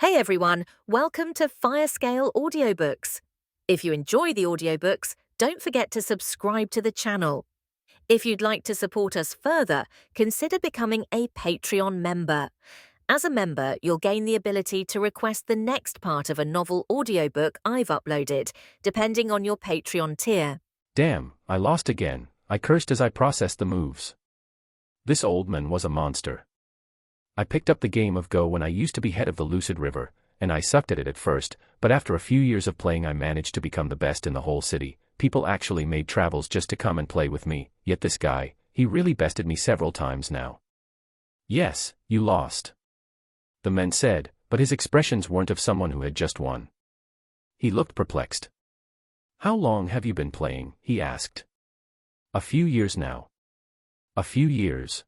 Hey everyone, welcome to Firescale Audiobooks. If you enjoy the audiobooks, don't forget to subscribe to the channel. If you'd like to support us further, consider becoming a Patreon member. As a member, you'll gain the ability to request the next part of a novel audiobook I've uploaded, depending on your Patreon tier. Damn, I lost again, I cursed as I processed the moves. This old man was a monster. I picked up the game of Go when I used to be head of the Lucid River, and I sucked at it at first, but after a few years of playing I managed to become the best in the whole city. People actually made travels just to come and play with me, yet this guy, he really bested me several times now. Yes, you lost. The man said, but his expressions weren't of someone who had just won. He looked perplexed. How long have you been playing? He asked. A few years now. A few years.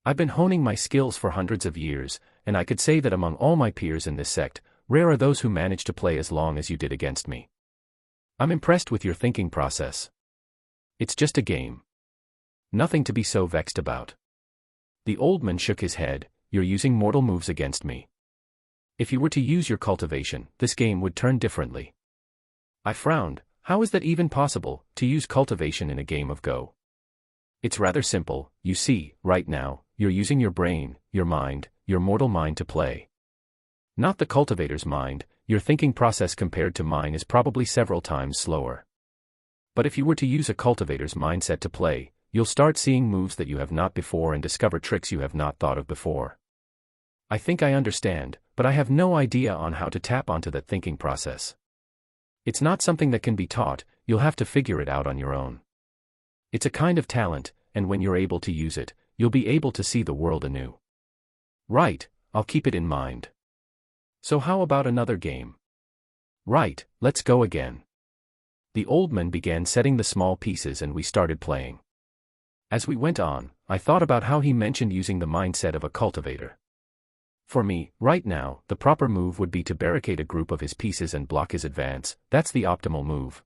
I've been honing my skills for hundreds of years, and I could say that among all my peers in this sect, rare are those who manage to play as long as you did against me. I'm impressed with your thinking process. It's just a game. Nothing to be so vexed about. The old man shook his head. You're using mortal moves against me. If you were to use your cultivation, this game would turn differently. I frowned. How is that even possible, to use cultivation in a game of Go? It's rather simple. You see, right now, you're using your brain, your mind, your mortal mind to play. Not the cultivator's mind. Your thinking process compared to mine is probably several times slower. But if you were to use a cultivator's mindset to play, you'll start seeing moves that you have not before and discover tricks you have not thought of before. I think I understand, but I have no idea on how to tap onto that thinking process. It's not something that can be taught. You'll have to figure it out on your own. It's a kind of talent, and when you're able to use it, you'll be able to see the world anew. Right, I'll keep it in mind. So how about another game? Right, let's go again. The old man began setting the small pieces and we started playing. As we went on, I thought about how he mentioned using the mindset of a cultivator. For me, right now, the proper move would be to barricade a group of his pieces and block his advance. That's the optimal move.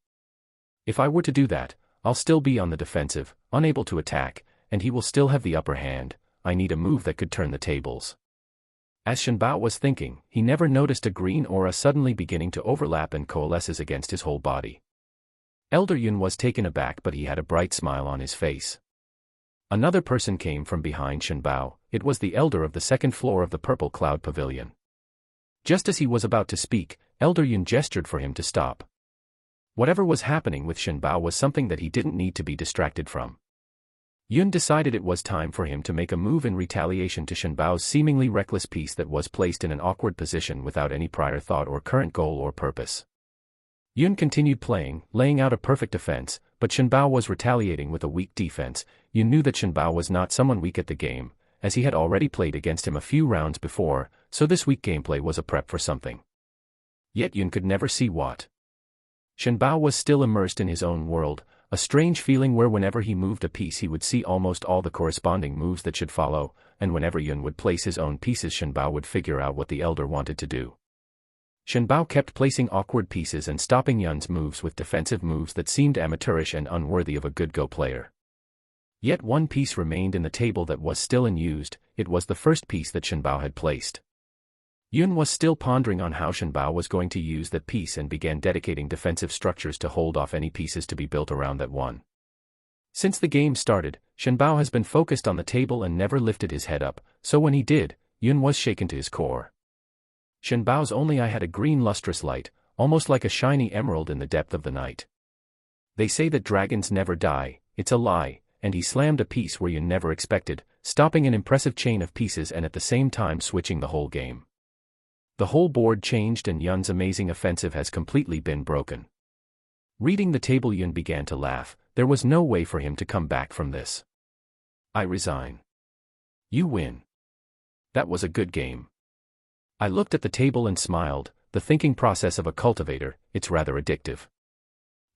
If I were to do that, I'll still be on the defensive, unable to attack, and he will still have the upper hand. I need a move that could turn the tables. As Shen Bao was thinking, he never noticed a green aura suddenly beginning to overlap and coalesces against his whole body. Elder Yun was taken aback, but he had a bright smile on his face. Another person came from behind Shen Bao. It was the elder of the second floor of the Purple Cloud Pavilion. Just as he was about to speak, Elder Yun gestured for him to stop. Whatever was happening with Shen Bao was something that he didn't need to be distracted from. Yun decided it was time for him to make a move in retaliation to Shen Bao's seemingly reckless piece that was placed in an awkward position without any prior thought or current goal or purpose. Yun continued playing, laying out a perfect defense, but Shen Bao was retaliating with a weak defense. Yun knew that Shen Bao was not someone weak at the game, as he had already played against him a few rounds before, so this weak gameplay was a prep for something. Yet Yun could never see what. Shen Bao was still immersed in his own world, a strange feeling where whenever he moved a piece he would see almost all the corresponding moves that should follow, and whenever Yun would place his own pieces Shen Bao would figure out what the elder wanted to do. Shen Bao kept placing awkward pieces and stopping Yun's moves with defensive moves that seemed amateurish and unworthy of a good Go player. Yet one piece remained in the table that was still unused. It was the first piece that Shen Bao had placed. Yun was still pondering on how Shen Bao was going to use that piece and began dedicating defensive structures to hold off any pieces to be built around that one. Since the game started, Shen Bao has been focused on the table and never lifted his head up, so when he did, Yun was shaken to his core. Shen Bao's only eye had a green lustrous light, almost like a shiny emerald in the depth of the night. They say that dragons never die. It's a lie, and he slammed a piece where Yun never expected, stopping an impressive chain of pieces and at the same time switching the whole game. The whole board changed and Yun's amazing offensive has completely been broken. Reading the table, Yun began to laugh. There was no way for him to come back from this. I resign. You win. That was a good game. I looked at the table and smiled. The thinking process of a cultivator, it's rather addictive.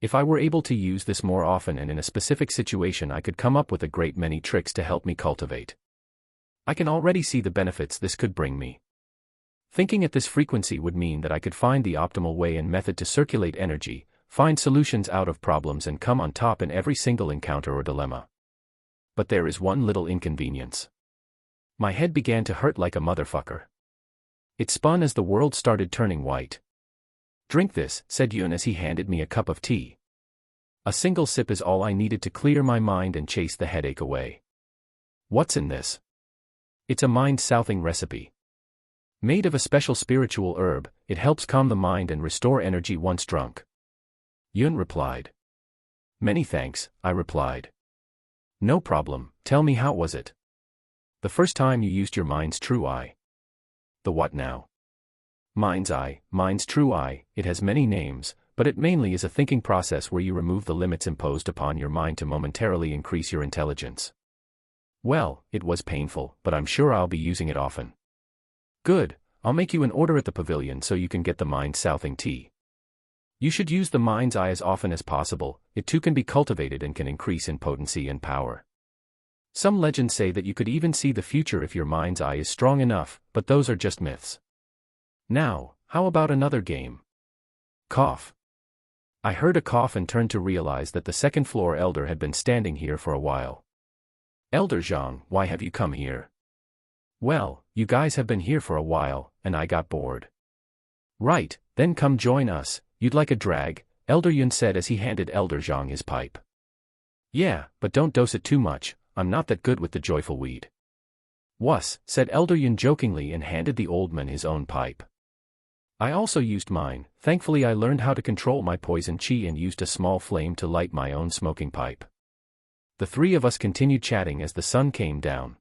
If I were able to use this more often and in a specific situation, I could come up with a great many tricks to help me cultivate. I can already see the benefits this could bring me. Thinking at this frequency would mean that I could find the optimal way and method to circulate energy, find solutions out of problems and come on top in every single encounter or dilemma. But there is one little inconvenience. My head began to hurt like a motherfucker. It spun as the world started turning white. "Drink this," said Yun as he handed me a cup of tea. A single sip is all I needed to clear my mind and chase the headache away. "What's in this?" "It's a mind-southing recipe. Made of a special spiritual herb, it helps calm the mind and restore energy once drunk." Yun replied. "Many thanks," I replied. "No problem, tell me, how was it? The first time you used your mind's true eye." "The what now?" "Mind's eye, mind's true eye, it has many names, but it mainly is a thinking process where you remove the limits imposed upon your mind to momentarily increase your intelligence." "Well, it was painful, but I'm sure I'll be using it often." "Good, I'll make you an order at the pavilion so you can get the mind-southing tea. You should use the mind's eye as often as possible, it too can be cultivated and can increase in potency and power. Some legends say that you could even see the future if your mind's eye is strong enough, but those are just myths. Now, how about another game?" Cough. I heard a cough and turned to realize that the second-floor elder had been standing here for a while. "Elder Zhang, why have you come here?" "Well, you guys have been here for a while, and I got bored." "Right, then come join us, you'd like a drag," Elder Yun said as he handed Elder Zhang his pipe. "Yeah, but don't dose it too much, I'm not that good with the joyful weed." "Wuss," said Elder Yun jokingly and handed the old man his own pipe. I also used mine. Thankfully I learned how to control my poison chi and used a small flame to light my own smoking pipe. The three of us continued chatting as the sun came down.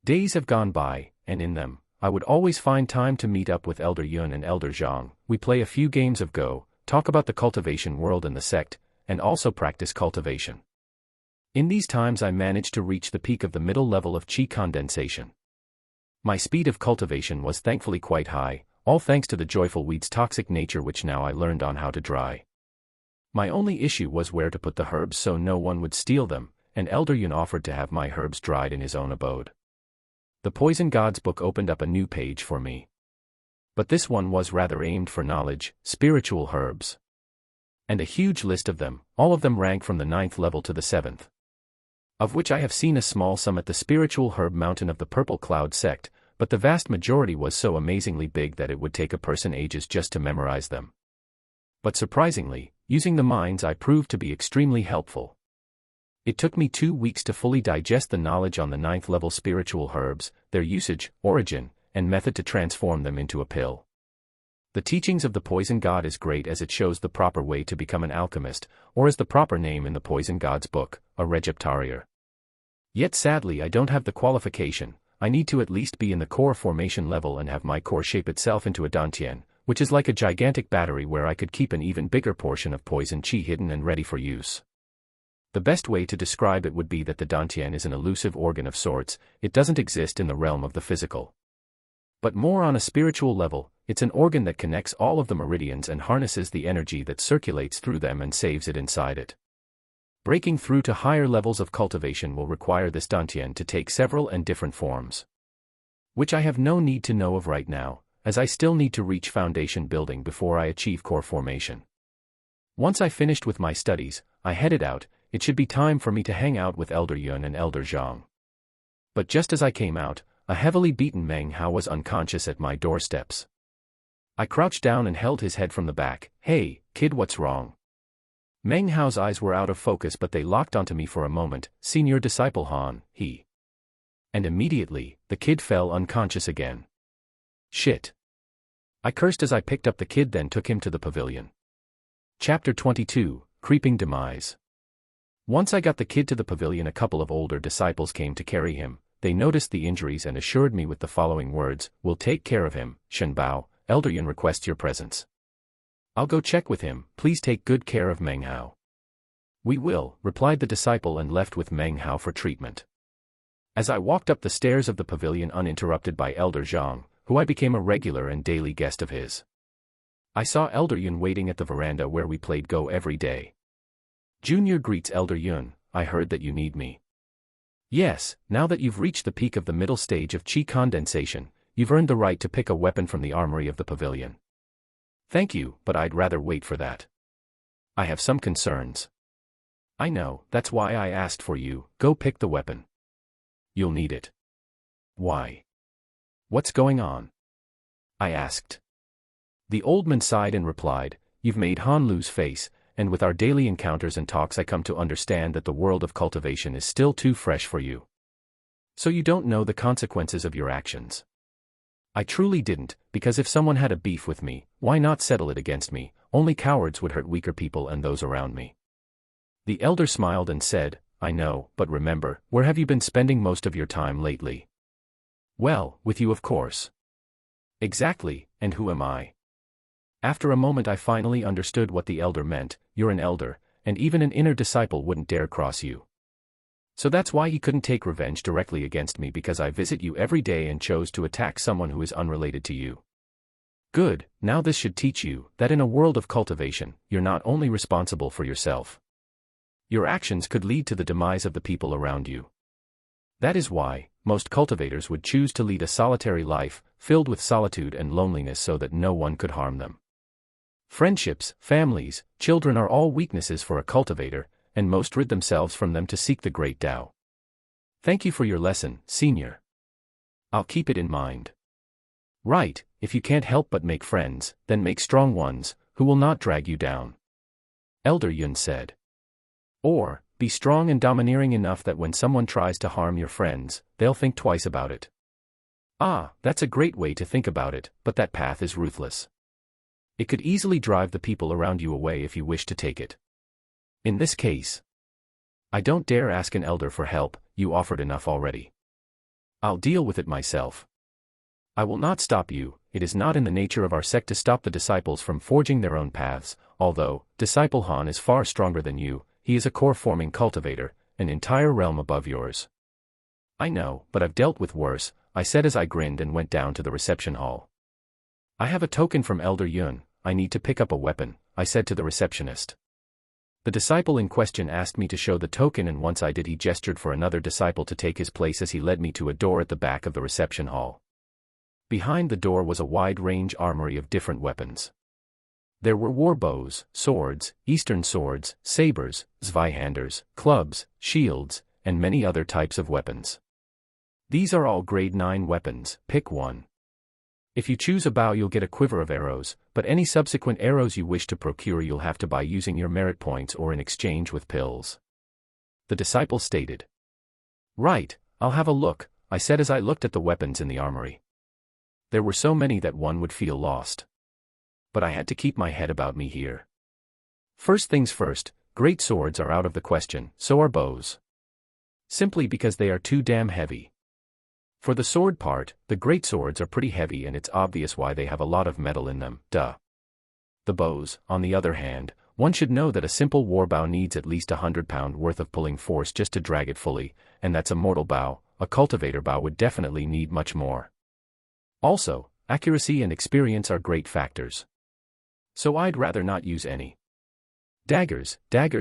Days have gone by, and in them, I would always find time to meet up with Elder Yun and Elder Zhang. We play a few games of Go, talk about the cultivation world and the sect, and also practice cultivation. In these times I managed to reach the peak of the middle level of chi condensation. My speed of cultivation was thankfully quite high, all thanks to the joyful weed's toxic nature, which now I learned on how to dry. My only issue was where to put the herbs so no one would steal them, and Elder Yun offered to have my herbs dried in his own abode. The Poison Gods book opened up a new page for me. But this one was rather aimed for knowledge, spiritual herbs. And a huge list of them, all of them rank from the 9th level to the 7th. Of which I have seen a small sum at the spiritual herb mountain of the Purple Cloud sect, but the vast majority was so amazingly big that it would take a person ages just to memorize them. But surprisingly, using the mind's eye proved to be extremely helpful. It took me 2 weeks to fully digest the knowledge on the 9th level spiritual herbs, their usage, origin, and method to transform them into a pill. The teachings of the Poison God is great as it shows the proper way to become an alchemist, or as the proper name in the Poison God's book, a Receptarier. Yet sadly I don't have the qualification. I need to at least be in the core formation level and have my core shape itself into a dantian, which is like a gigantic battery where I could keep an even bigger portion of poison chi hidden and ready for use. The best way to describe it would be that the dantian is an elusive organ of sorts, it doesn't exist in the realm of the physical. But more on a spiritual level, it's an organ that connects all of the meridians and harnesses the energy that circulates through them and saves it inside it. Breaking through to higher levels of cultivation will require this dantian to take several and different forms. Which I have no need to know of right now, as I still need to reach foundation building before I achieve core formation. Once I finished with my studies, I headed out. It should be time for me to hang out with Elder Yun and Elder Zhang. But just as I came out, a heavily beaten Meng Hao was unconscious at my doorsteps. I crouched down and held his head from the back. "Hey, kid, what's wrong?" Meng Hao's eyes were out of focus, but they locked onto me for a moment. "Senior disciple Han, he." And immediately, the kid fell unconscious again. Shit. I cursed as I picked up the kid, then took him to the pavilion. Chapter 22, Creeping Demise. Once I got the kid to the pavilion, a couple of older disciples came to carry him. They noticed the injuries and assured me with the following words: "We'll take care of him, Shen Bao. Elder Yun requests your presence." "I'll go check with him, please take good care of Meng Hao." "We will," replied the disciple and left with Meng Hao for treatment. As I walked up the stairs of the pavilion uninterrupted by Elder Zhang, who I became a regular and daily guest of his, I saw Elder Yun waiting at the veranda where we played Go every day. "Junior greets Elder Yun, I heard that you need me." "Yes, now that you've reached the peak of the middle stage of chi condensation, you've earned the right to pick a weapon from the armory of the pavilion." "Thank you, but I'd rather wait for that. I have some concerns." "I know, that's why I asked for you. Go pick the weapon. You'll need it." "Why? What's going on?" I asked. The old man sighed and replied, "You've made Han lose face, and with our daily encounters and talks I come to understand that the world of cultivation is still too fresh for you. So you don't know the consequences of your actions." I truly didn't, because if someone had a beef with me, why not settle it against me? Only cowards would hurt weaker people and those around me. The elder smiled and said, "I know, but remember, where have you been spending most of your time lately?" "Well, with you of course." "Exactly, and who am I?" After a moment I finally understood what the elder meant. "You're an elder, and even an inner disciple wouldn't dare cross you. So that's why he couldn't take revenge directly against me, because I visit you every day and chose to attack someone who is unrelated to you." "Good, now this should teach you that in a world of cultivation, you're not only responsible for yourself. Your actions could lead to the demise of the people around you. That is why most cultivators would choose to lead a solitary life, filled with solitude and loneliness so that no one could harm them. Friendships, families, children are all weaknesses for a cultivator, and most rid themselves from them to seek the great Tao. Thank you for your lesson, Senior. I'll keep it in mind." "Right, if you can't help but make friends, then make strong ones, who will not drag you down," Elder Yun said. "Or, be strong and domineering enough that when someone tries to harm your friends, they'll think twice about it." "Ah, that's a great way to think about it, but that path is ruthless. It could easily drive the people around you away if you wish to take it. In this case, I don't dare ask an elder for help, you offered enough already. I'll deal with it myself. I will not stop you. It is not in the nature of our sect to stop the disciples from forging their own paths, although Disciple Han is far stronger than you. He is a core-forming cultivator, an entire realm above yours." "I know, but I've dealt with worse," I said as I grinned and went down to the reception hall. "I have a token from Elder Yun. I need to pick up a weapon," I said to the receptionist. The disciple in question asked me to show the token, and once I did, he gestured for another disciple to take his place as he led me to a door at the back of the reception hall. Behind the door was a wide-range armory of different weapons. There were war bows, swords, eastern swords, sabers, zweihanders, clubs, shields, and many other types of weapons. "These are all grade 9 weapons, pick one. If you choose a bow you'll get a quiver of arrows, but any subsequent arrows you wish to procure you'll have to buy using your merit points or in exchange with pills," the disciple stated. "Right, I'll have a look," I said as I looked at the weapons in the armory. There were so many that one would feel lost. But I had to keep my head about me here. First things first, great swords are out of the question, so are bows. Simply because they are too damn heavy. For the sword part, the great swords are pretty heavy and it's obvious why they have a lot of metal in them, duh. The bows, on the other hand, one should know that a simple war bow needs at least 100-pound worth of pulling force just to drag it fully, and that's a mortal bow. A cultivator bow would definitely need much more. Also, accuracy and experience are great factors. So I'd rather not use any. Daggers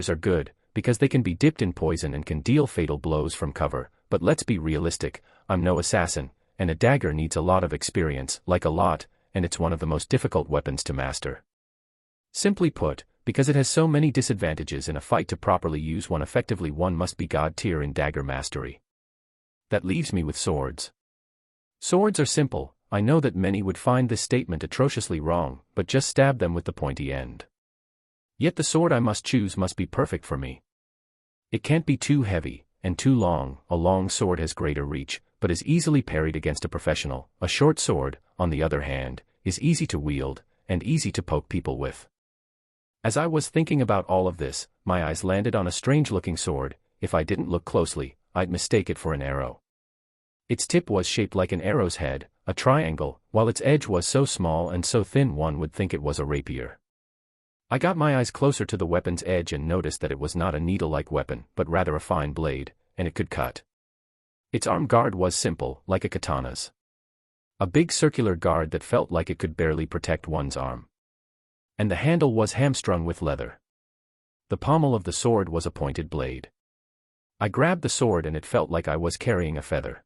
are good, because they can be dipped in poison and can deal fatal blows from cover, but let's be realistic, I'm no assassin, and a dagger needs a lot of experience, like a lot, and it's one of the most difficult weapons to master. Simply put, because it has so many disadvantages in a fight, to properly use one effectively one must be god tier in dagger mastery. That leaves me with swords. Swords are simple. I know that many would find this statement atrociously wrong, but just stab them with the pointy end. Yet the sword I must choose must be perfect for me. It can't be too heavy, and too long. A long sword has greater reach, but is easily parried against a professional. A short sword, on the other hand, is easy to wield, and easy to poke people with. As I was thinking about all of this, my eyes landed on a strange-looking sword. If I didn't look closely, I'd mistake it for an arrow. Its tip was shaped like an arrow's head, a triangle, while its edge was so small and so thin one would think it was a rapier. I got my eyes closer to the weapon's edge and noticed that it was not a needle-like weapon, but rather a fine blade, and it could cut. Its arm guard was simple, like a katana's. A big circular guard that felt like it could barely protect one's arm. And the handle was hamstrung with leather. The pommel of the sword was a pointed blade. I grabbed the sword and it felt like I was carrying a feather.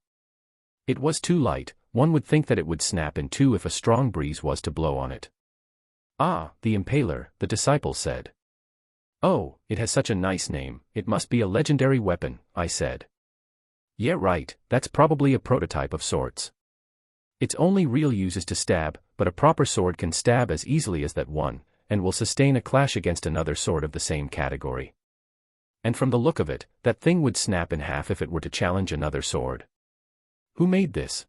It was too light, one would think that it would snap in two if a strong breeze was to blow on it. "Ah, the Impaler," the disciple said. "Oh, it has such a nice name, it must be a legendary weapon," I said. "Yeah, right, that's probably a prototype of sorts. Its only real use is to stab, but a proper sword can stab as easily as that one, and will sustain a clash against another sword of the same category. And from the look of it, that thing would snap in half if it were to challenge another sword. Who made this?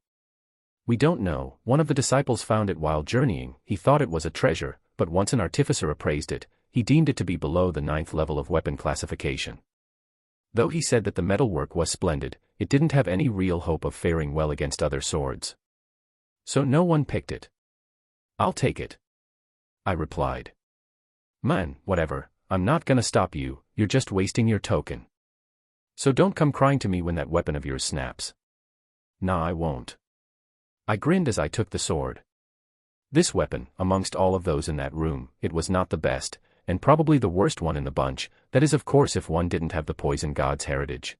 We don't know. One of the disciples found it while journeying. He thought it was a treasure, but once an artificer appraised it, he deemed it to be below the 9th level of weapon classification. Though he said that the metalwork was splendid, it didn't have any real hope of faring well against other swords. So no one picked it. I'll take it, I replied. Man, whatever, I'm not gonna stop you, you're just wasting your token. So don't come crying to me when that weapon of yours snaps. Nah, I won't. I grinned as I took the sword. This weapon, amongst all of those in that room, it was not the best, and probably the worst one in the bunch, that is of course if one didn't have the poison god's heritage.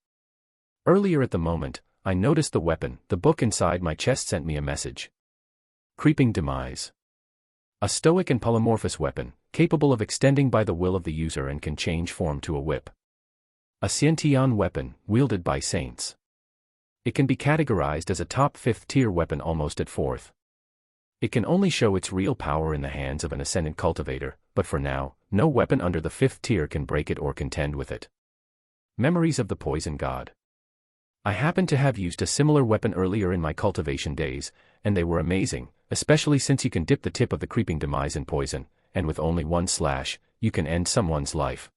Earlier at the moment, I noticed the weapon. The book inside my chest sent me a message. Creeping Demise. A stoic and polymorphous weapon, capable of extending by the will of the user and can change form to a whip. A Xiantian weapon, wielded by saints. It can be categorized as a top 5th tier weapon almost at 4th. It can only show its real power in the hands of an ascendant cultivator, but for now, no weapon under the 5th tier can break it or contend with it. Memories of the Poison God. I happened to have used a similar weapon earlier in my cultivation days, and they were amazing, especially since you can dip the tip of the Creeping Demise in poison, and with only one slash, you can end someone's life.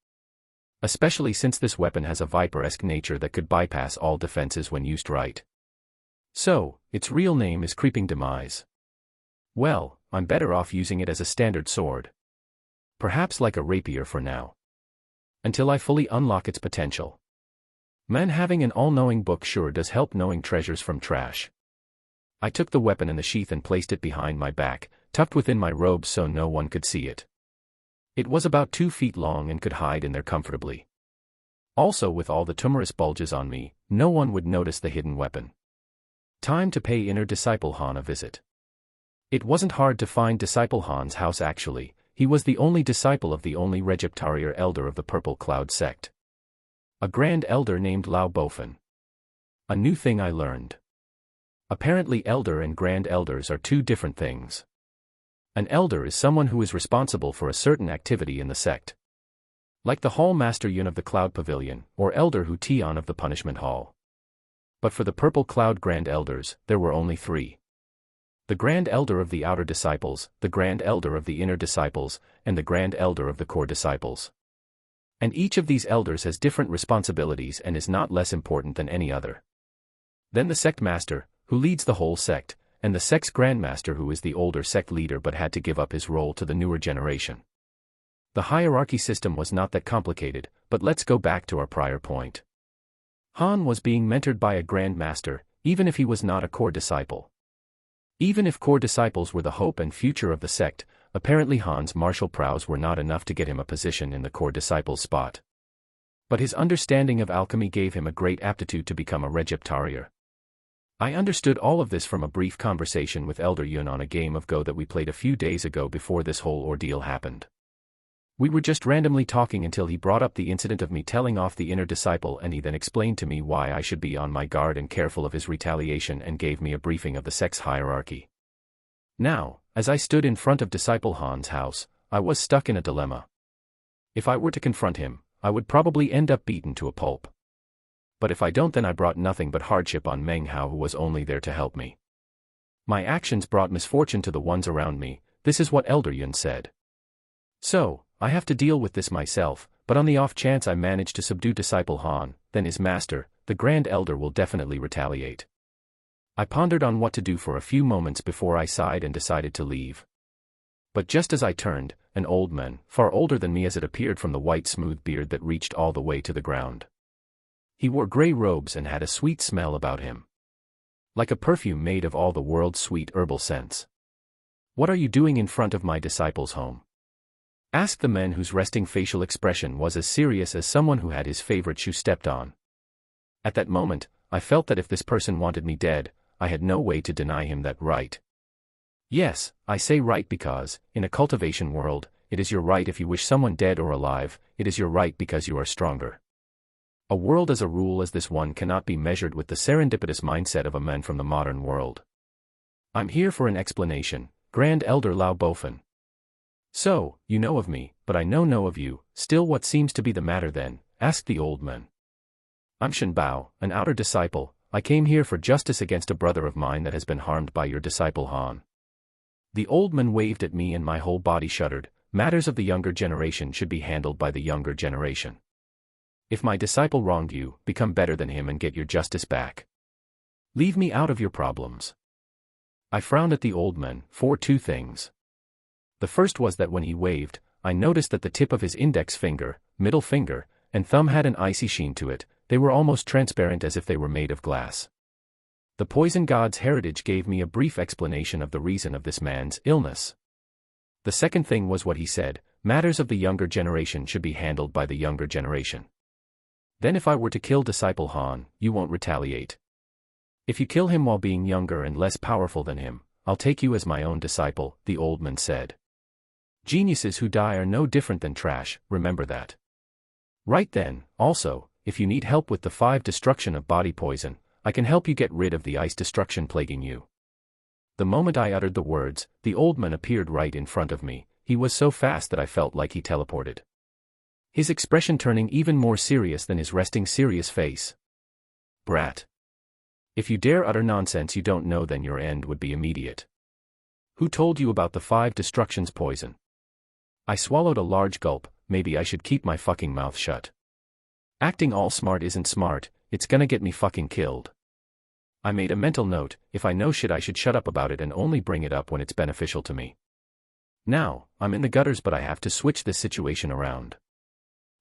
Especially since this weapon has a viper-esque nature that could bypass all defenses when used right. So, its real name is Creeping Demise. Well, I'm better off using it as a standard sword. Perhaps like a rapier for now. Until I fully unlock its potential. Man, having an all-knowing book sure does help knowing treasures from trash. I took the weapon in the sheath and placed it behind my back, tucked within my robes so no one could see it. It was about 2 feet long and could hide in there comfortably. Also, with all the tumorous bulges on me, no one would notice the hidden weapon. Time to pay inner disciple Han a visit. It wasn't hard to find Disciple Han's house actually. He was the only disciple of the only Regiptarier elder of the Purple Cloud sect. A grand elder named Lao Bofan. A new thing I learned. Apparently elder and grand elders are 2 different things. An elder is someone who is responsible for a certain activity in the sect. Like the Hall Master Yun of the Cloud Pavilion, or Elder Hu Tian of the Punishment Hall. But for the Purple Cloud Grand Elders, there were only 3. The Grand Elder of the Outer Disciples, the Grand Elder of the Inner Disciples, and the Grand Elder of the Core Disciples. And each of these elders has different responsibilities and is not less important than any other. Then the Sect Master, who leads the whole sect, and the sect's Grandmaster who is the older sect leader but had to give up his role to the newer generation. The hierarchy system was not that complicated, but let's go back to our prior point. Han was being mentored by a Grandmaster, even if he was not a core disciple. Even if core disciples were the hope and future of the sect, apparently Han's martial prowess were not enough to get him a position in the core disciple's spot. But his understanding of alchemy gave him a great aptitude to become a Regiptarier. I understood all of this from a brief conversation with Elder Yun on a game of Go that we played a few days ago before this whole ordeal happened. We were just randomly talking until he brought up the incident of me telling off the inner disciple, and he then explained to me why I should be on my guard and careful of his retaliation and gave me a briefing of the sect's hierarchy. Now, as I stood in front of Disciple Han's house, I was stuck in a dilemma. If I were to confront him, I would probably end up beaten to a pulp. But if I don't, then I brought nothing but hardship on Meng Hao, who was only there to help me. My actions brought misfortune to the ones around me, this is what Elder Yun said. So, I have to deal with this myself, but on the off chance I manage to subdue Disciple Han, then his master, the Grand Elder, will definitely retaliate. I pondered on what to do for a few moments before I sighed and decided to leave. But just as I turned, an old man, far older than me as it appeared from the white smooth beard that reached all the way to the ground. He wore gray robes and had a sweet smell about him. Like a perfume made of all the world's sweet herbal scents. "What are you doing in front of my disciple's home?" asked the man whose resting facial expression was as serious as someone who had his favorite shoe stepped on. At that moment, I felt that if this person wanted me dead, I had no way to deny him that right. Yes, I say right because, in a cultivation world, it is your right if you wish someone dead or alive, it is your right because you are stronger. A world as a rule as this one cannot be measured with the serendipitous mindset of a man from the modern world. I'm here for an explanation, Grand Elder Lao Bofen. So, you know of me, but I know of you. Still, what seems to be the matter then? Asked the old man. I'm Shen Bao, an outer disciple. I came here for justice against a brother of mine that has been harmed by your disciple Han. The old man waved at me and my whole body shuddered. Matters of the younger generation should be handled by the younger generation. If my disciple wronged you, become better than him and get your justice back. Leave me out of your problems. I frowned at the old man for two things. The first was that when he waved, I noticed that the tip of his index finger, middle finger, and thumb had an icy sheen to it. They were almost transparent as if they were made of glass. The poison god's heritage gave me a brief explanation of the reason of this man's illness. The second thing was what he said, matters of the younger generation should be handled by the younger generation. Then if I were to kill Disciple Han, you won't retaliate. If you kill him while being younger and less powerful than him, I'll take you as my own disciple, the old man said. Geniuses who die are no different than trash, remember that. Right then, also, if you need help with the 5 destruction of body poison, I can help you get rid of the ice destruction plaguing you. The moment I uttered the words, the old man appeared right in front of me. He was so fast that I felt like he teleported. His expression turning even more serious than his resting serious face. Brat. If you dare utter nonsense you don't know, then your end would be immediate. Who told you about the 5 destructions poison? I swallowed a large gulp. Maybe I should keep my fucking mouth shut. Acting all smart isn't smart, it's gonna get me fucking killed. I made a mental note, if I know shit I should shut up about it and only bring it up when it's beneficial to me. Now, I'm in the gutters but I have to switch this situation around.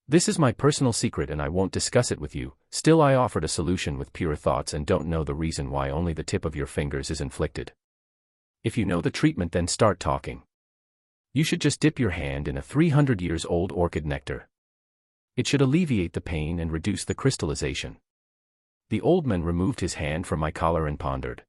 This is my personal secret and I won't discuss it with you. Still, I offered a solution with pure thoughts and don't know the reason why only the tip of your fingers is inflicted. If you know the treatment, then start talking. You should just dip your hand in a 300 years old orchid nectar. It should alleviate the pain and reduce the crystallization. The old man removed his hand from my collar and pondered.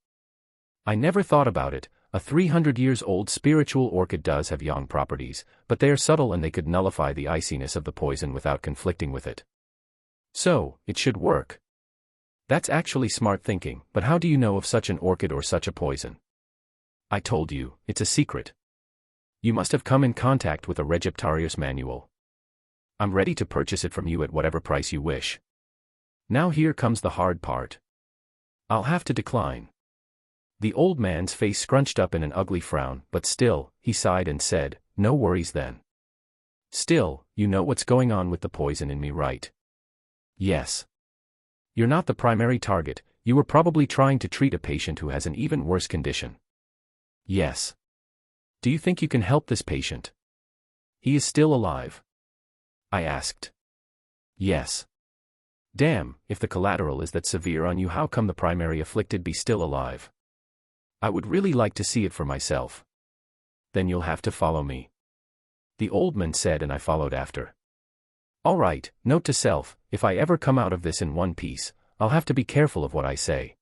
I never thought about it. A 300 years old spiritual orchid does have yang properties, but they are subtle and they could nullify the iciness of the poison without conflicting with it. So, it should work. That's actually smart thinking, but how do you know of such an orchid or such a poison? I told you, it's a secret. You must have come in contact with a Receptarius manual. I'm ready to purchase it from you at whatever price you wish. Now here comes the hard part. I'll have to decline. The old man's face scrunched up in an ugly frown, but still, he sighed and said, no worries then. Still, you know what's going on with the poison in me, right? Yes. You're not the primary target, you were probably trying to treat a patient who has an even worse condition. Yes. Do you think you can help this patient? He is still alive? I asked. Yes. Damn, if the collateral is that severe on you, how come the primary afflicted be still alive? I would really like to see it for myself. Then you'll have to follow me. The old man said and I followed after. Alright, note to self, if I ever come out of this in one piece, I'll have to be careful of what I say.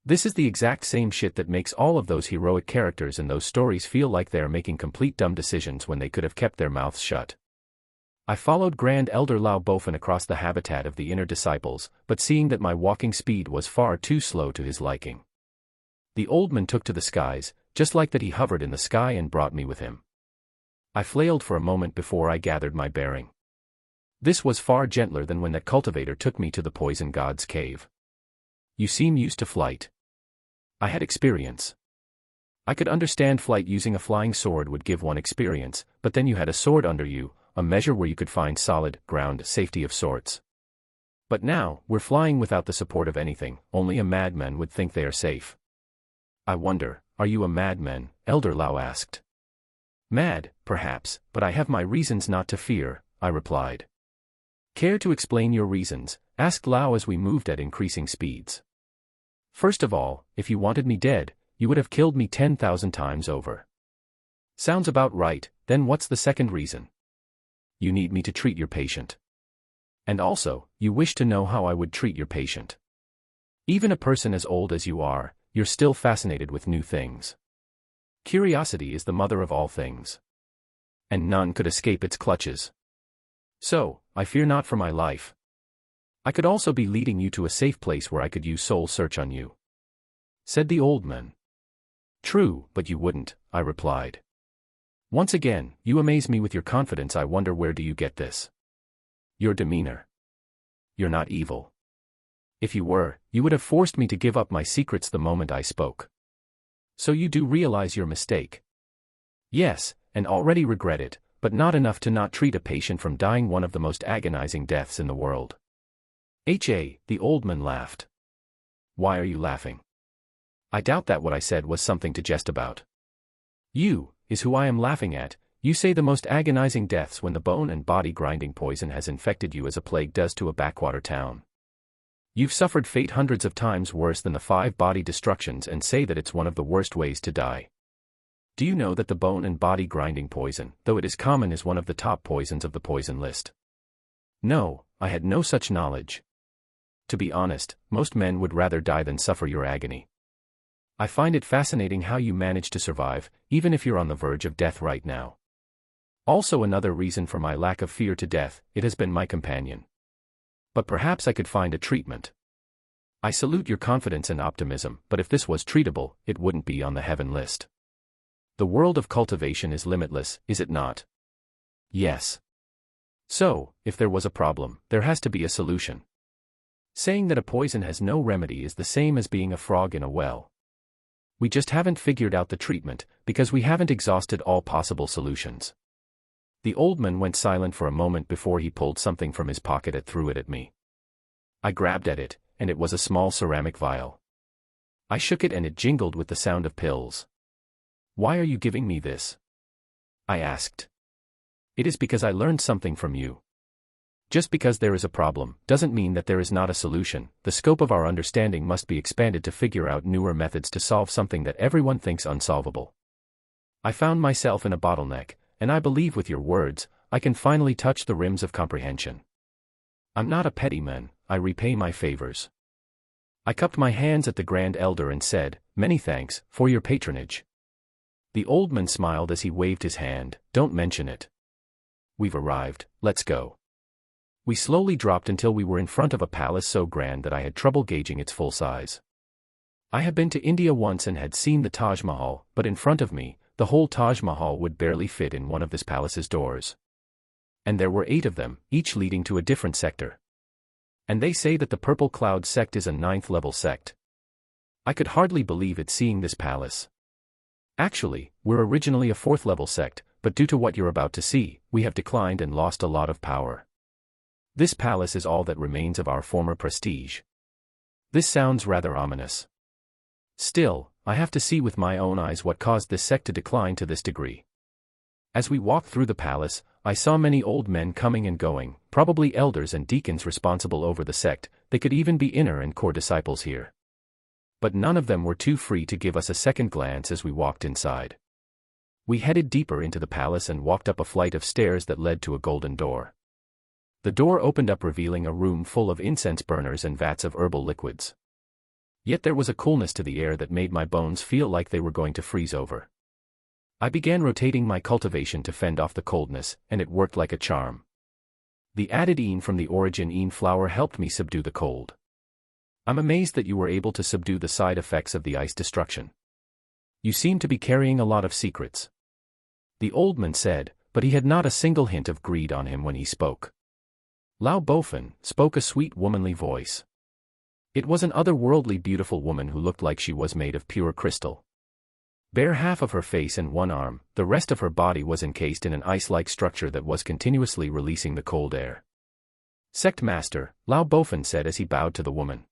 This is the exact same shit that makes all of those heroic characters in those stories feel like they are making complete dumb decisions when they could have kept their mouths shut. I followed Grand Elder Lao Bofen across the habitat of the inner disciples, but seeing that my walking speed was far too slow to his liking. The old man took to the skies, just like that he hovered in the sky and brought me with him. I flailed for a moment before I gathered my bearing. This was far gentler than when that cultivator took me to the poison god's cave. You seem used to flight. I had experience. I could understand flight using a flying sword would give one experience, but then you had a sword under you, a measure where you could find solid ground safety of sorts. But now, we're flying without the support of anything, only a madman would think they are safe. I wonder, are you a madman? Elder Lao asked. Mad, perhaps, but I have my reasons not to fear, I replied. Care to explain your reasons? Asked Lao as we moved at increasing speeds. First of all, if you wanted me dead, you would have killed me 10,000 times over. Sounds about right, then what's the second reason? You need me to treat your patient. And also, you wish to know how I would treat your patient. Even a person as old as you are, you're still fascinated with new things. Curiosity is the mother of all things. And none could escape its clutches. So, I fear not for my life. I could also be leading you to a safe place where I could use soul search on you. Said the old man. True, but you wouldn't, I replied. Once again, you amaze me with your confidence. I wonder, where do you get this? Your demeanor. You're not evil. If you were, you would have forced me to give up my secrets the moment I spoke. So you do realize your mistake? Yes, and already regret it, but not enough to not treat a patient from dying one of the most agonizing deaths in the world. The old man laughed. Why are you laughing? I doubt that what I said was something to jest about. You, is who I am laughing at. You say the most agonizing deaths when the bone and body grinding poison has infected you as a plague does to a backwater town. You've suffered fate hundreds of times worse than the 5 body destructions and say that it's one of the worst ways to die. Do you know that the bone and body grinding poison, though it is common, is one of the top poisons of the poison list? No, I had no such knowledge. To be honest, most men would rather die than suffer your agony. I find it fascinating how you manage to survive, even if you're on the verge of death right now. Also, another reason for my lack of fear to death, it has been my companion. But perhaps I could find a treatment. I salute your confidence and optimism, but if this was treatable, it wouldn't be on the heaven list. The world of cultivation is limitless, is it not? Yes. So, if there was a problem, there has to be a solution. Saying that a poison has no remedy is the same as being a frog in a well. We just haven't figured out the treatment, because we haven't exhausted all possible solutions. The old man went silent for a moment before he pulled something from his pocket and threw it at me. I grabbed at it, and it was a small ceramic vial. I shook it and it jingled with the sound of pills. Why are you giving me this? I asked. It is because I learned something from you. Just because there is a problem, doesn't mean that there is not a solution. The scope of our understanding must be expanded to figure out newer methods to solve something that everyone thinks unsolvable. I found myself in a bottleneck, and I believe with your words, I can finally touch the rims of comprehension. I'm not a petty man, I repay my favors. I cupped my hands at the Grand Elder and said, many thanks, for your patronage. The old man smiled as he waved his hand, don't mention it. We've arrived, let's go. We slowly dropped until we were in front of a palace so grand that I had trouble gauging its full size. I had been to India once and had seen the Taj Mahal, but in front of me, the whole Taj Mahal would barely fit in one of this palace's doors. And there were 8 of them, each leading to a different sector. And they say that the Purple Cloud sect is a 9th level sect. I could hardly believe it seeing this palace. Actually, we're originally a 4th level sect, but due to what you're about to see, we have declined and lost a lot of power. This palace is all that remains of our former prestige. This sounds rather ominous. Still, I have to see with my own eyes what caused this sect to decline to this degree. As we walked through the palace, I saw many old men coming and going, probably elders and deacons responsible over the sect. They could even be inner and core disciples here. But none of them were too free to give us a second glance as we walked inside. We headed deeper into the palace and walked up a flight of stairs that led to a golden door. The door opened up, revealing a room full of incense burners and vats of herbal liquids. Yet there was a coolness to the air that made my bones feel like they were going to freeze over. I began rotating my cultivation to fend off the coldness, and it worked like a charm. The added een from the origin een flower helped me subdue the cold. I'm amazed that you were able to subdue the side effects of the ice destruction. You seem to be carrying a lot of secrets. The old man said, but he had not a single hint of greed on him when he spoke. Lao Bofin spoke a sweet womanly voice. It was an otherworldly beautiful woman who looked like she was made of pure crystal. Bare half of her face and one arm, the rest of her body was encased in an ice-like structure that was continuously releasing the cold air. Sect Master, Lao Bofin said as he bowed to the woman.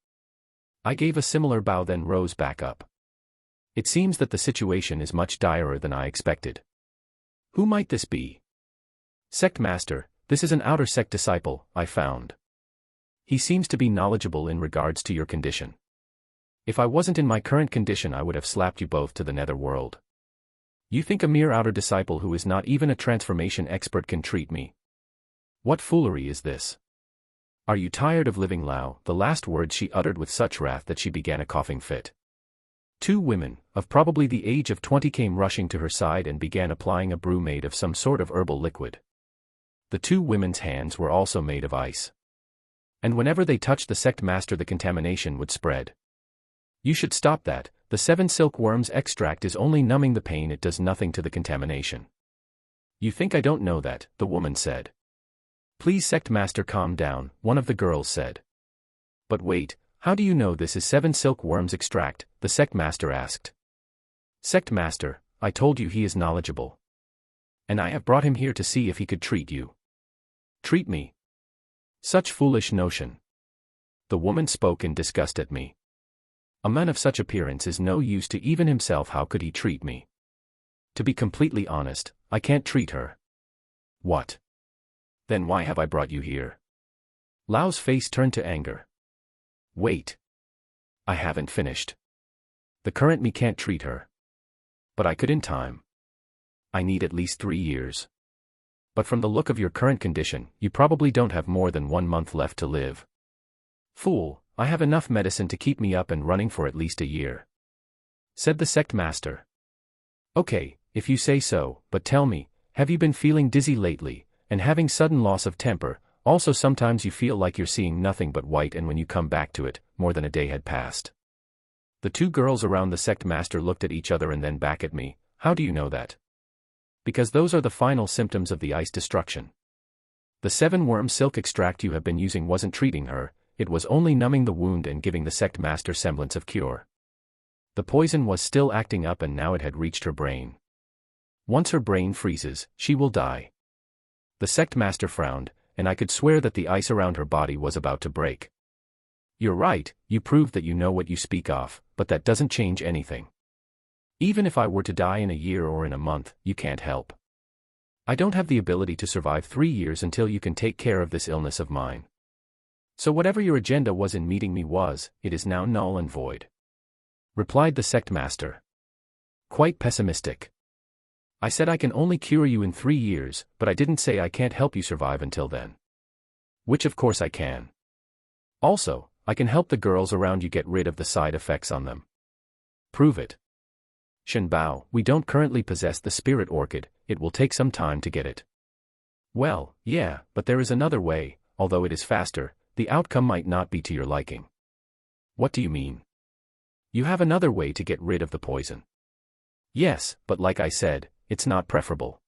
I gave a similar bow, then rose back up. It seems that the situation is much direr than I expected. Who might this be? Sect Master, this is an outer sect disciple, I found. He seems to be knowledgeable in regards to your condition. If I wasn't in my current condition, I would have slapped you both to the nether world. You think a mere outer disciple who is not even a transformation expert can treat me? What foolery is this? Are you tired of living, Lao? The last words she uttered with such wrath that she began a coughing fit. 2 women, of probably the age of 20, came rushing to her side and began applying a brew made of some sort of herbal liquid. The 2 women's hands were also made of ice. And whenever they touched the sect master, the contamination would spread. You should stop that, the 7 silkworms extract is only numbing the pain, it does nothing to the contamination. You think I don't know that, the woman said. Please sect master calm down, one of the girls said. But wait, how do you know this is 7 silkworms extract, the sect master asked. Sect master, I told you he is knowledgeable. And I have brought him here to see if he could treat you. Treat me? Such foolish notion. The woman spoke in disgust at me. A man of such appearance is no use to even himself, how could he treat me? To be completely honest, I can't treat her. What? Then why have I brought you here? Lao's face turned to anger. Wait. I haven't finished. The current me can't treat her. But I could in time. I need at least 3 years. But from the look of your current condition, you probably don't have more than 1 month left to live. Fool, I have enough medicine to keep me up and running for at least a year. Said the sect master. Okay, if you say so, but tell me, have you been feeling dizzy lately, and having sudden loss of temper? Also sometimes you feel like you're seeing nothing but white, and when you come back to it, more than a day had passed. The 2 girls around the sect master looked at each other and then back at me. How do you know that? Because those are the final symptoms of the ice destruction. The 7 worm silk extract you have been using wasn't treating her, it was only numbing the wound and giving the sect master semblance of cure. The poison was still acting up and now it had reached her brain. Once her brain freezes, she will die. The sect master frowned, and I could swear that the ice around her body was about to break. You're right, you proved that you know what you speak of, but that doesn't change anything. Even if I were to die in a year or in a month, you can't help. I don't have the ability to survive 3 years until you can take care of this illness of mine. So whatever your agenda was in meeting me it is now null and void. Replied the sect master. Quite pessimistic. I said I can only cure you in 3 years, but I didn't say I can't help you survive until then. Which of course I can. Also, I can help the girls around you get rid of the side effects on them. Prove it. Shen Bao, we don't currently possess the spirit orchid, it will take some time to get it. Well, yeah, but there is another way, although it is faster, the outcome might not be to your liking. What do you mean? You have another way to get rid of the poison. Yes, but like I said, it's not preferable.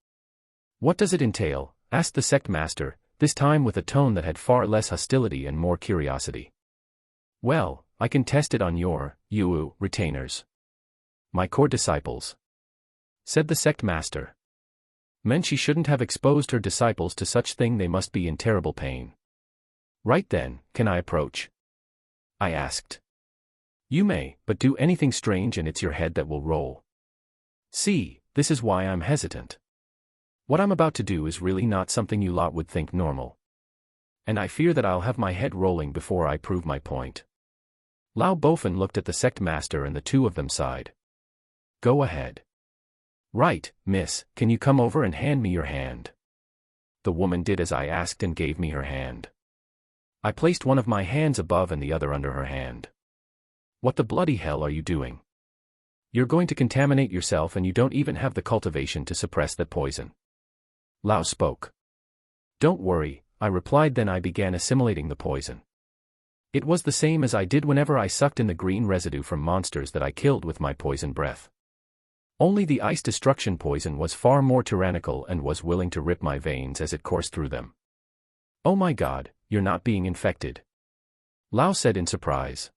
What does it entail? Asked the sect master, this time with a tone that had far less hostility and more curiosity. Well, I can test it on your, retainers. My core disciples. Said the sect master. Meant she shouldn't have exposed her disciples to such thing, they must be in terrible pain. Right then, can I approach? I asked. You may, but do anything strange and it's your head that will roll. See, this is why I'm hesitant. What I'm about to do is really not something you lot would think normal. And I fear that I'll have my head rolling before I prove my point. Lao Bofin looked at the sect master and the 2 of them sighed. Go ahead. Right, miss, can you come over and hand me your hand? The woman did as I asked and gave me her hand. I placed one of my hands above and the other under her hand. What the bloody hell are you doing? You're going to contaminate yourself and you don't even have the cultivation to suppress that poison. Lao spoke. Don't worry, I replied, then I began assimilating the poison. It was the same as I did whenever I sucked in the green residue from monsters that I killed with my poison breath. Only the ice destruction poison was far more tyrannical and was willing to rip my veins as it coursed through them. Oh my God, you're not being infected. Lao said in surprise.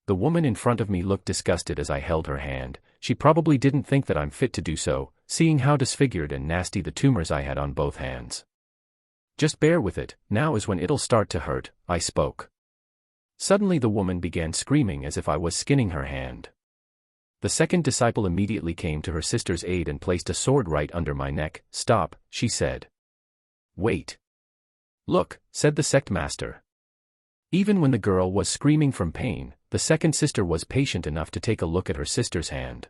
The woman in front of me looked disgusted as I held her hand. She probably didn't think that I'm fit to do so, seeing how disfigured and nasty the tumors I had on both hands. Just bear with it, now is when it'll start to hurt, I spoke. Suddenly the woman began screaming as if I was skinning her hand. The second disciple immediately came to her sister's aid and placed a sword right under my neck. Stop, she said. Wait. Look, said the sect master. Even when the girl was screaming from pain, the second sister was patient enough to take a look at her sister's hand.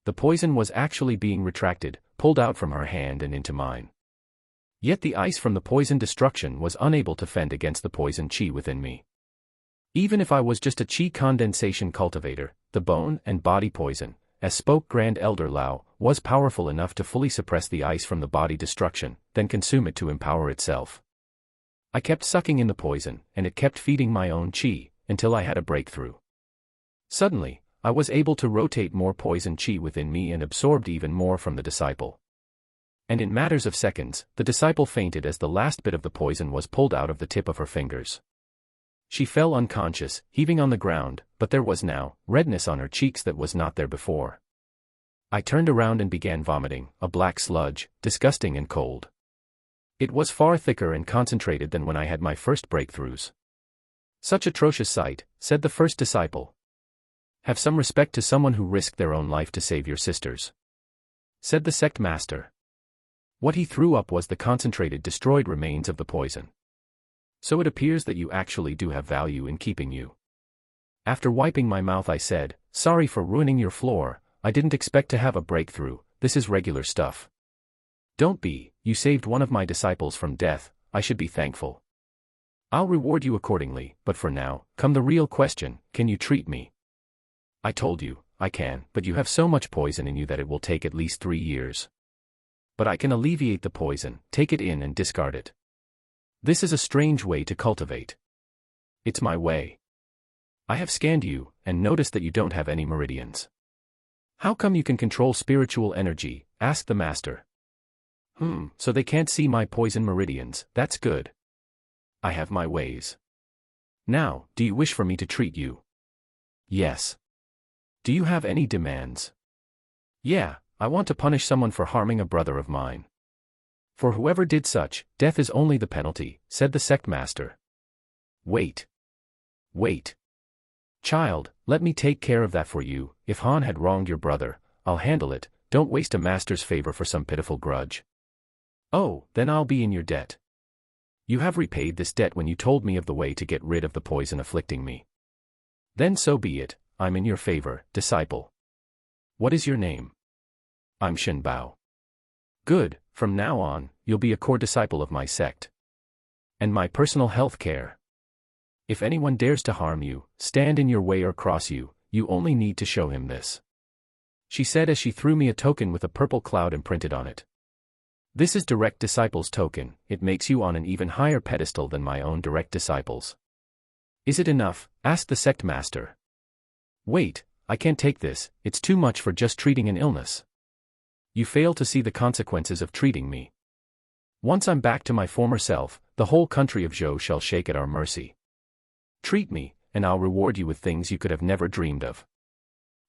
The poison was actually being retracted, pulled out from her hand and into mine. Yet the ice from the poison destruction was unable to fend against the poison chi within me. Even if I was just a chi condensation cultivator, the bone and body poison, as spoke Grand Elder Lao, was powerful enough to fully suppress the ice from the body destruction, then consume it to empower itself. I kept sucking in the poison, and it kept feeding my own chi, until I had a breakthrough. Suddenly, I was able to rotate more poison chi within me and absorbed even more from the disciple. And in matters of seconds, the disciple fainted as the last bit of the poison was pulled out of the tip of her fingers. She fell unconscious, heaving on the ground, but there was now redness on her cheeks that was not there before. I turned around and began vomiting, a black sludge, disgusting and cold. It was far thicker and concentrated than when I had my first breakthroughs. Such atrocious sight, said the first disciple. Have some respect to someone who risked their own life to save your sisters, said the sect master. What he threw up was the concentrated destroyed remains of the poison. So it appears that you actually do have value in keeping you. After wiping my mouth I said, sorry for ruining your floor, I didn't expect to have a breakthrough, this is regular stuff. Don't be, you saved one of my disciples from death, I should be thankful. I'll reward you accordingly, but for now, come the real question, can you treat me? I told you, I can, but you have so much poison in you that it will take at least 3 years. But I can alleviate the poison, take it in and discard it. This is a strange way to cultivate. It's my way. I have scanned you, and noticed that you don't have any meridians. How come you can control spiritual energy? Asked the master. So they can't see my poison meridians, that's good. I have my ways. Now, do you wish for me to treat you? Yes. Do you have any demands? Yeah, I want to punish someone for harming a brother of mine. For whoever did such, death is only the penalty, said the sect master. Wait. Wait. Child, let me take care of that for you. If Han had wronged your brother, I'll handle it, don't waste a master's favor for some pitiful grudge. Oh, then I'll be in your debt. You have repaid this debt when you told me of the way to get rid of the poison afflicting me. Then so be it, I'm in your favor, disciple. What is your name? I'm Shen Bao. Good, from now on, you'll be a core disciple of my sect. And my personal health care. If anyone dares to harm you, stand in your way or cross you, you only need to show him this. She said as she threw me a token with a purple cloud imprinted on it. This is direct disciples token, it makes you on an even higher pedestal than my own direct disciples. Is it enough? Asked the sect master. Wait, I can't take this, it's too much for just treating an illness. You fail to see the consequences of treating me. Once I'm back to my former self, the whole country of Zhou shall shake at our mercy. Treat me, and I'll reward you with things you could have never dreamed of.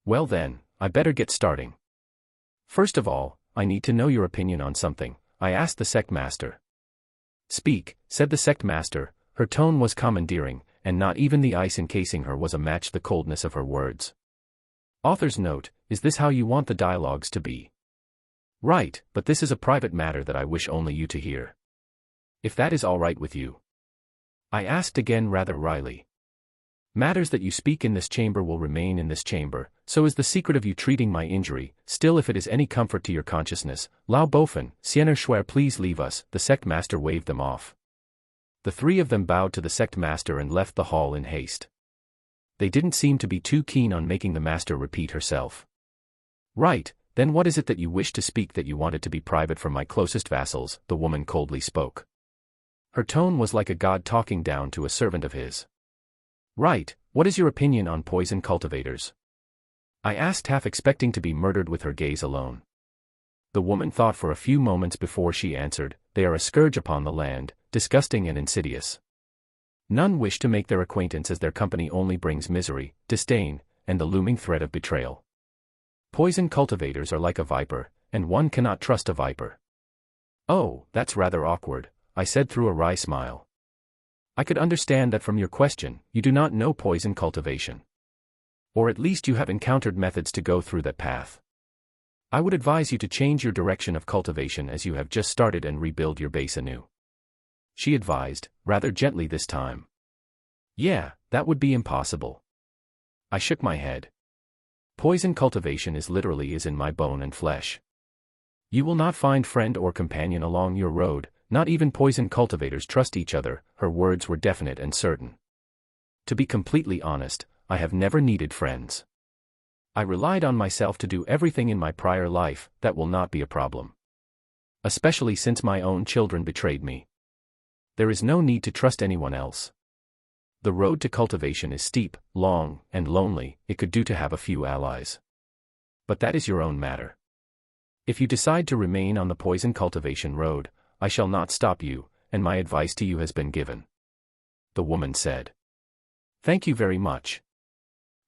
Well then, I better get starting. First of all, I need to know your opinion on something, I asked the sect master. Speak, said the sect master, her tone was commandeering, and not even the ice encasing her was a match the coldness of her words. Author's note, is this how you want the dialogues to be? Right, but this is a private matter that I wish only you to hear. If that is all right with you. I asked again rather wryly. Matters that you speak in this chamber will remain in this chamber, so is the secret of you treating my injury, still if it is any comfort to your consciousness, Lao Bofen, Siener Schwer please leave us, the sect master waved them off. The 3 of them bowed to the sect master and left the hall in haste. They didn't seem to be too keen on making the master repeat herself. Right, then what is it that you wish to speak that you wanted to be private from my closest vassals, the woman coldly spoke. Her tone was like a god talking down to a servant of his. Right, what is your opinion on poison cultivators? I asked half expecting to be murdered with her gaze alone. The woman thought for a few moments before she answered, they are a scourge upon the land, disgusting and insidious. None wish to make their acquaintance as their company only brings misery, disdain, and the looming threat of betrayal. Poison cultivators are like a viper, and one cannot trust a viper. Oh, that's rather awkward, I said through a wry smile. I could understand that from your question, you do not know poison cultivation. Or at least you have encountered methods to go through that path. I would advise you to change your direction of cultivation as you have just started and rebuild your base anew. She advised, rather gently this time. Yeah, that would be impossible. I shook my head. Poison cultivation is literally in my bone and flesh. You will not find friend or companion along your road, not even poison cultivators trust each other, her words were definite and certain. To be completely honest, I have never needed friends. I relied on myself to do everything in my prior life, that will not be a problem. Especially since my own children betrayed me. There is no need to trust anyone else. The road to cultivation is steep, long, and lonely. It could do to have a few allies. But that is your own matter. If you decide to remain on the poison cultivation road, I shall not stop you, and my advice to you has been given. The woman said. Thank you very much.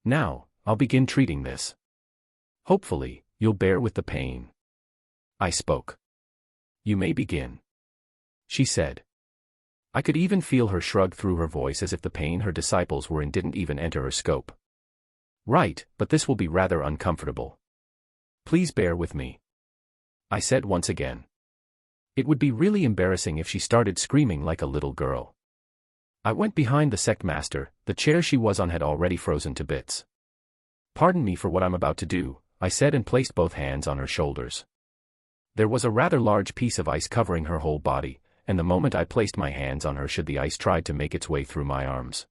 Now, I'll begin treating this. Hopefully, you'll bear with the pain. I spoke. You may begin. She said. I could even feel her shrug through her voice as if the pain her disciples were in didn't even enter her scope. Right, but this will be rather uncomfortable. Please bear with me. I said once again. It would be really embarrassing if she started screaming like a little girl. I went behind the sect master. The chair she was on had already frozen to bits. Pardon me for what I'm about to do, I said and placed both hands on her shoulders. There was a rather large piece of ice covering her whole body, and the moment I placed my hands on her should the ice tried to make its way through my arms.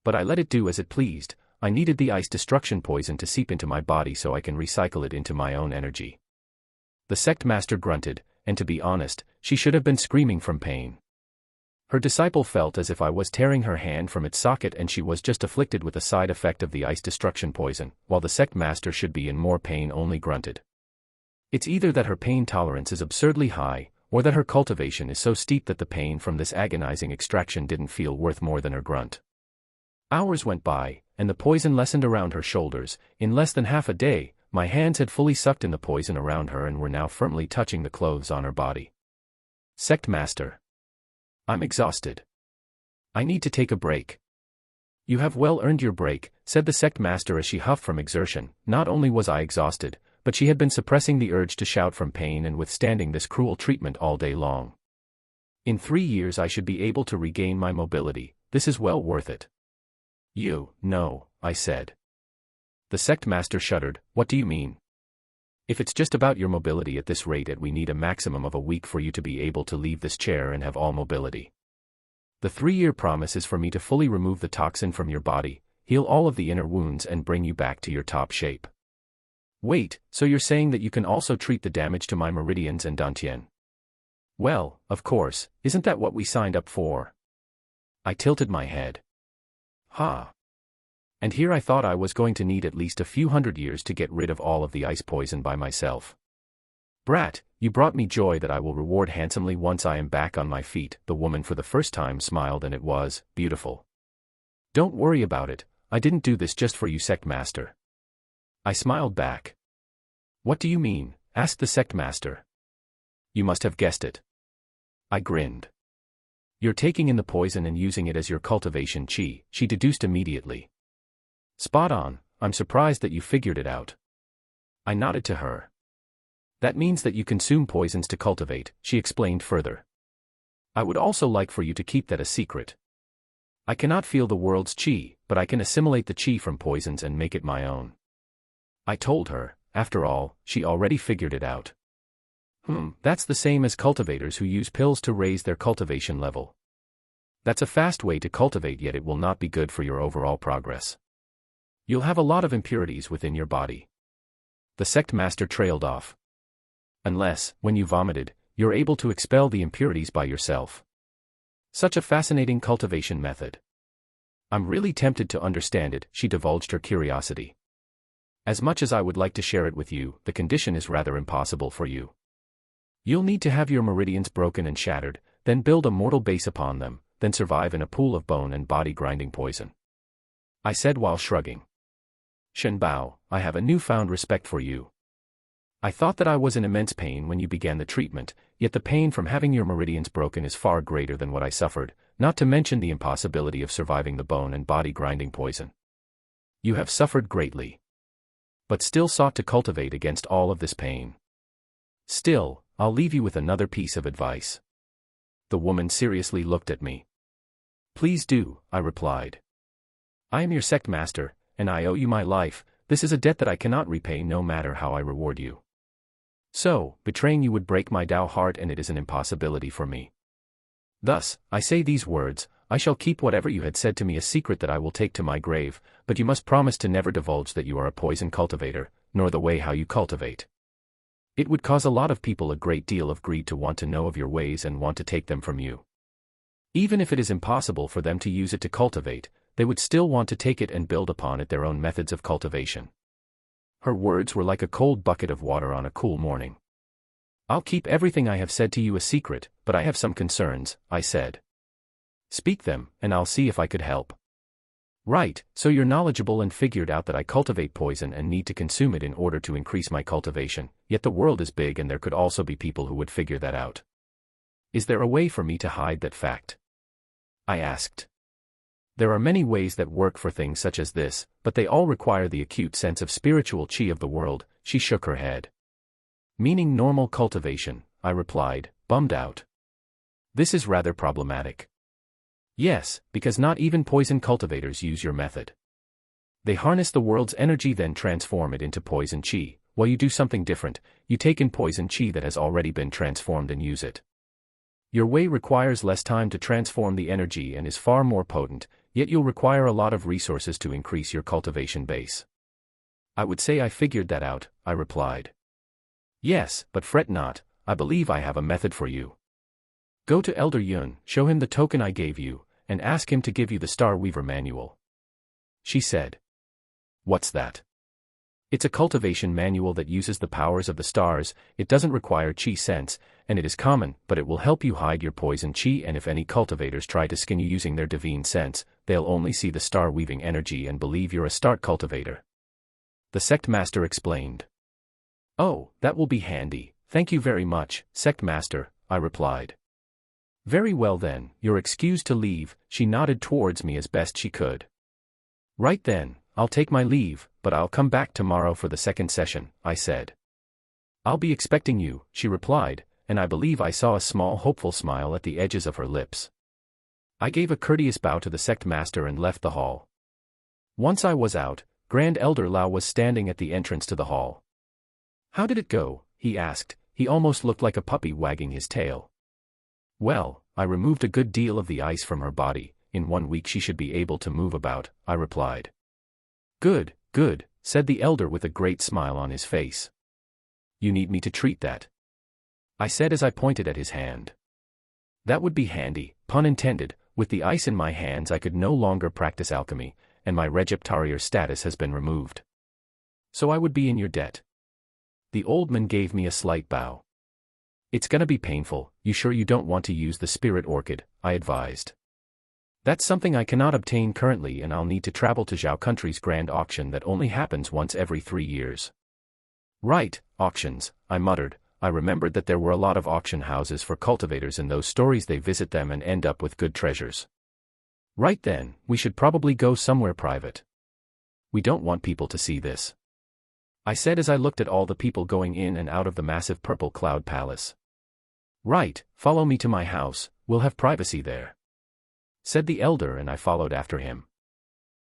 But I let it do as it pleased. I needed the ice destruction poison to seep into my body so I can recycle it into my own energy. The sect master grunted, and to be honest, she should have been screaming from pain. Her disciple felt as if I was tearing her hand from its socket and she was just afflicted with a side effect of the ice destruction poison, while the sect master should be in more pain only grunted. It's either that her pain tolerance is absurdly high, or that her cultivation is so steep that the pain from this agonizing extraction didn't feel worth more than her grunt. Hours went by, and the poison lessened around her shoulders. In less than half a day, my hands had fully sucked in the poison around her and were now firmly touching the clothes on her body. Sect master. I'm exhausted. I need to take a break. You have well earned your break, said the sect master as she huffed from exertion. Not only was I exhausted, but she had been suppressing the urge to shout from pain and withstanding this cruel treatment all day long. In 3 years I should be able to regain my mobility. This is well worth it. No, I said. The sect master shuddered. What do you mean? If it's just about your mobility at this rate, we need a maximum of a week for you to be able to leave this chair and have all mobility. The 3-year promise is for me to fully remove the toxin from your body, heal all of the inner wounds and bring you back to your top shape. Wait, so you're saying that you can also treat the damage to my meridians and dantian? Well, of course, isn't that what we signed up for? I tilted my head. And here I thought I was going to need at least a few hundred years to get rid of all of the ice poison by myself. Brat, you brought me joy that I will reward handsomely once I am back on my feet. The woman for the first time smiled and it was beautiful. Don't worry about it, I didn't do this just for you, sect master. I smiled back. What do you mean? Asked the sect master. You must have guessed it. I grinned. You're taking in the poison and using it as your cultivation chi, she deduced immediately. Spot on, I'm surprised that you figured it out. I nodded to her. That means that you consume poisons to cultivate, she explained further. I would also like for you to keep that a secret. I cannot feel the world's chi, but I can assimilate the chi from poisons and make it my own. I told her, after all, she already figured it out. That's the same as cultivators who use pills to raise their cultivation level. That's a fast way to cultivate, yet it will not be good for your overall progress. You'll have a lot of impurities within your body. The sect master trailed off. Unless, when you vomited, you're able to expel the impurities by yourself. Such a fascinating cultivation method. I'm really tempted to understand it, she divulged her curiosity. As much as I would like to share it with you, the condition is rather impossible for you. You'll need to have your meridians broken and shattered, then build a mortal base upon them, then survive in a pool of bone and body-grinding poison. I said while shrugging. Shen Bao, I have a newfound respect for you. I thought that I was in immense pain when you began the treatment, yet the pain from having your meridians broken is far greater than what I suffered, not to mention the impossibility of surviving the bone and body-grinding poison. You have suffered greatly. But still sought to cultivate against all of this pain. Still, I'll leave you with another piece of advice. The woman seriously looked at me. Please do, I replied. I am your sect master, and I owe you my life. This is a debt that I cannot repay no matter how I reward you. So, betraying you would break my Tao heart and it is an impossibility for me. Thus, I say these words, I shall keep whatever you had said to me a secret that I will take to my grave, but you must promise to never divulge that you are a poison cultivator, nor the way how you cultivate. It would cause a lot of people a great deal of greed to want to know of your ways and want to take them from you. Even if it is impossible for them to use it to cultivate, they would still want to take it and build upon it their own methods of cultivation. Her words were like a cold bucket of water on a cool morning. I'll keep everything I have said to you a secret, but I have some concerns, I said. Speak them, and I'll see if I could help. Right, so you're knowledgeable and figured out that I cultivate poison and need to consume it in order to increase my cultivation, yet the world is big and there could also be people who would figure that out. Is there a way for me to hide that fact? I asked. There are many ways that work for things such as this, but they all require the acute sense of spiritual chi of the world. She shook her head. Meaning normal cultivation, I replied, bummed out. This is rather problematic. Yes, because not even poison cultivators use your method. They harness the world's energy then transform it into poison chi. While you do something different, you take in poison chi that has already been transformed and use it. Your way requires less time to transform the energy and is far more potent, yet you'll require a lot of resources to increase your cultivation base. I would say I figured that out, I replied. Yes, but fret not, I believe I have a method for you. Go to Elder Yun, show him the token I gave you, and ask him to give you the Star Weaver manual. She said. What's that? It's a cultivation manual that uses the powers of the stars. It doesn't require chi sense, and it is common, but it will help you hide your poison chi, and if any cultivators try to skin you using their divine sense, they'll only see the star weaving energy and believe you're a start cultivator. The sect master explained. Oh, that will be handy, thank you very much, sect master, I replied. Very well then, you're excused to leave, she nodded towards me as best she could. Right then, I'll take my leave, but I'll come back tomorrow for the second session, I said. I'll be expecting you, she replied, and I believe I saw a small hopeful smile at the edges of her lips. I gave a courteous bow to the sect master and left the hall. Once I was out, Grand Elder Lao was standing at the entrance to the hall. How did it go? He asked. He almost looked like a puppy wagging his tail. Well, I removed a good deal of the ice from her body. In 1 week she should be able to move about, I replied. Good, good, said the elder with a great smile on his face. You need me to treat that? I said as I pointed at his hand. That would be handy, pun intended. With the ice in my hands I could no longer practice alchemy, and my Regiптarier status has been removed. So I would be in your debt. The old man gave me a slight bow. It's gonna be painful, you sure you don't want to use the spirit orchid, I advised. That's something I cannot obtain currently and I'll need to travel to Zhao Country's grand auction that only happens once every 3 years. Right, auctions, I muttered. I remembered that there were a lot of auction houses for cultivators in those stories. They visit them and end up with good treasures. Right then, we should probably go somewhere private. We don't want people to see this, I said as I looked at all the people going in and out of the massive purple cloud palace. Right, follow me to my house, we'll have privacy there, said the elder, and I followed after him.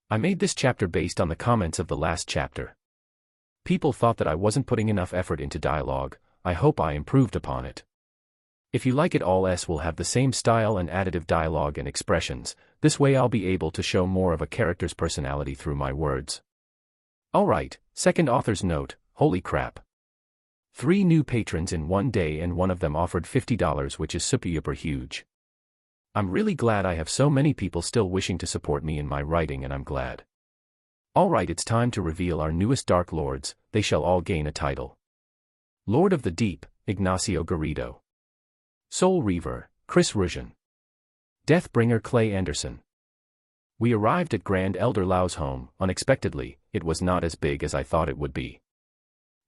I made this chapter based on the comments of the last chapter. People thought that I wasn't putting enough effort into dialogue. I hope I improved upon it. If you like it, all will have the same style and additive dialogue and expressions. This way I'll be able to show more of a character's personality through my words. Alright, second author's note, holy crap. 3 new patrons in 1 day and one of them offered $50, which is super huge. I'm really glad I have so many people still wishing to support me in my writing, and I'm glad. Alright, it's time to reveal our newest Dark Lords. They shall all gain a title. Lord of the Deep, Ignacio Garrido. Soul Reaver, Chris Rujan. Deathbringer, Clay Anderson. We arrived at Grand Elder Lao's home, unexpectedly. It was not as big as I thought it would be.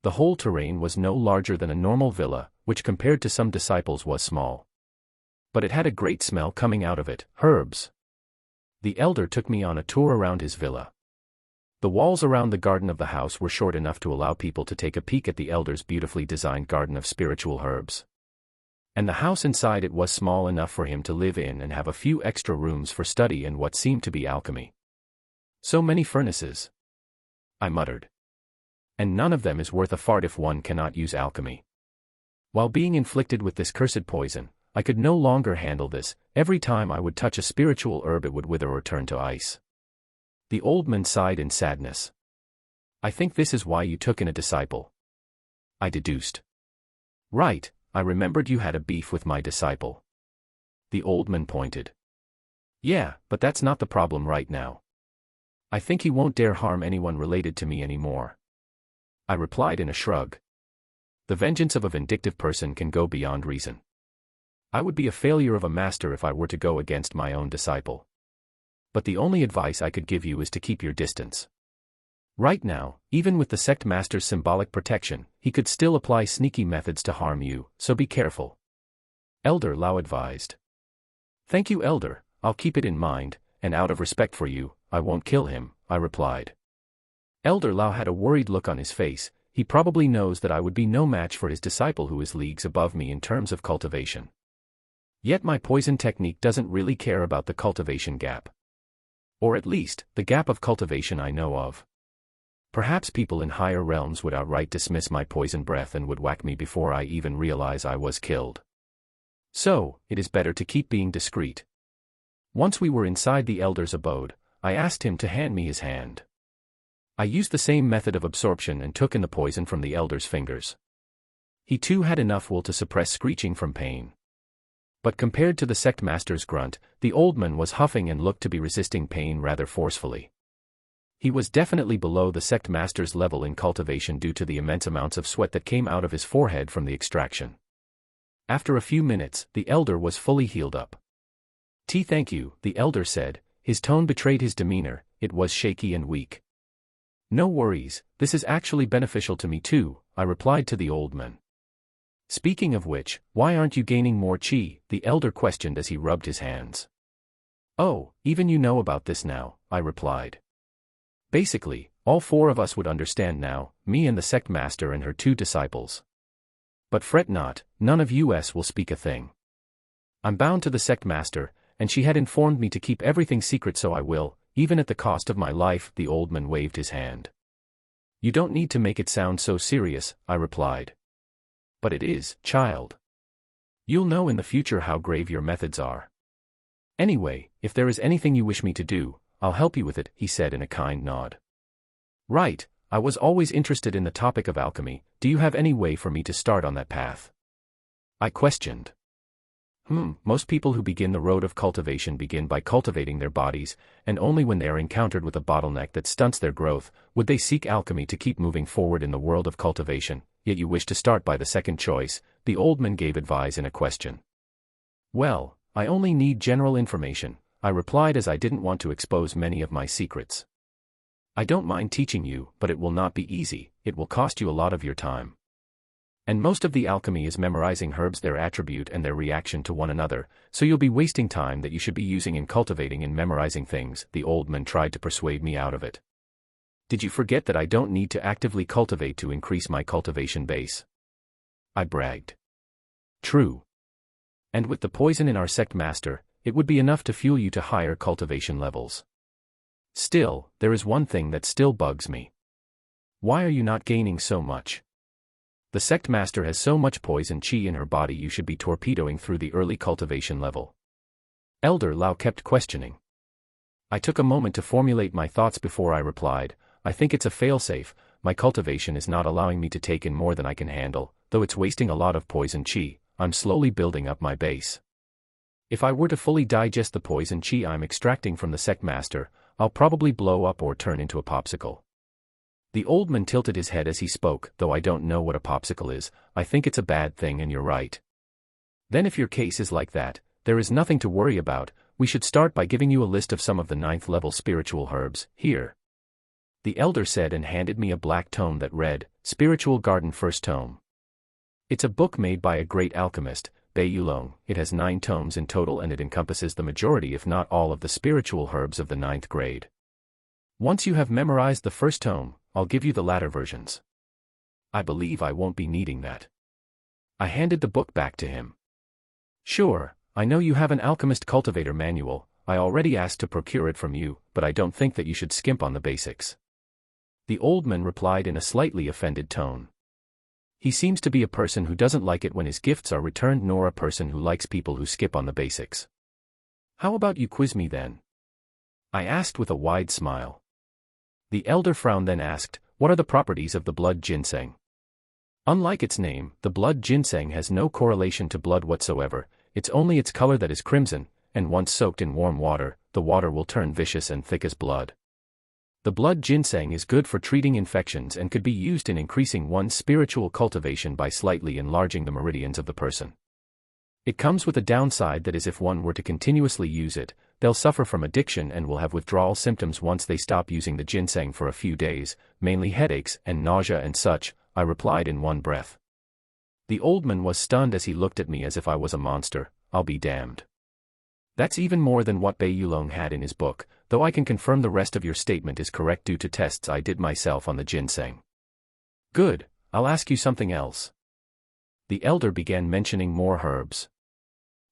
The whole terrain was no larger than a normal villa, which compared to some disciples was small. But it had a great smell coming out of it, herbs. The elder took me on a tour around his villa. The walls around the garden of the house were short enough to allow people to take a peek at the elder's beautifully designed garden of spiritual herbs. And the house inside it was small enough for him to live in and have a few extra rooms for study and what seemed to be alchemy. So many furnaces, I muttered. And none of them is worth a fart if one cannot use alchemy. While being inflicted with this cursed poison, I could no longer handle this. Every time I would touch a spiritual herb it would wither or turn to ice. The old man sighed in sadness. I think this is why you took in a disciple, I deduced. Right, I remembered you had a beef with my disciple. The old man pointed. Yeah, but that's not the problem right now. I think he won't dare harm anyone related to me anymore. I replied in a shrug. The vengeance of a vindictive person can go beyond reason. I would be a failure of a master if I were to go against my own disciple. But the only advice I could give you is to keep your distance. Right now, even with the sect master's symbolic protection, he could still apply sneaky methods to harm you, so be careful. Elder Lao advised. Thank you, Elder, I'll keep it in mind, and out of respect for you, I won't kill him, I replied. Elder Lao had a worried look on his face. He probably knows that I would be no match for his disciple who is leagues above me in terms of cultivation. Yet my poison technique doesn't really care about the cultivation gap. Or at least, the gap of cultivation I know of. Perhaps people in higher realms would outright dismiss my poison breath and would whack me before I even realize I was killed. So, it is better to keep being discreet. Once we were inside the elder's abode, I asked him to hand me his hand. I used the same method of absorption and took in the poison from the elder's fingers. He too had enough will to suppress screeching from pain. But compared to the sect master's grunt, the old man was huffing and looked to be resisting pain rather forcefully. He was definitely below the sect master's level in cultivation due to the immense amounts of sweat that came out of his forehead from the extraction. After a few minutes, the elder was fully healed up. Thank you, the elder said. His tone betrayed his demeanor, it was shaky and weak. No worries, this is actually beneficial to me too, I replied to the old man. Speaking of which, why aren't you gaining more chi? The elder questioned as he rubbed his hands. Oh, even you know about this now, I replied. Basically, all four of us would understand now, me and the sect master and her two disciples. But fret not, none of us will speak a thing. I'm bound to the sect master, and she had informed me to keep everything secret, so I will, even at the cost of my life. The old man waved his hand. You don't need to make it sound so serious, I replied. But it is, child. You'll know in the future how grave your methods are. Anyway, if there is anything you wish me to do, I'll help you with it, he said in a kind nod. Right, I was always interested in the topic of alchemy. Do you have any way for me to start on that path? I questioned. Most people who begin the road of cultivation begin by cultivating their bodies, and only when they are encountered with a bottleneck that stunts their growth, would they seek alchemy to keep moving forward in the world of cultivation. Yet you wish to start by the second choice, the old man gave advice in a question. Well, I only need general information, I replied, as I didn't want to expose many of my secrets. I don't mind teaching you, but it will not be easy, it will cost you a lot of your time. And most of the alchemy is memorizing herbs, their attribute and their reaction to one another, so you'll be wasting time that you should be using in cultivating and memorizing things. The old man tried to persuade me out of it. Did you forget that I don't need to actively cultivate to increase my cultivation base? I bragged. True. And with the poison in our sect master, it would be enough to fuel you to higher cultivation levels. Still, there is one thing that still bugs me. Why are you not gaining so much? The sect master has so much poison chi in her body, you should be torpedoing through the early cultivation level. Elder Lao kept questioning. I took a moment to formulate my thoughts before I replied. I think it's a failsafe. My cultivation is not allowing me to take in more than I can handle, though it's wasting a lot of poison chi. I'm slowly building up my base. If I were to fully digest the poison chi I'm extracting from the sect master, I'll probably blow up or turn into a popsicle. The old man tilted his head as he spoke. Though I don't know what a popsicle is, I think it's a bad thing, and you're right. Then if your case is like that, there is nothing to worry about. We should start by giving you a list of some of the 9th level spiritual herbs. Here. The elder said and handed me a black tome that read, Spiritual Garden First Tome. It's a book made by a great alchemist, Bai Yulong. It has 9 tomes in total, and it encompasses the majority if not all of the spiritual herbs of the 9th grade. Once you have memorized the first tome, I'll give you the latter versions. I believe I won't be needing that. I handed the book back to him. Sure, I know you have an alchemist cultivator manual. I already asked to procure it from you, but I don't think that you should skimp on the basics. The old man replied in a slightly offended tone. He seems to be a person who doesn't like it when his gifts are returned, nor a person who likes people who skip on the basics. How about you quiz me then? I asked with a wide smile. The elder frowned, then asked, what are the properties of the blood ginseng? Unlike its name, the blood ginseng has no correlation to blood whatsoever. It's only its color that is crimson, and once soaked in warm water, the water will turn vicious and thick as blood. The blood ginseng is good for treating infections and could be used in increasing one's spiritual cultivation by slightly enlarging the meridians of the person. It comes with a downside that is if one were to continuously use it, they'll suffer from addiction and will have withdrawal symptoms once they stop using the ginseng for a few days, mainly headaches and nausea and such, I replied in one breath. The old man was stunned as he looked at me as if I was a monster. I'll be damned. That's even more than what Bei Yulong had in his book, though I can confirm the rest of your statement is correct due to tests I did myself on the ginseng. Good, I'll ask you something else. The elder began mentioning more herbs.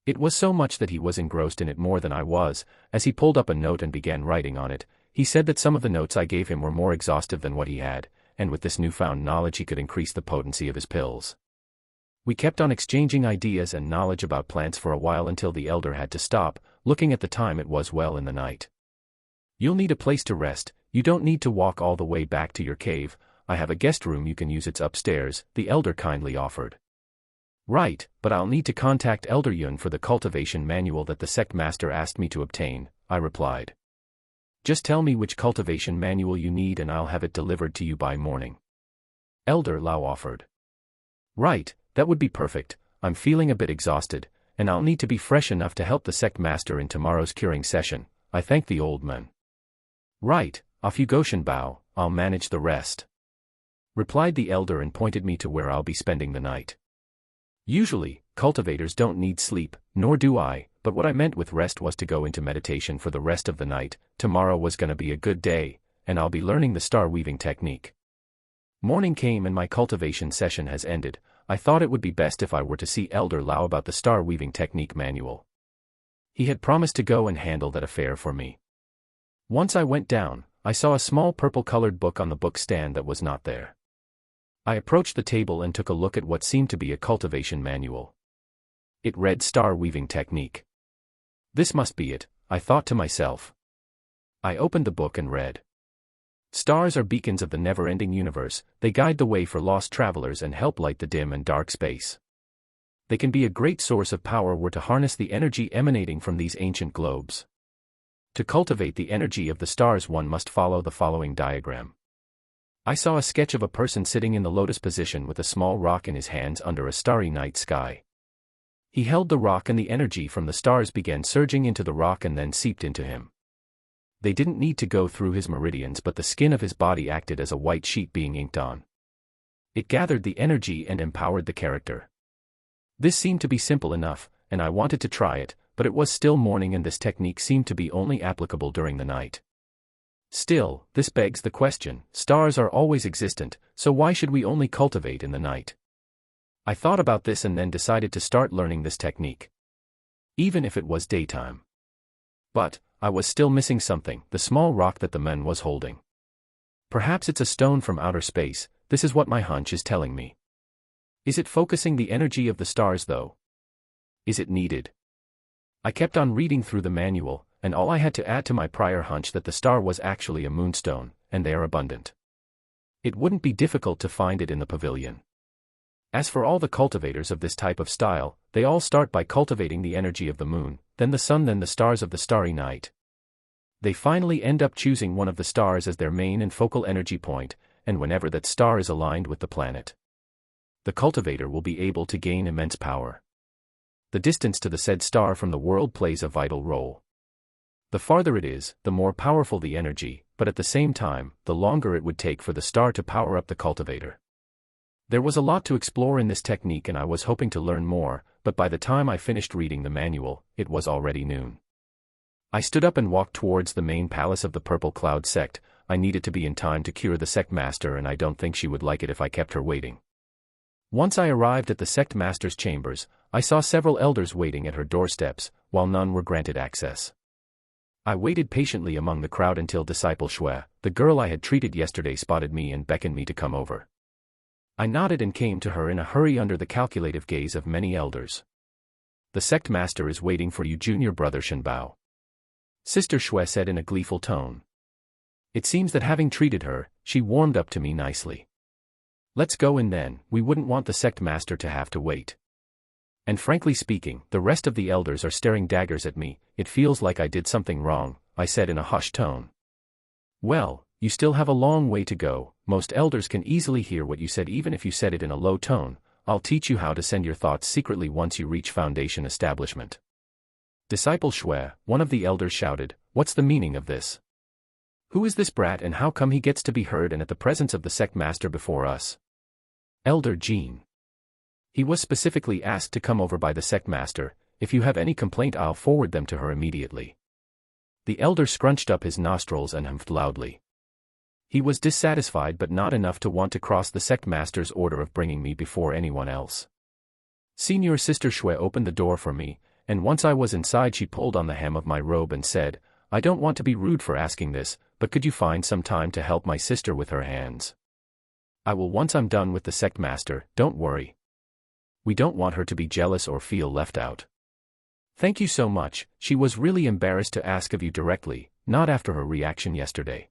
It was so much that he was engrossed in it more than I was. As he pulled up a note and began writing on it, he said that some of the notes I gave him were more exhaustive than what he had, and with this newfound knowledge he could increase the potency of his pills. We kept on exchanging ideas and knowledge about plants for a while until the elder had to stop. Looking at the time, it was well in the night. You'll need a place to rest. You don't need to walk all the way back to your cave. I have a guest room you can use, it's upstairs, the elder kindly offered. Right, but I'll need to contact Elder Yun for the cultivation manual that the sect master asked me to obtain, I replied. Just tell me which cultivation manual you need and I'll have it delivered to you by morning. Elder Lao offered. Right, that would be perfect. I'm feeling a bit exhausted, and I'll need to be fresh enough to help the sect master in tomorrow's curing session, I thanked the old man. Right, off you go Shen Bao, I'll manage the rest. Replied the elder and pointed me to where I'll be spending the night. Usually, cultivators don't need sleep, nor do I, but what I meant with rest was to go into meditation for the rest of the night. Tomorrow was gonna be a good day, and I'll be learning the star weaving technique. Morning came and my cultivation session has ended. I thought it would be best if I were to see Elder Lao about the star weaving technique manual. He had promised to go and handle that affair for me. Once I went down, I saw a small purple-colored book on the book stand that was not there. I approached the table and took a look at what seemed to be a cultivation manual. It read Star Weaving Technique. This must be it, I thought to myself. I opened the book and read. Stars are beacons of the never-ending universe. They guide the way for lost travelers and help light the dim and dark space. They can be a great source of power were to harness the energy emanating from these ancient globes. To cultivate the energy of the stars, one must follow the following diagram. I saw a sketch of a person sitting in the lotus position with a small rock in his hands under a starry night sky. He held the rock and the energy from the stars began surging into the rock and then seeped into him. They didn't need to go through his meridians, but the skin of his body acted as a white sheet being inked on. It gathered the energy and empowered the character. This seemed to be simple enough, and I wanted to try it, but it was still morning and this technique seemed to be only applicable during the night. Still, this begs the question, stars are always existent, so why should we only cultivate in the night? I thought about this and then decided to start learning this technique. Even if it was daytime. But, I was still missing something, the small rock that the man was holding. Perhaps it's a stone from outer space, this is what my hunch is telling me. Is it focusing the energy of the stars though? Is it needed? I kept on reading through the manual, and all I had to add to my prior hunch that the star was actually a moonstone, and they are abundant. It wouldn't be difficult to find it in the pavilion. As for all the cultivators of this type of style, they all start by cultivating the energy of the moon, then the sun, then the stars of the starry night. They finally end up choosing one of the stars as their main and focal energy point, and whenever that star is aligned with the planet, the cultivator will be able to gain immense power. The distance to the said star from the world plays a vital role. The farther it is, the more powerful the energy, but at the same time, the longer it would take for the star to power up the cultivator. There was a lot to explore in this technique and I was hoping to learn more, but by the time I finished reading the manual, it was already noon. I stood up and walked towards the main palace of the Purple Cloud sect. I needed to be in time to cure the sect master and I don't think she would like it if I kept her waiting. Once I arrived at the sect master's chambers, I saw several elders waiting at her doorsteps, while none were granted access. I waited patiently among the crowd until Disciple Shui, the girl I had treated yesterday, spotted me and beckoned me to come over. I nodded and came to her in a hurry under the calculative gaze of many elders. The sect master is waiting for you, junior brother Shen Bao. Sister Shui said in a gleeful tone. It seems that having treated her, she warmed up to me nicely. Let's go in then, we wouldn't want the sect master to have to wait. And frankly speaking, the rest of the elders are staring daggers at me. It feels like I did something wrong, I said in a hushed tone. Well, you still have a long way to go. Most elders can easily hear what you said even if you said it in a low tone. I'll teach you how to send your thoughts secretly once you reach foundation establishment. Disciple Shui, one of the elders shouted, what's the meaning of this? Who is this brat and how come he gets to be heard and at the presence of the sect master before us? Elder Jean. He was specifically asked to come over by the sect master. If you have any complaint, I'll forward them to her immediately. The elder scrunched up his nostrils and humphed loudly. He was dissatisfied but not enough to want to cross the sect master's order of bringing me before anyone else. Senior Sister Shui opened the door for me, and once I was inside she pulled on the hem of my robe and said, I don't want to be rude for asking this, but could you find some time to help my sister with her hands? I will once I'm done with the sect master, don't worry. We don't want her to be jealous or feel left out. Thank you so much. She was really embarrassed to ask of you directly, not after her reaction yesterday.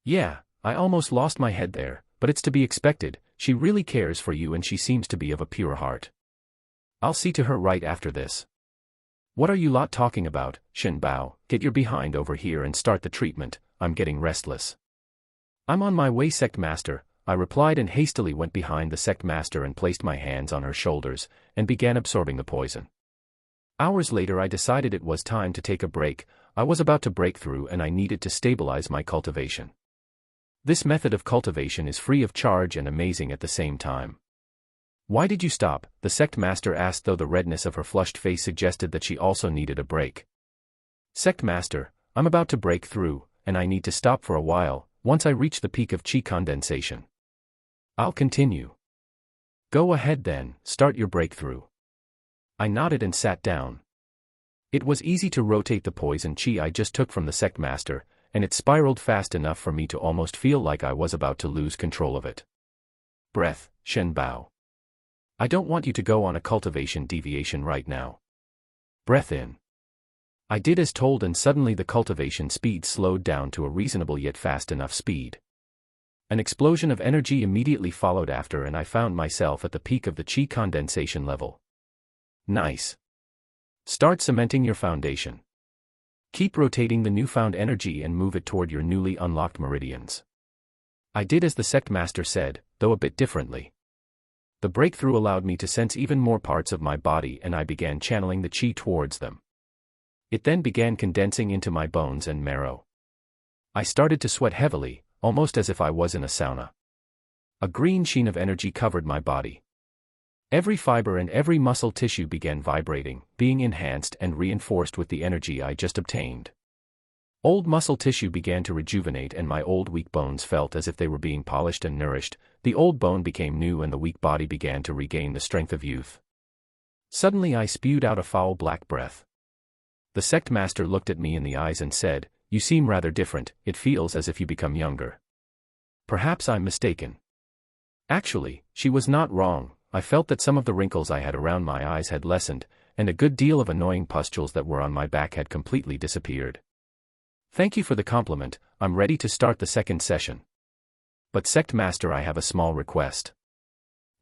Yeah, I almost lost my head there, but it's to be expected. She really cares for you and she seems to be of a pure heart. I'll see to her right after this. What are you lot talking about, Shen Bao? Get your behind over here and start the treatment. I'm getting restless. I'm on my way, sect master, I replied and hastily went behind the sect master and placed my hands on her shoulders and began absorbing the poison. Hours later I decided it was time to take a break. I was about to break through and I needed to stabilize my cultivation. This method of cultivation is free of charge and amazing at the same time. Why did you stop? The sect master asked, though the redness of her flushed face suggested that she also needed a break. Sect master, I'm about to break through, and I need to stop for a while, once I reach the peak of chi condensation. I'll continue. Go ahead then, start your breakthrough. I nodded and sat down. It was easy to rotate the poison chi I just took from the sect master, and it spiraled fast enough for me to almost feel like I was about to lose control of it. Breath, Shen Bao. I don't want you to go on a cultivation deviation right now. Breath in. I did as told and suddenly the cultivation speed slowed down to a reasonable yet fast enough speed. An explosion of energy immediately followed after and I found myself at the peak of the chi condensation level. Nice. Start cementing your foundation. Keep rotating the newfound energy and move it toward your newly unlocked meridians. I did as the sect master said, though a bit differently. The breakthrough allowed me to sense even more parts of my body and I began channeling the chi towards them. It then began condensing into my bones and marrow. I started to sweat heavily, almost as if I was in a sauna. A green sheen of energy covered my body. Every fiber and every muscle tissue began vibrating, being enhanced and reinforced with the energy I just obtained. Old muscle tissue began to rejuvenate and my old weak bones felt as if they were being polished and nourished. The old bone became new and the weak body began to regain the strength of youth. Suddenly I spewed out a foul black breath. The sect master looked at me in the eyes and said, "You seem rather different, it feels as if you become younger." Perhaps I'm mistaken. Actually, she was not wrong. I felt that some of the wrinkles I had around my eyes had lessened, and a good deal of annoying pustules that were on my back had completely disappeared. Thank you for the compliment, I'm ready to start the second session. But sect master, I have a small request.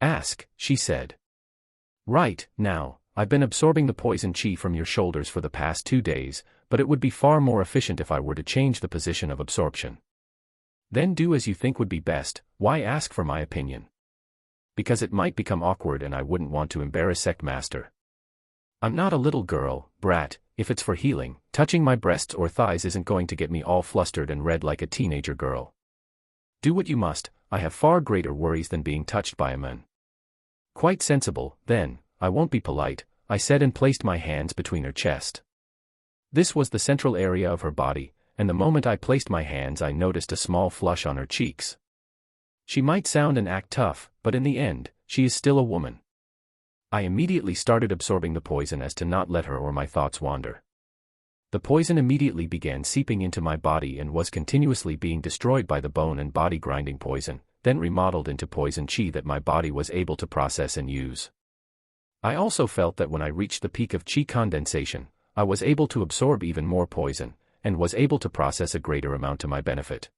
Ask, she said. Right, now, I've been absorbing the poison chi from your shoulders for the past 2 days, but it would be far more efficient if I were to change the position of absorption. Then do as you think would be best. Why ask for my opinion? Because it might become awkward and I wouldn't want to embarrass sect master. I'm not a little girl, brat. If it's for healing, touching my breasts or thighs isn't going to get me all flustered and red like a teenager girl. Do what you must, I have far greater worries than being touched by a man. Quite sensible, then, I won't be polite, I said and placed my hands between her chest. This was the central area of her body, and the moment I placed my hands I noticed a small flush on her cheeks. She might sound and act tough, but in the end, she is still a woman. I immediately started absorbing the poison as to not let her or my thoughts wander. The poison immediately began seeping into my body and was continuously being destroyed by the bone and body grinding poison, then remodeled into poison chi that my body was able to process and use. I also felt that when I reached the peak of chi condensation, I was able to absorb even more poison, and was able to process a greater amount to my benefit.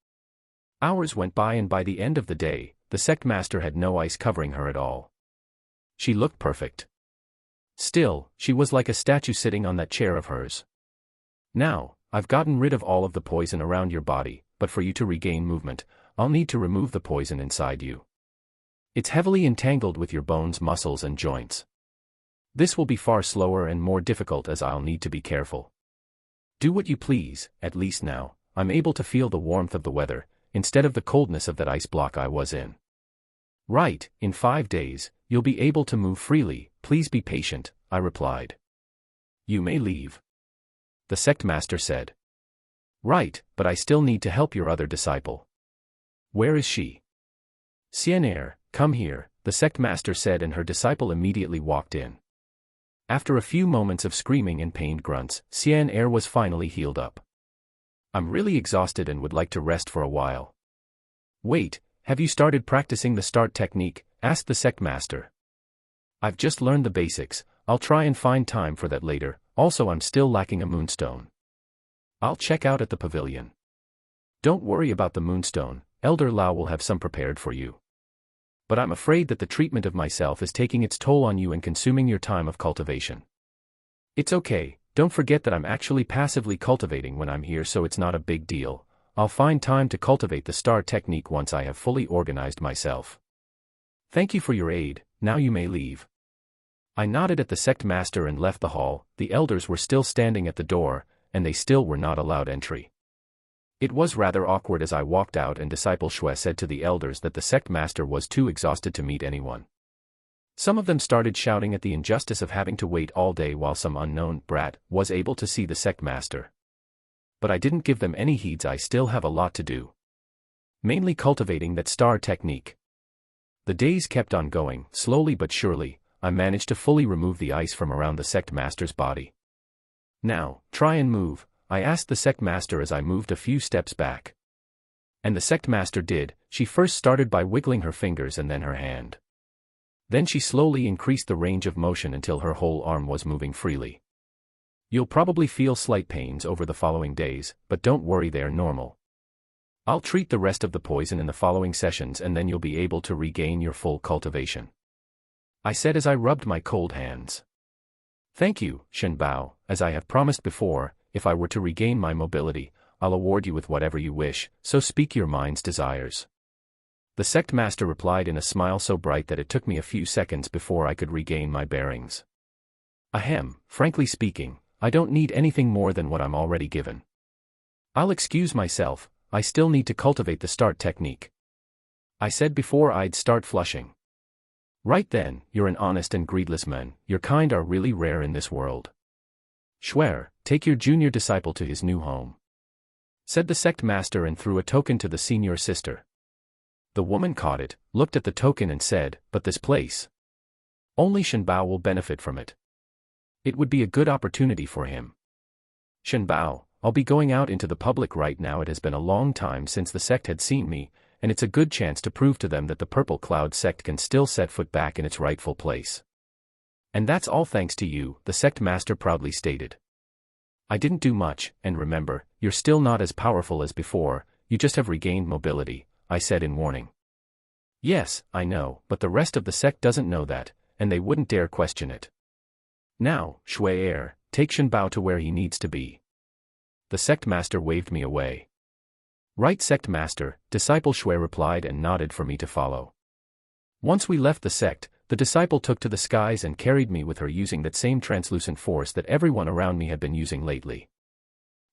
Hours went by and by the end of the day, the sect master had no ice covering her at all. She looked perfect. Still, she was like a statue sitting on that chair of hers. Now, I've gotten rid of all of the poison around your body, but for you to regain movement, I'll need to remove the poison inside you. It's heavily entangled with your bones, muscles, and joints. This will be far slower and more difficult as I'll need to be careful. Do what you please. At least now, I'm able to feel the warmth of the weather, instead of the coldness of that ice block I was in. Right, in 5 days, you'll be able to move freely. Please be patient, I replied. You may leave, the sect master said. Right, but I still need to help your other disciple. Where is she? Shen, come here, the sect master said, and her disciple immediately walked in. After a few moments of screaming and pained grunts, Shen was finally healed up. I'm really exhausted and would like to rest for a while. Wait, have you started practicing the start technique? Asked the sect master. I've just learned the basics. I'll try and find time for that later. Also, I'm still lacking a moonstone. I'll check out at the pavilion. Don't worry about the moonstone, Elder Lao will have some prepared for you. But I'm afraid that the treatment of myself is taking its toll on you and consuming your time of cultivation. It's okay, don't forget that I'm actually passively cultivating when I'm here, so it's not a big deal. I'll find time to cultivate the star technique once I have fully organized myself. Thank you for your aid, now you may leave. I nodded at the sect master and left the hall. The elders were still standing at the door, and they still were not allowed entry. It was rather awkward as I walked out, and disciple Shui said to the elders that the sect master was too exhausted to meet anyone. Some of them started shouting at the injustice of having to wait all day while some unknown brat was able to see the sect master. But I didn't give them any heeds. I still have a lot to do. Mainly cultivating that star technique. The days kept on going. Slowly but surely, I managed to fully remove the ice from around the sect master's body. Now, try and move, I asked the sect master as I moved a few steps back. And the sect master did. She first started by wiggling her fingers and then her hand. Then she slowly increased the range of motion until her whole arm was moving freely. You'll probably feel slight pains over the following days, but don't worry, they're normal. I'll treat the rest of the poison in the following sessions and then you'll be able to regain your full cultivation, I said as I rubbed my cold hands. Thank you, Shen Bao. As I have promised before, if I were to regain my mobility, I'll award you with whatever you wish, so speak your mind's desires. The sect master replied in a smile so bright that it took me a few seconds before I could regain my bearings. Ahem, frankly speaking, I don't need anything more than what I'm already given. I'll excuse myself, I still need to cultivate the start technique, I said before I'd start flushing. Right then, you're an honest and greedless man. Your kind are really rare in this world. Shui, take your junior disciple to his new home, said the sect master and threw a token to the senior sister. The woman caught it, looked at the token and said, but this place. Only Shen Bao will benefit from it. It would be a good opportunity for him. Shen Bao, I'll be going out into the public right now. It has been a long time since the sect had seen me, and it's a good chance to prove to them that the Purple Cloud sect can still set foot back in its rightful place. And that's all thanks to you, the sect master proudly stated. I didn't do much, and remember, you're still not as powerful as before, you just have regained mobility, I said in warning. Yes, I know, but the rest of the sect doesn't know that, and they wouldn't dare question it. Now, Shui, take Shen Bao to where he needs to be. The sect master waved me away. Right, sect master, disciple Shui replied and nodded for me to follow. Once we left the sect, the disciple took to the skies and carried me with her using that same translucent force that everyone around me had been using lately.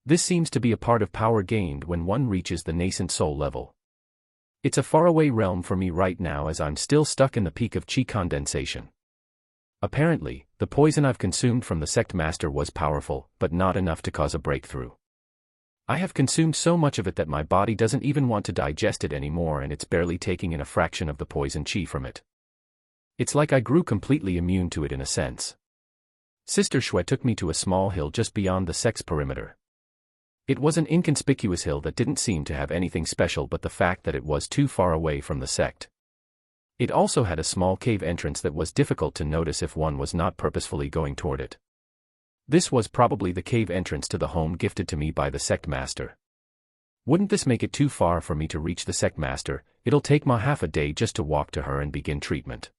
This seems to be a part of power gained when one reaches the nascent soul level. It's a faraway realm for me right now as I'm still stuck in the peak of chi condensation. Apparently, the poison I've consumed from the sect master was powerful, but not enough to cause a breakthrough. I have consumed so much of it that my body doesn't even want to digest it anymore, and it's barely taking in a fraction of the poison chi from it. It's like I grew completely immune to it in a sense. Sister Shui took me to a small hill just beyond the sect's perimeter. It was an inconspicuous hill that didn't seem to have anything special but the fact that it was too far away from the sect. It also had a small cave entrance that was difficult to notice if one was not purposefully going toward it. This was probably the cave entrance to the home gifted to me by the sect master. Wouldn't this make it too far for me to reach the sect master? It'll take ma half a day just to walk to her and begin treatment.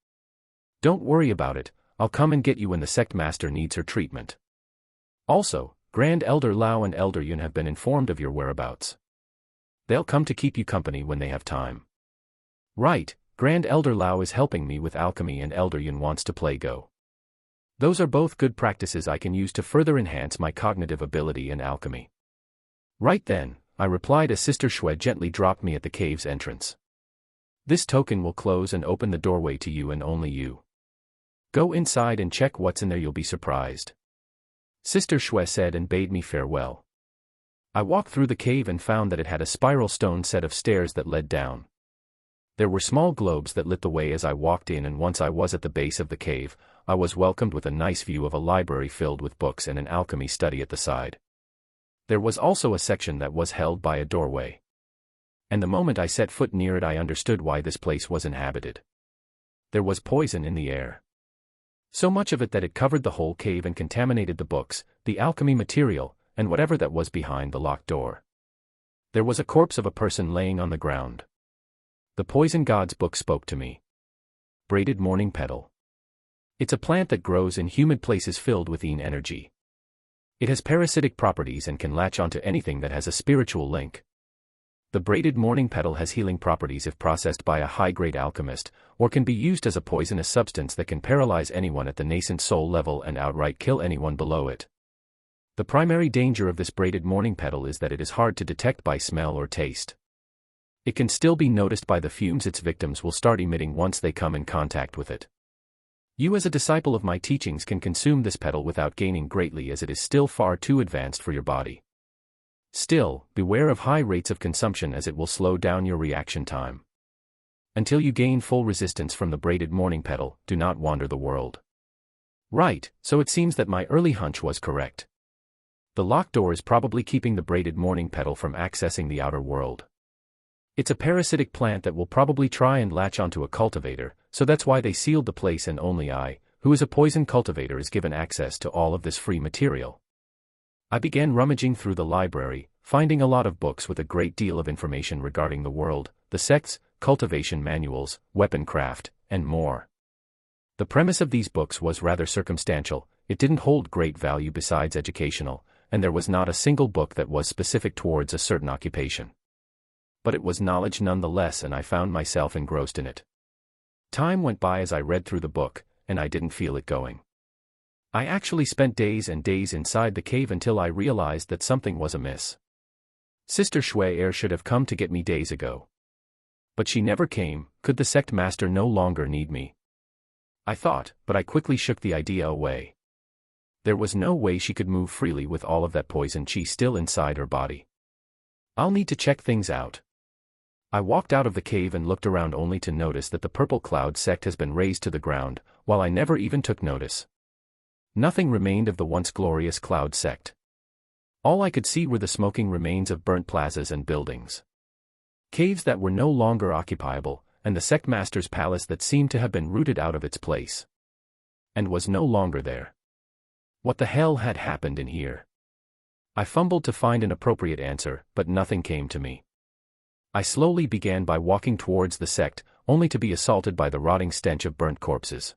Don't worry about it, I'll come and get you when the sect master needs her treatment. Also, Grand Elder Lao and Elder Yun have been informed of your whereabouts. They'll come to keep you company when they have time. Right, Grand Elder Lao is helping me with alchemy and Elder Yun wants to play Go. Those are both good practices I can use to further enhance my cognitive ability in alchemy. Right then, I replied as Sister Shui gently dropped me at the cave's entrance. This token will close and open the doorway to you and only you. Go inside and check what's in there, you'll be surprised. Sister Shui said and bade me farewell. I walked through the cave and found that it had a spiral stone set of stairs that led down. There were small globes that lit the way as I walked in, and once I was at the base of the cave, I was welcomed with a nice view of a library filled with books and an alchemy study at the side. There was also a section that was held by a doorway. And the moment I set foot near it, I understood why this place was inhabited. There was poison in the air. So much of it that it covered the whole cave and contaminated the books, the alchemy material, and whatever that was behind the locked door. There was a corpse of a person laying on the ground. The Poison God's book spoke to me. Braided morning petal. It's a plant that grows in humid places filled with yin energy. It has parasitic properties and can latch onto anything that has a spiritual link. The braided morning petal has healing properties if processed by a high-grade alchemist, or can be used as a poisonous substance that can paralyze anyone at the nascent soul level and outright kill anyone below it. The primary danger of this braided morning petal is that it is hard to detect by smell or taste. It can still be noticed by the fumes its victims will start emitting once they come in contact with it. You as a disciple of my teachings can consume this petal without gaining greatly, as it is still far too advanced for your body. Still, beware of high rates of consumption, as it will slow down your reaction time. Until you gain full resistance from the braided morning petal, do not wander the world. Right, so it seems that my early hunch was correct. The locked door is probably keeping the braided morning petal from accessing the outer world. It's a parasitic plant that will probably try and latch onto a cultivator, so that's why they sealed the place, and only I, who is a poison cultivator, is given access to all of this free material. I began rummaging through the library, finding a lot of books with a great deal of information regarding the world, the sects, cultivation manuals, weapon craft, and more. The premise of these books was rather circumstantial, it didn't hold great value besides educational, and there was not a single book that was specific towards a certain occupation. But it was knowledge nonetheless, and I found myself engrossed in it. Time went by as I read through the book, and I didn't feel it going. I actually spent days and days inside the cave until I realized that something was amiss. Sister Shui should have come to get me days ago. But she never came. Could the sect master no longer need me? I thought, but I quickly shook the idea away. There was no way she could move freely with all of that poison chi still inside her body. I'll need to check things out. I walked out of the cave and looked around, only to notice that the Purple Cloud sect has been razed to the ground, while I never even took notice. Nothing remained of the once glorious Cloud sect. All I could see were the smoking remains of burnt plazas and buildings. Caves that were no longer occupiable, and the sect master's palace that seemed to have been rooted out of its place. And was no longer there. What the hell had happened in here? I fumbled to find an appropriate answer, but nothing came to me. I slowly began by walking towards the sect, only to be assaulted by the rotting stench of burnt corpses.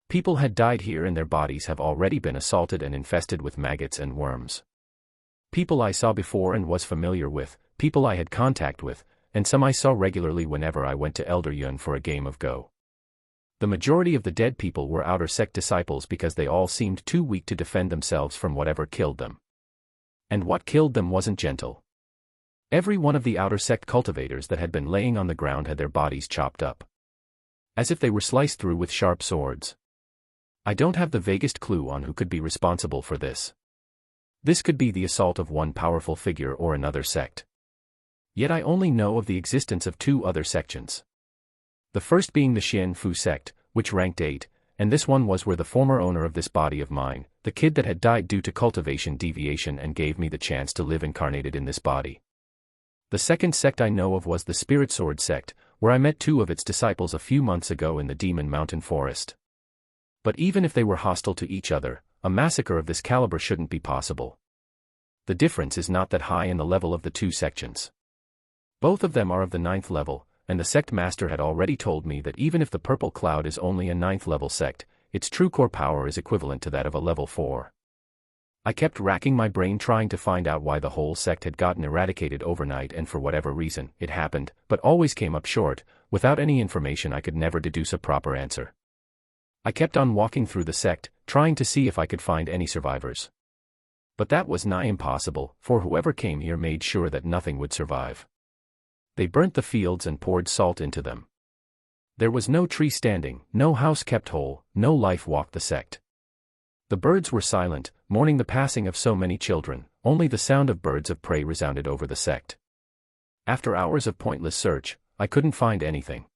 People had died here, and their bodies have already been assaulted and infested with maggots and worms. People I saw before and was familiar with, people I had contact with, and some I saw regularly whenever I went to Elder Yun for a game of Go. The majority of the dead people were outer sect disciples because they all seemed too weak to defend themselves from whatever killed them. And what killed them wasn't gentle. Every one of the outer sect cultivators that had been laying on the ground had their bodies chopped up. As if they were sliced through with sharp swords. I don't have the vaguest clue on who could be responsible for this. This could be the assault of one powerful figure or another sect. Yet I only know of the existence of two other sections. The first being the Shen Fu sect, which ranked 8, and this one was where the former owner of this body of mine, the kid that had died due to cultivation deviation and gave me the chance to live incarnated in this body. The second sect I know of was the Spirit Sword sect, where I met 2 of its disciples a few months ago in the Demon Mountain Forest. But even if they were hostile to each other, a massacre of this caliber shouldn't be possible. The difference is not that high in the level of the 2 sections. Both of them are of the 9th level, and the sect master had already told me that even if the Purple Cloud is only a 9th level sect, its true core power is equivalent to that of a level 4. I kept racking my brain trying to find out why the whole sect had gotten eradicated overnight, and for whatever reason it happened, but always came up short. Without any information I could never deduce a proper answer. I kept on walking through the sect, trying to see if I could find any survivors. But that was nigh impossible, for whoever came here made sure that nothing would survive. They burnt the fields and poured salt into them. There was no tree standing, no house kept whole, no life walked the sect. The birds were silent, mourning the passing of so many children. Only the sound of birds of prey resounded over the sect. After hours of pointless search, I couldn't find anything.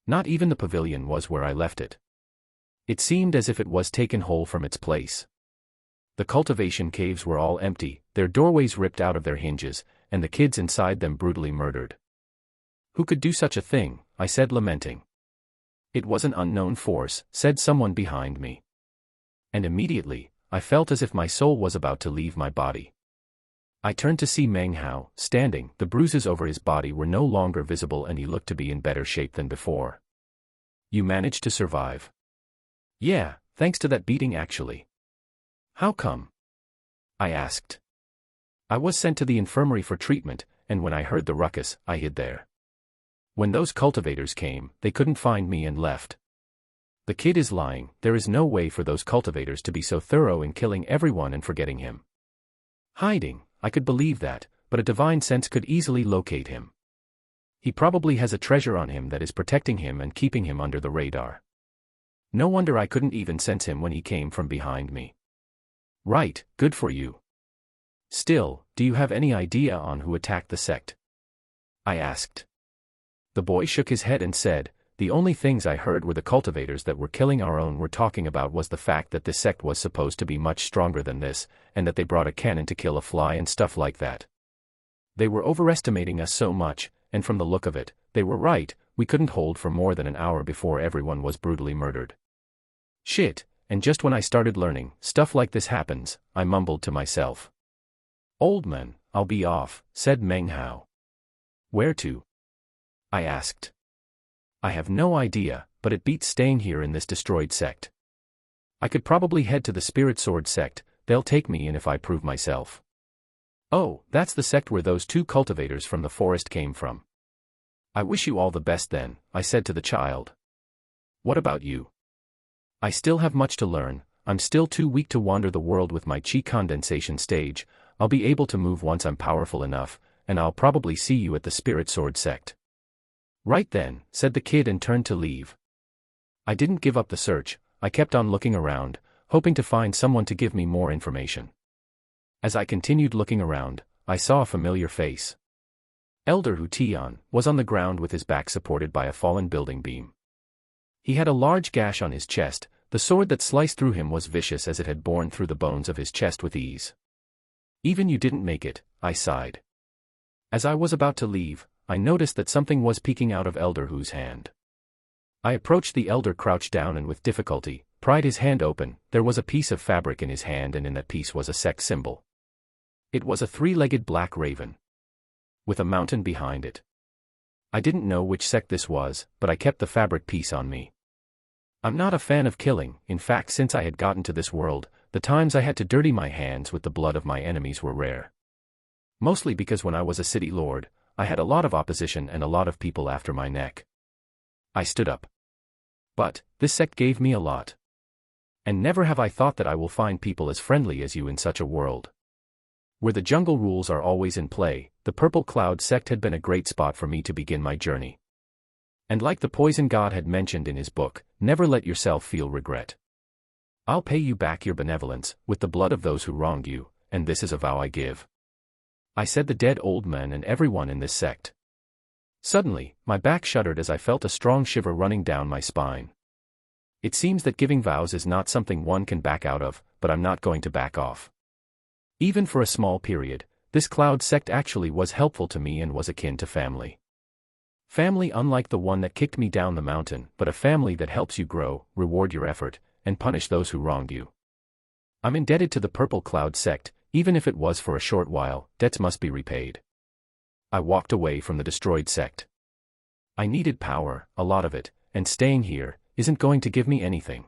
Not even the pavilion was where I left it. It seemed as if it was taken whole from its place. The cultivation caves were all empty, their doorways ripped out of their hinges, and the kids inside them brutally murdered. Who could do such a thing? I said, lamenting. It was an unknown force, said someone behind me. And immediately, I felt as if my soul was about to leave my body. I turned to see Meng Hao, standing. The bruises over his body were no longer visible and he looked to be in better shape than before. You managed to survive? Yeah, thanks to that beating actually. How come? I asked. I was sent to the infirmary for treatment, and when I heard the ruckus, I hid there. When those cultivators came, they couldn't find me and left. The kid is lying. There is no way for those cultivators to be so thorough in killing everyone and forgetting him. Hiding, I could believe that, but a divine sense could easily locate him. He probably has a treasure on him that is protecting him and keeping him under the radar. No wonder I couldn't even sense him when he came from behind me. Right, good for you. Still, do you have any idea on who attacked the sect? I asked. The boy shook his head and said, the only things I heard were the cultivators that were killing our own were talking about was the fact that this sect was supposed to be much stronger than this, and that they brought a cannon to kill a fly and stuff like that. They were overestimating us so much, and from the look of it, they were right. We couldn't hold for more than an hour before everyone was brutally murdered. Shit, and just when I started learning, stuff like this happens, I mumbled to myself. Old man, I'll be off, said Meng Hao. Where to? I asked. I have no idea, but it beats staying here in this destroyed sect. I could probably head to the Spirit Sword sect. They'll take me in if I prove myself. Oh, that's the sect where those 2 cultivators from the forest came from. I wish you all the best then, I said to the child. What about you? I still have much to learn. I'm still too weak to wander the world with my chi condensation stage. I'll be able to move once I'm powerful enough, and I'll probably see you at the Spirit Sword sect. Right then, said the kid and turned to leave. I didn't give up the search. I kept on looking around, hoping to find someone to give me more information. As I continued looking around, I saw a familiar face. Elder Hu Tian was on the ground with his back supported by a fallen building beam. He had a large gash on his chest. The sword that sliced through him was vicious as it had borne through the bones of his chest with ease. Even you didn't make it, I sighed. As I was about to leave, I noticed that something was peeking out of Elder Hu's hand. I approached the elder, crouched down and with difficulty, pried his hand open. There was a piece of fabric in his hand and in that piece was a sect symbol. It was a 3-legged black raven. With a mountain behind it. I didn't know which sect this was, but I kept the fabric piece on me. I'm not a fan of killing. In fact, since I had gotten to this world, the times I had to dirty my hands with the blood of my enemies were rare. Mostly because when I was a city lord, I had a lot of opposition and a lot of people after my neck. I stood up. But, this sect gave me a lot. And never have I thought that I will find people as friendly as you in such a world. Where the jungle rules are always in play, the Purple Cloud sect had been a great spot for me to begin my journey. And like the poison god had mentioned in his book, never let yourself feel regret. I'll pay you back your benevolence, with the blood of those who wronged you, and this is a vow I give. I said the dead old man and everyone in this sect. Suddenly, my back shuddered as I felt a strong shiver running down my spine. It seems that giving vows is not something one can back out of, but I'm not going to back off. Even for a small period, this cloud sect actually was helpful to me and was akin to family. Family unlike the one that kicked me down the mountain, but a family that helps you grow, reward your effort, and punish those who wronged you. I'm indebted to the Purple Cloud sect. Even if it was for a short while, debts must be repaid. I walked away from the destroyed sect. I needed power, a lot of it, and staying here isn't going to give me anything.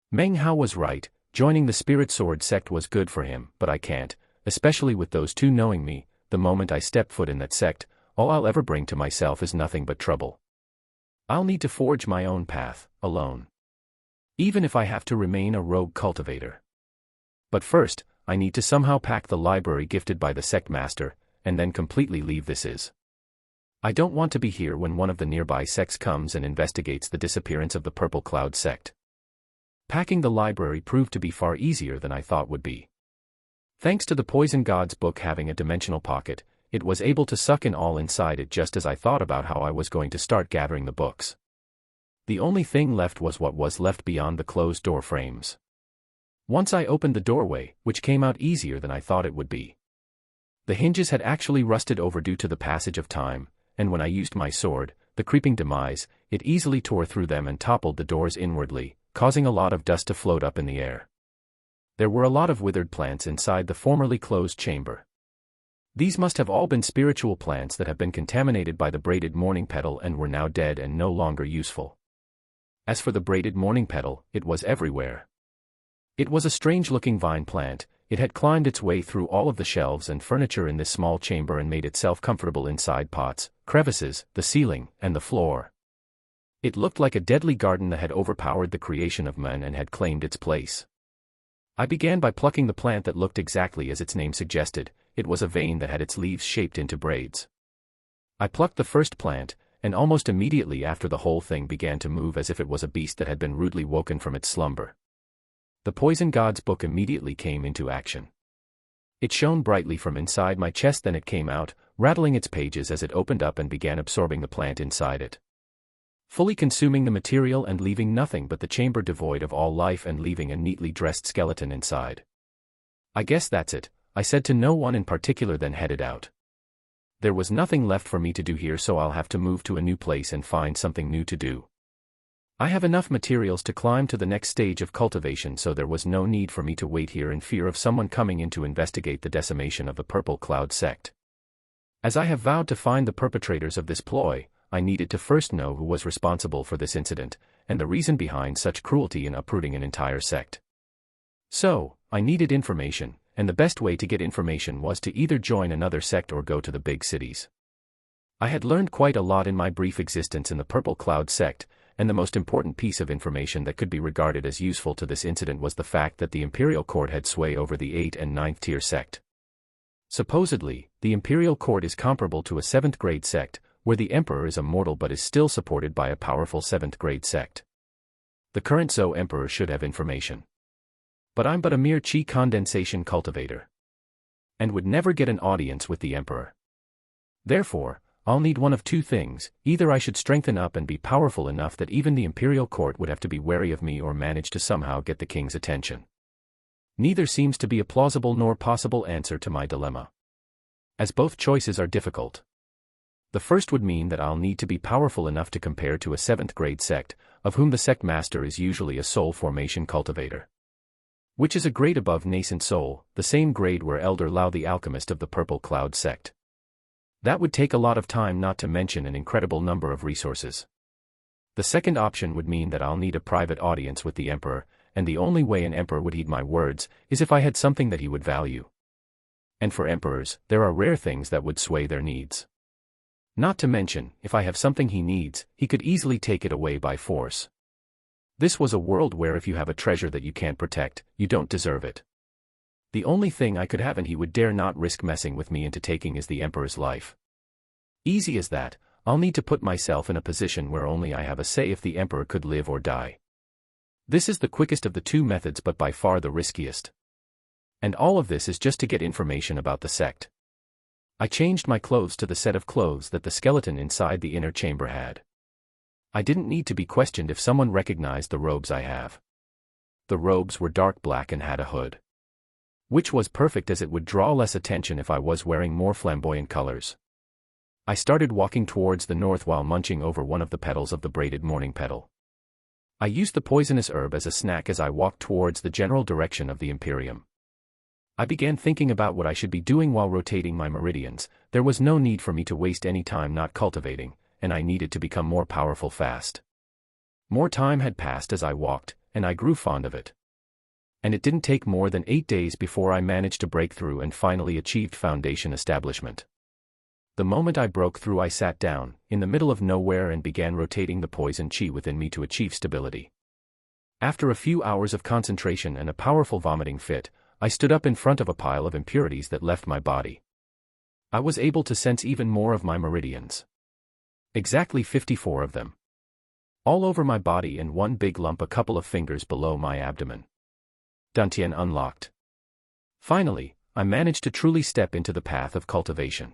Meng Hao was right, joining the Spirit Sword sect was good for him, but I can't, especially with those two knowing me. The moment I step foot in that sect, all I'll ever bring to myself is nothing but trouble. I'll need to forge my own path, alone. Even if I have to remain a rogue cultivator. But first, I need to somehow pack the library gifted by the sect master, and then completely leave this. I don't want to be here when one of the nearby sects comes and investigates the disappearance of the Purple Cloud sect. Packing the library proved to be far easier than I thought would be. Thanks to the Poison God's book having a dimensional pocket, it was able to suck in all inside it just as I thought about how I was going to start gathering the books. The only thing left was what was left beyond the closed door frames. Once I opened the doorway, which came out easier than I thought it would be. The hinges had actually rusted over due to the passage of time, and when I used my sword, the creeping demise, it easily tore through them and toppled the doors inwardly, causing a lot of dust to float up in the air. There were a lot of withered plants inside the formerly closed chamber. These must have all been spiritual plants that have been contaminated by the braided morning petal and were now dead and no longer useful. As for the braided morning petal, it was everywhere. It was a strange-looking vine plant. It had climbed its way through all of the shelves and furniture in this small chamber and made itself comfortable inside pots, crevices, the ceiling, and the floor. It looked like a deadly garden that had overpowered the creation of man and had claimed its place. I began by plucking the plant that looked exactly as its name suggested. It was a vane that had its leaves shaped into braids. I plucked the first plant, and almost immediately after the whole thing began to move as if it was a beast that had been rudely woken from its slumber. The Poison God's book immediately came into action. It shone brightly from inside my chest, then it came out, rattling its pages as it opened up and began absorbing the plant inside it. Fully consuming the material and leaving nothing but the chamber devoid of all life and leaving a neatly dressed skeleton inside. I guess that's it, I said to no one in particular, then headed out. There was nothing left for me to do here, so I'll have to move to a new place and find something new to do. I have enough materials to climb to the next stage of cultivation, so there was no need for me to wait here in fear of someone coming in to investigate the decimation of the Purple Cloud sect. As I have vowed to find the perpetrators of this ploy, I needed to first know who was responsible for this incident, and the reason behind such cruelty in uprooting an entire sect. So, I needed information, and the best way to get information was to either join another sect or go to the big cities. I had learned quite a lot in my brief existence in the Purple Cloud sect, and the most important piece of information that could be regarded as useful to this incident was the fact that the Imperial Court had sway over the 8th and 9th tier sect. Supposedly, the Imperial Court is comparable to a 7th grade sect, where the Emperor is immortal but is still supported by a powerful 7th grade sect. The current Zhou Emperor should have information. But I'm but a mere chi condensation cultivator. And would never get an audience with the Emperor. Therefore, I'll need one of two things: either I should strengthen up and be powerful enough that even the Imperial Court would have to be wary of me, or manage to somehow get the king's attention. Neither seems to be a plausible nor possible answer to my dilemma, as both choices are difficult. The first would mean that I'll need to be powerful enough to compare to a 7th grade sect, of whom the sect master is usually a soul formation cultivator, which is a grade above nascent soul, the same grade where Elder Lao the alchemist of the Purple Cloud sect. That would take a lot of time, not to mention an incredible number of resources. The second option would mean that I'll need a private audience with the Emperor, and the only way an Emperor would heed my words is if I had something that he would value. And for Emperors, there are rare things that would sway their needs. Not to mention, if I have something he needs, he could easily take it away by force. This was a world where if you have a treasure that you can't protect, you don't deserve it. The only thing I could have and he would dare not risk messing with me into taking is the Emperor's life. Easy as that. I'll need to put myself in a position where only I have a say if the Emperor could live or die. This is the quickest of the two methods, but by far the riskiest. And all of this is just to get information about the sect. I changed my clothes to the set of clothes that the skeleton inside the inner chamber had. I didn't need to be questioned if someone recognized the robes I have. The robes were dark black and had a hood, which was perfect as it would draw less attention if I was wearing more flamboyant colors. I started walking towards the north while munching over one of the petals of the braided morning petal. I used the poisonous herb as a snack as I walked towards the general direction of the Imperium. I began thinking about what I should be doing while rotating my meridians. There was no need for me to waste any time not cultivating, and I needed to become more powerful fast. More time had passed as I walked, and I grew fond of it. And it didn't take more than 8 days before I managed to break through and finally achieved foundation establishment. The moment I broke through, I sat down, in the middle of nowhere, and began rotating the poison chi within me to achieve stability. After a few hours of concentration and a powerful vomiting fit, I stood up in front of a pile of impurities that left my body. I was able to sense even more of my meridians. Exactly 54 of them. All over my body and one big lump a couple of fingers below my abdomen. Dantian unlocked. Finally, I managed to truly step into the path of cultivation.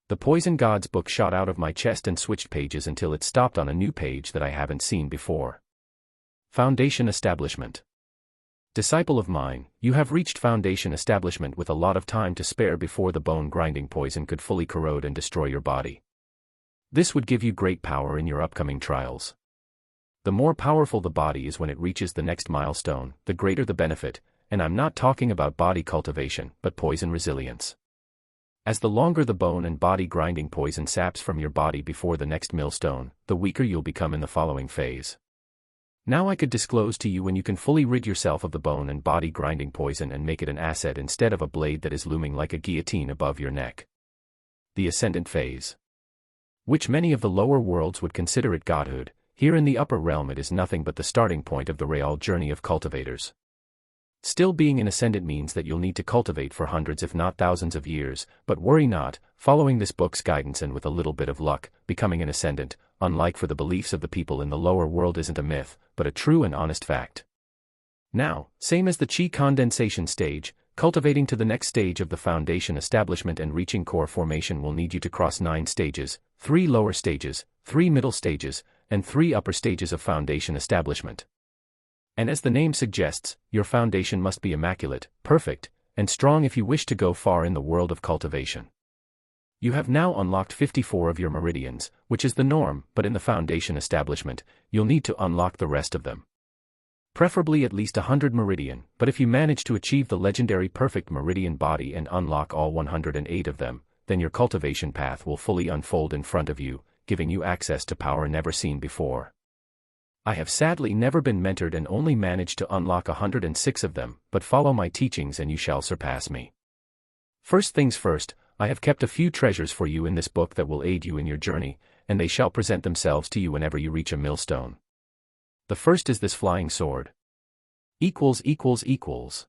The Poison Gods book shot out of my chest and switched pages until it stopped on a new page that I haven't seen before. Foundation Establishment. Disciple of mine, you have reached foundation establishment with a lot of time to spare before the bone-grinding poison could fully corrode and destroy your body. This would give you great power in your upcoming trials. The more powerful the body is when it reaches the next milestone, the greater the benefit, and I'm not talking about body cultivation, but poison resilience. As the longer the bone and body grinding poison saps from your body before the next millstone, the weaker you'll become in the following phase. Now I could disclose to you when you can fully rid yourself of the bone and body grinding poison and make it an asset instead of a blade that is looming like a guillotine above your neck. The Ascendant Phase. Which many of the lower worlds would consider it godhood, here in the upper realm it is nothing but the starting point of the real journey of cultivators. Still being an ascendant means that you'll need to cultivate for hundreds if not thousands of years, but worry not, following this book's guidance and with a little bit of luck, becoming an ascendant, unlike for the beliefs of the people in the lower world, isn't a myth, but a true and honest fact. Now, same as the chi condensation stage, cultivating to the next stage of the foundation establishment and reaching core formation will need you to cross 9 stages, 3 lower stages, 3 middle stages, and 3 upper stages of foundation establishment. And as the name suggests, your foundation must be immaculate, perfect, and strong if you wish to go far in the world of cultivation. You have now unlocked 54 of your meridians, which is the norm, but in the foundation establishment, you'll need to unlock the rest of them. Preferably at least 100 meridian, but if you manage to achieve the legendary perfect meridian body and unlock all 108 of them, then your cultivation path will fully unfold in front of you, giving you access to power never seen before. I have sadly never been mentored and only managed to unlock 106 of them, but follow my teachings and you shall surpass me. First things first, I have kept a few treasures for you in this book that will aid you in your journey, and they shall present themselves to you whenever you reach a millstone. The first is this flying sword. ===.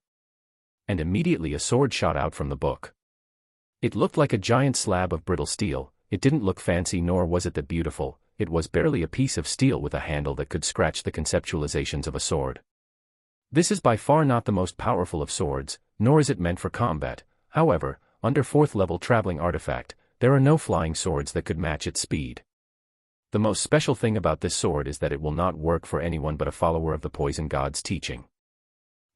And immediately a sword shot out from the book. It looked like a giant slab of brittle steel. It didn't look fancy nor was it that beautiful. It was barely a piece of steel with a handle that could scratch the conceptualizations of a sword. This is by far not the most powerful of swords, nor is it meant for combat. However, under 4th level traveling artifact, there are no flying swords that could match its speed. The most special thing about this sword is that it will not work for anyone but a follower of the Poison God's teaching.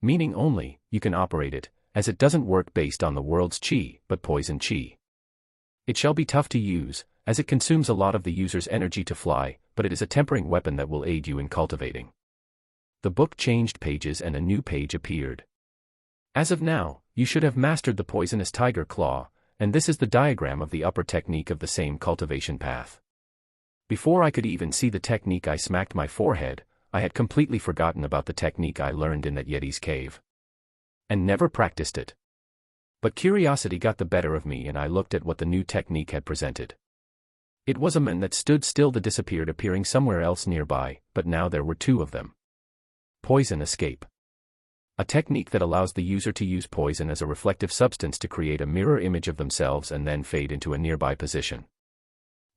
Meaning only, you can operate it, as it doesn't work based on the world's chi, but poison chi. It shall be tough to use, as it consumes a lot of the user's energy to fly, but it is a tempering weapon that will aid you in cultivating. The book changed pages and a new page appeared. As of now, you should have mastered the poisonous tiger claw, and this is the diagram of the upper technique of the same cultivation path. Before I could even see the technique, I smacked my forehead. I had completely forgotten about the technique I learned in that Yeti's cave. And never practiced it. But curiosity got the better of me and I looked at what the new technique had presented. It was a man that stood still that disappeared, appearing somewhere else nearby, but now there were 2 of them. Poison Escape. A technique that allows the user to use poison as a reflective substance to create a mirror image of themselves and then fade into a nearby position.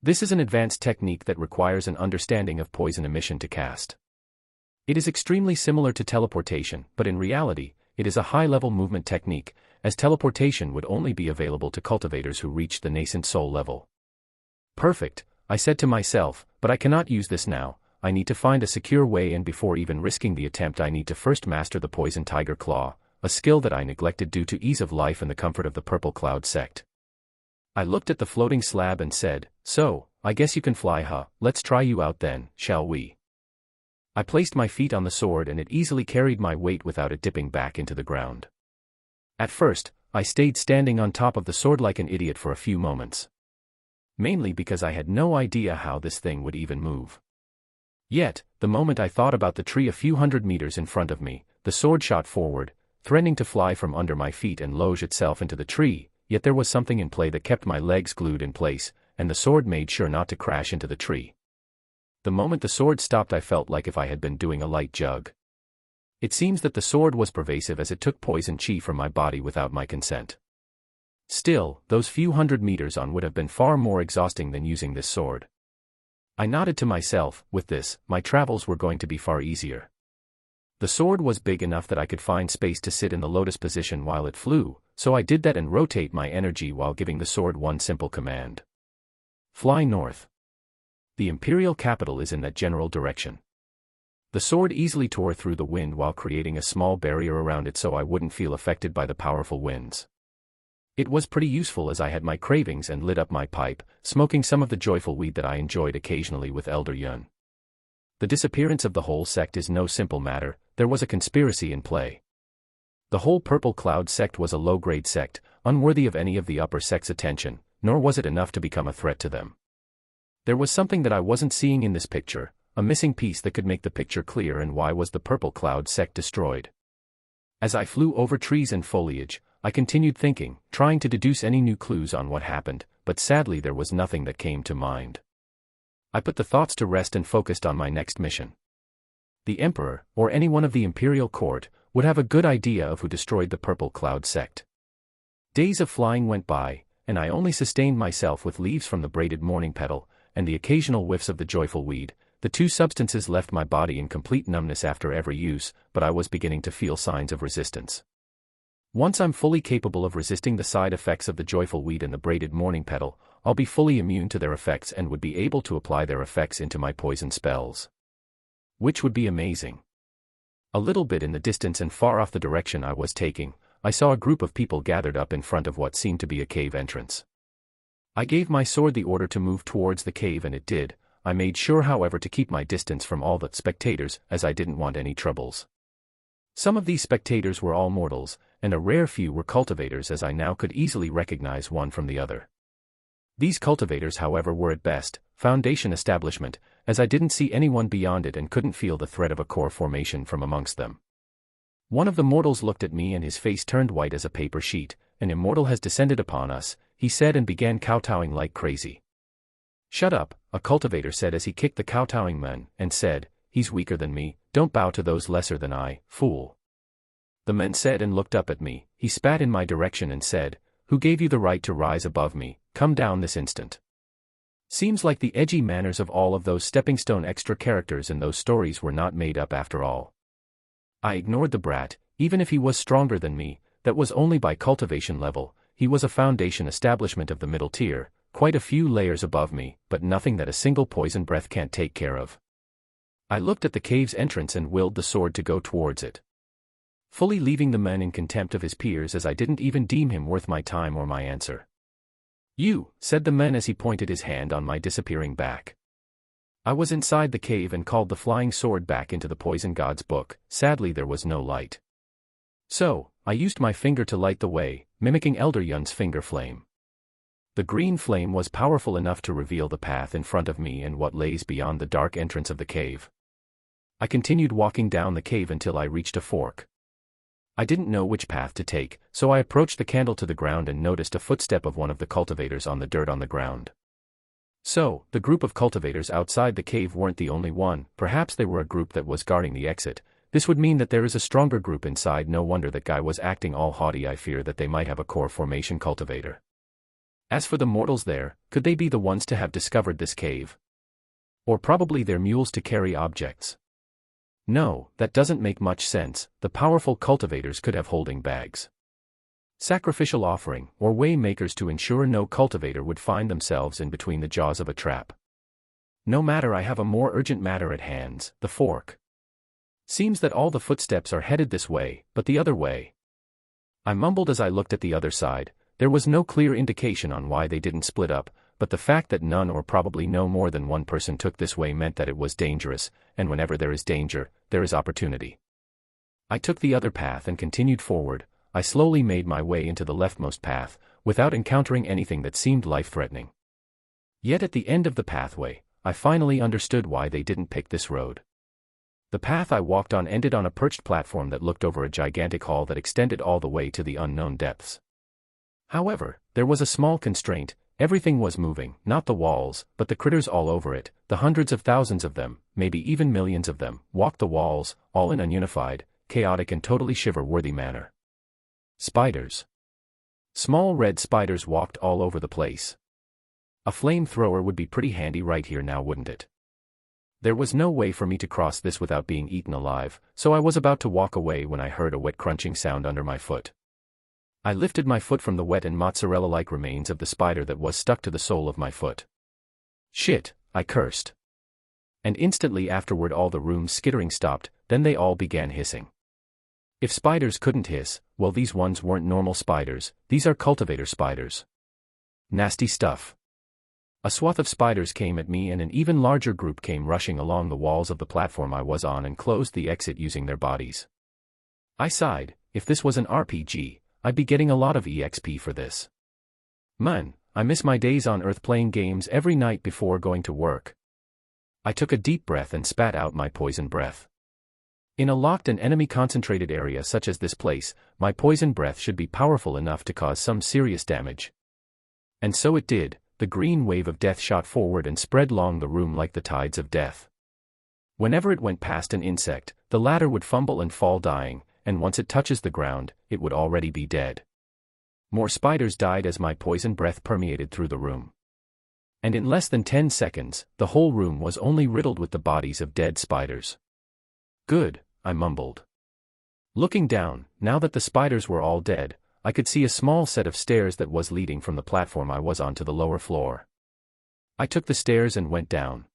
This is an advanced technique that requires an understanding of poison emission to cast. It is extremely similar to teleportation, but in reality, it is a high-level movement technique, as teleportation would only be available to cultivators who reach the nascent soul level. Perfect, I said to myself, but I cannot use this now. I need to find a secure way, and before even risking the attempt I need to first master the Poison Tiger Claw, a skill that I neglected due to ease of life and the comfort of the Purple Cloud sect. I looked at the floating slab and said, "So, I guess you can fly, huh? Let's try you out then, shall we?" I placed my feet on the sword and it easily carried my weight without it dipping back into the ground. At first, I stayed standing on top of the sword like an idiot for a few moments. Mainly because I had no idea how this thing would even move. Yet, the moment I thought about the tree a few hundred meters in front of me, the sword shot forward, threatening to fly from under my feet and lodge itself into the tree, yet there was something in play that kept my legs glued in place, and the sword made sure not to crash into the tree. The moment the sword stopped, I felt like if I had been doing a light jug. It seems that the sword was pervasive as it took poison chi from my body without my consent. Still, those few hundred meters on would have been far more exhausting than using this sword. I nodded to myself. With this, my travels were going to be far easier. The sword was big enough that I could find space to sit in the lotus position while it flew, so I did that and rotate my energy while giving the sword one simple command. Fly north. The imperial capital is in that general direction. The sword easily tore through the wind while creating a small barrier around it so I wouldn't feel affected by the powerful winds. It was pretty useful as I had my cravings and lit up my pipe, smoking some of the joyful weed that I enjoyed occasionally with Elder Yun. The disappearance of the whole sect is no simple matter. There was a conspiracy in play. The whole Purple Cloud sect was a low-grade sect, unworthy of any of the upper sect's attention, nor was it enough to become a threat to them. There was something that I wasn't seeing in this picture, a missing piece that could make the picture clear. And why was the Purple Cloud sect destroyed? As I flew over trees and foliage, I continued thinking, trying to deduce any new clues on what happened, but sadly there was nothing that came to mind. I put the thoughts to rest and focused on my next mission. The Emperor, or anyone of the Imperial Court, would have a good idea of who destroyed the Purple Cloud sect. Days of flying went by, and I only sustained myself with leaves from the braided morning petal, and the occasional whiffs of the joyful weed. The two substances left my body in complete numbness after every use, but I was beginning to feel signs of resistance. Once I'm fully capable of resisting the side effects of the joyful weed and the braided morning petal, I'll be fully immune to their effects and would be able to apply their effects into my poison spells. Which would be amazing. A little bit in the distance and far off the direction I was taking, I saw a group of people gathered up in front of what seemed to be a cave entrance. I gave my sword the order to move towards the cave and it did. I made sure, however, to keep my distance from all the spectators, as I didn't want any troubles. Some of these spectators were all mortals, and a rare few were cultivators, as I now could easily recognize one from the other. These cultivators, however, were at best Foundation establishment, as I didn't see anyone beyond it and couldn't feel the threat of a core formation from amongst them. One of the mortals looked at me and his face turned white as a paper sheet. An immortal has descended upon us, he said, and began kowtowing like crazy. Shut up, a cultivator said as he kicked the kowtowing man, and said, he's weaker than me, don't bow to those lesser than I, fool. The man said and looked up at me. He spat in my direction and said, who gave you the right to rise above me? Come down this instant. Seems like the edgy manners of all of those stepping stone extra characters in those stories were not made up after all. I ignored the brat. Even if he was stronger than me, that was only by cultivation level. He was a Foundation establishment of the middle tier, quite a few layers above me, but nothing that a single poison breath can't take care of. I looked at the cave's entrance and willed the sword to go towards it, fully leaving the man in contempt of his peers, as I didn't even deem him worth my time or my answer. You, said the man as he pointed his hand on my disappearing back. I was inside the cave and called the flying sword back into the poison god's book. Sadly there was no light. So, I used my finger to light the way, mimicking Elder Yun's finger flame. The green flame was powerful enough to reveal the path in front of me and what lays beyond the dark entrance of the cave. I continued walking down the cave until I reached a fork. I didn't know which path to take, so I approached the candle to the ground and noticed a footstep of one of the cultivators on the dirt on the ground. So, the group of cultivators outside the cave weren't the only one. Perhaps they were a group that was guarding the exit. This would mean that there is a stronger group inside. No wonder that guy was acting all haughty. I fear that they might have a core formation cultivator. As for the mortals there, could they be the ones to have discovered this cave? Or probably their mules to carry objects? No, that doesn't make much sense. The powerful cultivators could have holding bags, sacrificial offering, or way makers to ensure no cultivator would find themselves in between the jaws of a trap. No matter, I have a more urgent matter at hand, the fork. Seems that all the footsteps are headed this way, but the other way. I mumbled as I looked at the other side. There was no clear indication on why they didn't split up, but the fact that none or probably no more than one person took this way meant that it was dangerous, and whenever there is danger, there is opportunity. I took the other path and continued forward. I slowly made my way into the leftmost path, without encountering anything that seemed life-threatening. Yet at the end of the pathway, I finally understood why they didn't pick this road. The path I walked on ended on a perched platform that looked over a gigantic hall that extended all the way to the unknown depths. However, there was a small constraint: everything was moving, not the walls, but the critters all over it. The hundreds of thousands of them, maybe even millions of them, walked the walls, all in an unified, chaotic and totally shiver-worthy manner. Spiders. Small red spiders walked all over the place. A flamethrower would be pretty handy right here now, wouldn't it? There was no way for me to cross this without being eaten alive, so I was about to walk away when I heard a wet crunching sound under my foot. I lifted my foot from the wet and mozzarella-like remains of the spider that was stuck to the sole of my foot. Shit, I cursed. And instantly afterward all the room's skittering stopped, then they all began hissing. If spiders couldn't hiss, well, these ones weren't normal spiders, these are cultivator spiders. Nasty stuff. A swath of spiders came at me and an even larger group came rushing along the walls of the platform I was on and closed the exit using their bodies. I sighed. If this was an RPG, I'd be getting a lot of EXP for this. Man, I miss my days on Earth playing games every night before going to work. I took a deep breath and spat out my poison breath. In a locked and enemy-concentrated area such as this place, my poison breath should be powerful enough to cause some serious damage. And so it did. The green wave of death shot forward and spread along the room like the tides of death. Whenever it went past an insect, the latter would fumble and fall dying, and once it touches the ground, it would already be dead. More spiders died as my poison breath permeated through the room. And in less than 10 seconds, the whole room was only riddled with the bodies of dead spiders. Good, I mumbled. Looking down, now that the spiders were all dead, I could see a small set of stairs that was leading from the platform I was on to the lower floor. I took the stairs and went down.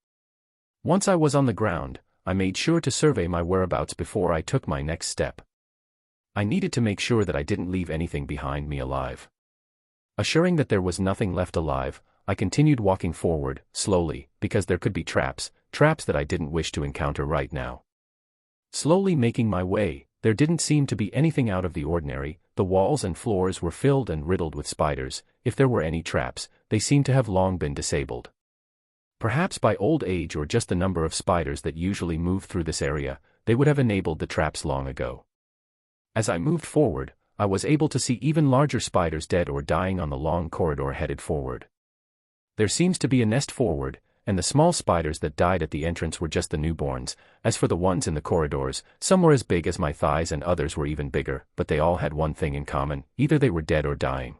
Once I was on the ground, I made sure to survey my whereabouts before I took my next step. I needed to make sure that I didn't leave anything behind me alive. Assuring that there was nothing left alive, I continued walking forward, slowly, because there could be traps that I didn't wish to encounter right now. Slowly making my way, there didn't seem to be anything out of the ordinary. The walls and floors were filled and riddled with spiders. If there were any traps, they seemed to have long been disabled. Perhaps by old age or just the number of spiders that usually move through this area, they would have enabled the traps long ago. As I moved forward, I was able to see even larger spiders dead or dying on the long corridor headed forward. There seems to be a nest forward, and the small spiders that died at the entrance were just the newborns. As for the ones in the corridors, some were as big as my thighs and others were even bigger, but they all had one thing in common: either they were dead or dying.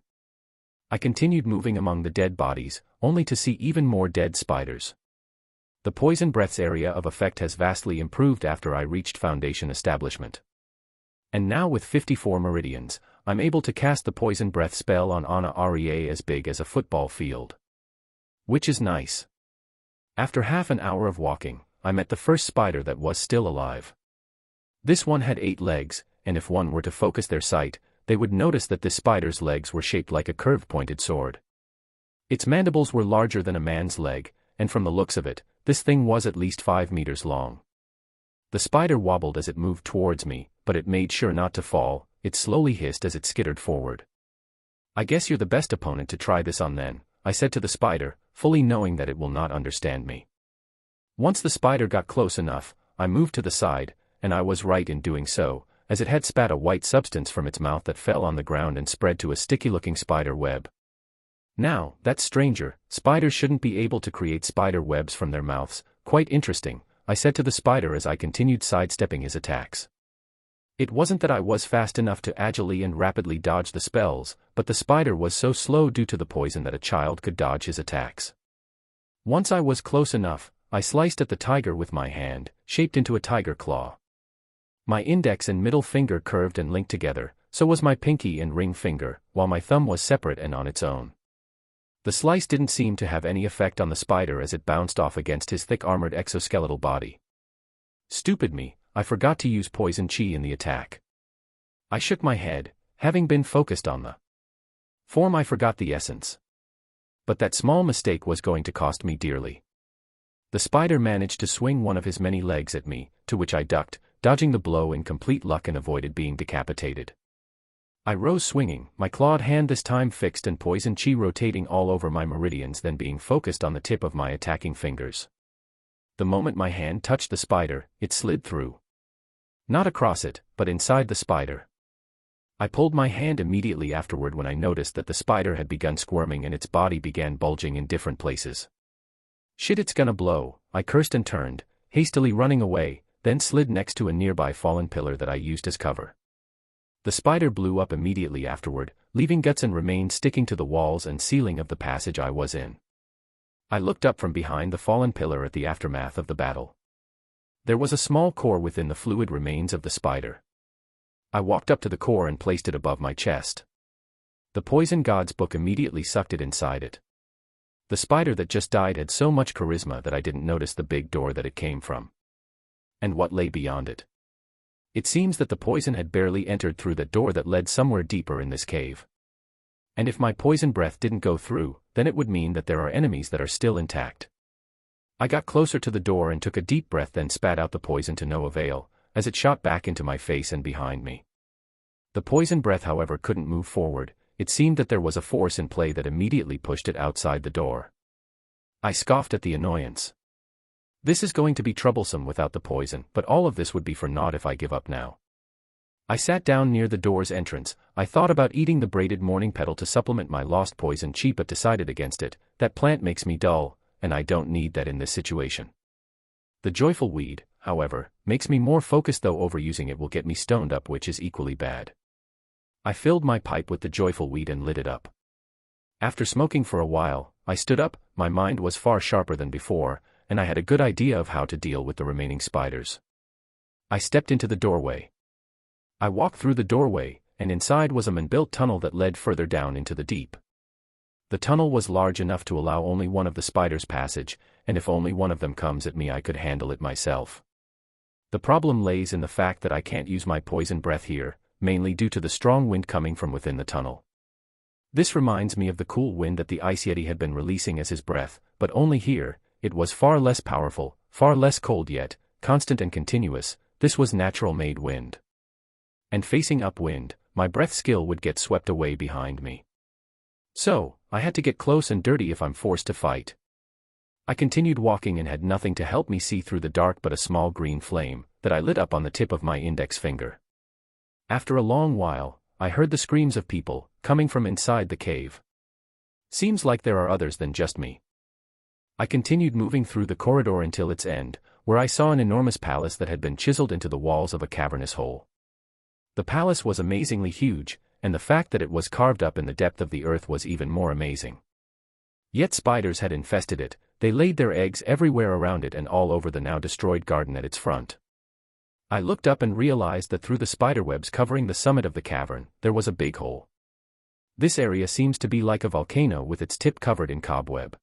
I continued moving among the dead bodies, only to see even more dead spiders. The poison breath's area of effect has vastly improved after I reached Foundation Establishment. And now with 54 meridians, I'm able to cast the poison breath spell on an area as big as a football field. Which is nice. After half an hour of walking, I met the first spider that was still alive. This one had 8 legs, and if one were to focus their sight, they would notice that this spider's legs were shaped like a curved pointed sword. Its mandibles were larger than a man's leg, and from the looks of it, this thing was at least 5 meters long. The spider wobbled as it moved towards me, but it made sure not to fall. It slowly hissed as it skittered forward. "I guess you're the best opponent to try this on then," I said to the spider, fully knowing that it will not understand me. Once the spider got close enough, I moved to the side, and I was right in doing so, as it had spat a white substance from its mouth that fell on the ground and spread to a sticky-looking spider web. Now, that's stranger. Spiders shouldn't be able to create spider webs from their mouths. Quite interesting, I said to the spider as I continued sidestepping his attacks. It wasn't that I was fast enough to agilely and rapidly dodge the spells, but the spider was so slow due to the poison that a child could dodge his attacks. Once I was close enough, I sliced at the tiger with my hand, shaped into a tiger claw. My index and middle finger curved and linked together, so was my pinky and ring finger, while my thumb was separate and on its own. The slice didn't seem to have any effect on the spider as it bounced off against his thick armored exoskeletal body. Stupid me, I forgot to use poison chi in the attack. I shook my head, having been focused on the form. I forgot the essence. But that small mistake was going to cost me dearly. The spider managed to swing one of his many legs at me, to which I ducked, dodging the blow in complete luck and avoided being decapitated. I rose swinging, my clawed hand this time fixed and poison chi rotating all over my meridians, then being focused on the tip of my attacking fingers. The moment my hand touched the spider, it slid through. Not across it, but inside the spider. I pulled my hand immediately afterward when I noticed that the spider had begun squirming and its body began bulging in different places. Shit, it's gonna blow, I cursed and turned, hastily running away, then slid next to a nearby fallen pillar that I used as cover. The spider blew up immediately afterward, leaving guts and remains sticking to the walls and ceiling of the passage I was in. I looked up from behind the fallen pillar at the aftermath of the battle. There was a small core within the fluid remains of the spider. I walked up to the core and placed it above my chest. The Poison God's book immediately sucked it inside it. The spider that just died had so much charisma that I didn't notice the big door that it came from. And what lay beyond it? It seems that the poison had barely entered through that door that led somewhere deeper in this cave. And if my poison breath didn't go through, then it would mean that there are enemies that are still intact. I got closer to the door and took a deep breath, then spat out the poison to no avail, as it shot back into my face and behind me. The poison breath, however, couldn't move forward. It seemed that there was a force in play that immediately pushed it outside the door. I scoffed at the annoyance. This is going to be troublesome without the poison, but all of this would be for naught if I give up now. I sat down near the door's entrance. I thought about eating the braided morning petal to supplement my lost poison chi, but decided against it. That plant makes me dull, and I don't need that in this situation. The joyful weed, however, makes me more focused, though overusing it will get me stoned up, which is equally bad. I filled my pipe with the joyful weed and lit it up. After smoking for a while, I stood up. My mind was far sharper than before, and I had a good idea of how to deal with the remaining spiders. I stepped into the doorway. I walked through the doorway, and inside was a man-built tunnel that led further down into the deep. The tunnel was large enough to allow only one of the spiders passage, and if only one of them comes at me, I could handle it myself. The problem lays in the fact that I can't use my poison breath here, mainly due to the strong wind coming from within the tunnel. This reminds me of the cool wind that the Ice Yeti had been releasing as his breath, but only here, it was far less powerful, far less cold, yet constant and continuous. This was natural-made wind. And facing upwind, my breath skill would get swept away behind me. So, I had to get close and dirty if I'm forced to fight. I continued walking and had nothing to help me see through the dark but a small green flame that I lit up on the tip of my index finger. After a long while, I heard the screams of people coming from inside the cave. Seems like there are others than just me. I continued moving through the corridor until its end, where I saw an enormous palace that had been chiseled into the walls of a cavernous hole. The palace was amazingly huge, and the fact that it was carved up in the depth of the earth was even more amazing. Yet spiders had infested it. They laid their eggs everywhere around it and all over the now destroyed garden at its front. I looked up and realized that through the spiderwebs covering the summit of the cavern, there was a big hole. This area seems to be like a volcano with its tip covered in cobweb.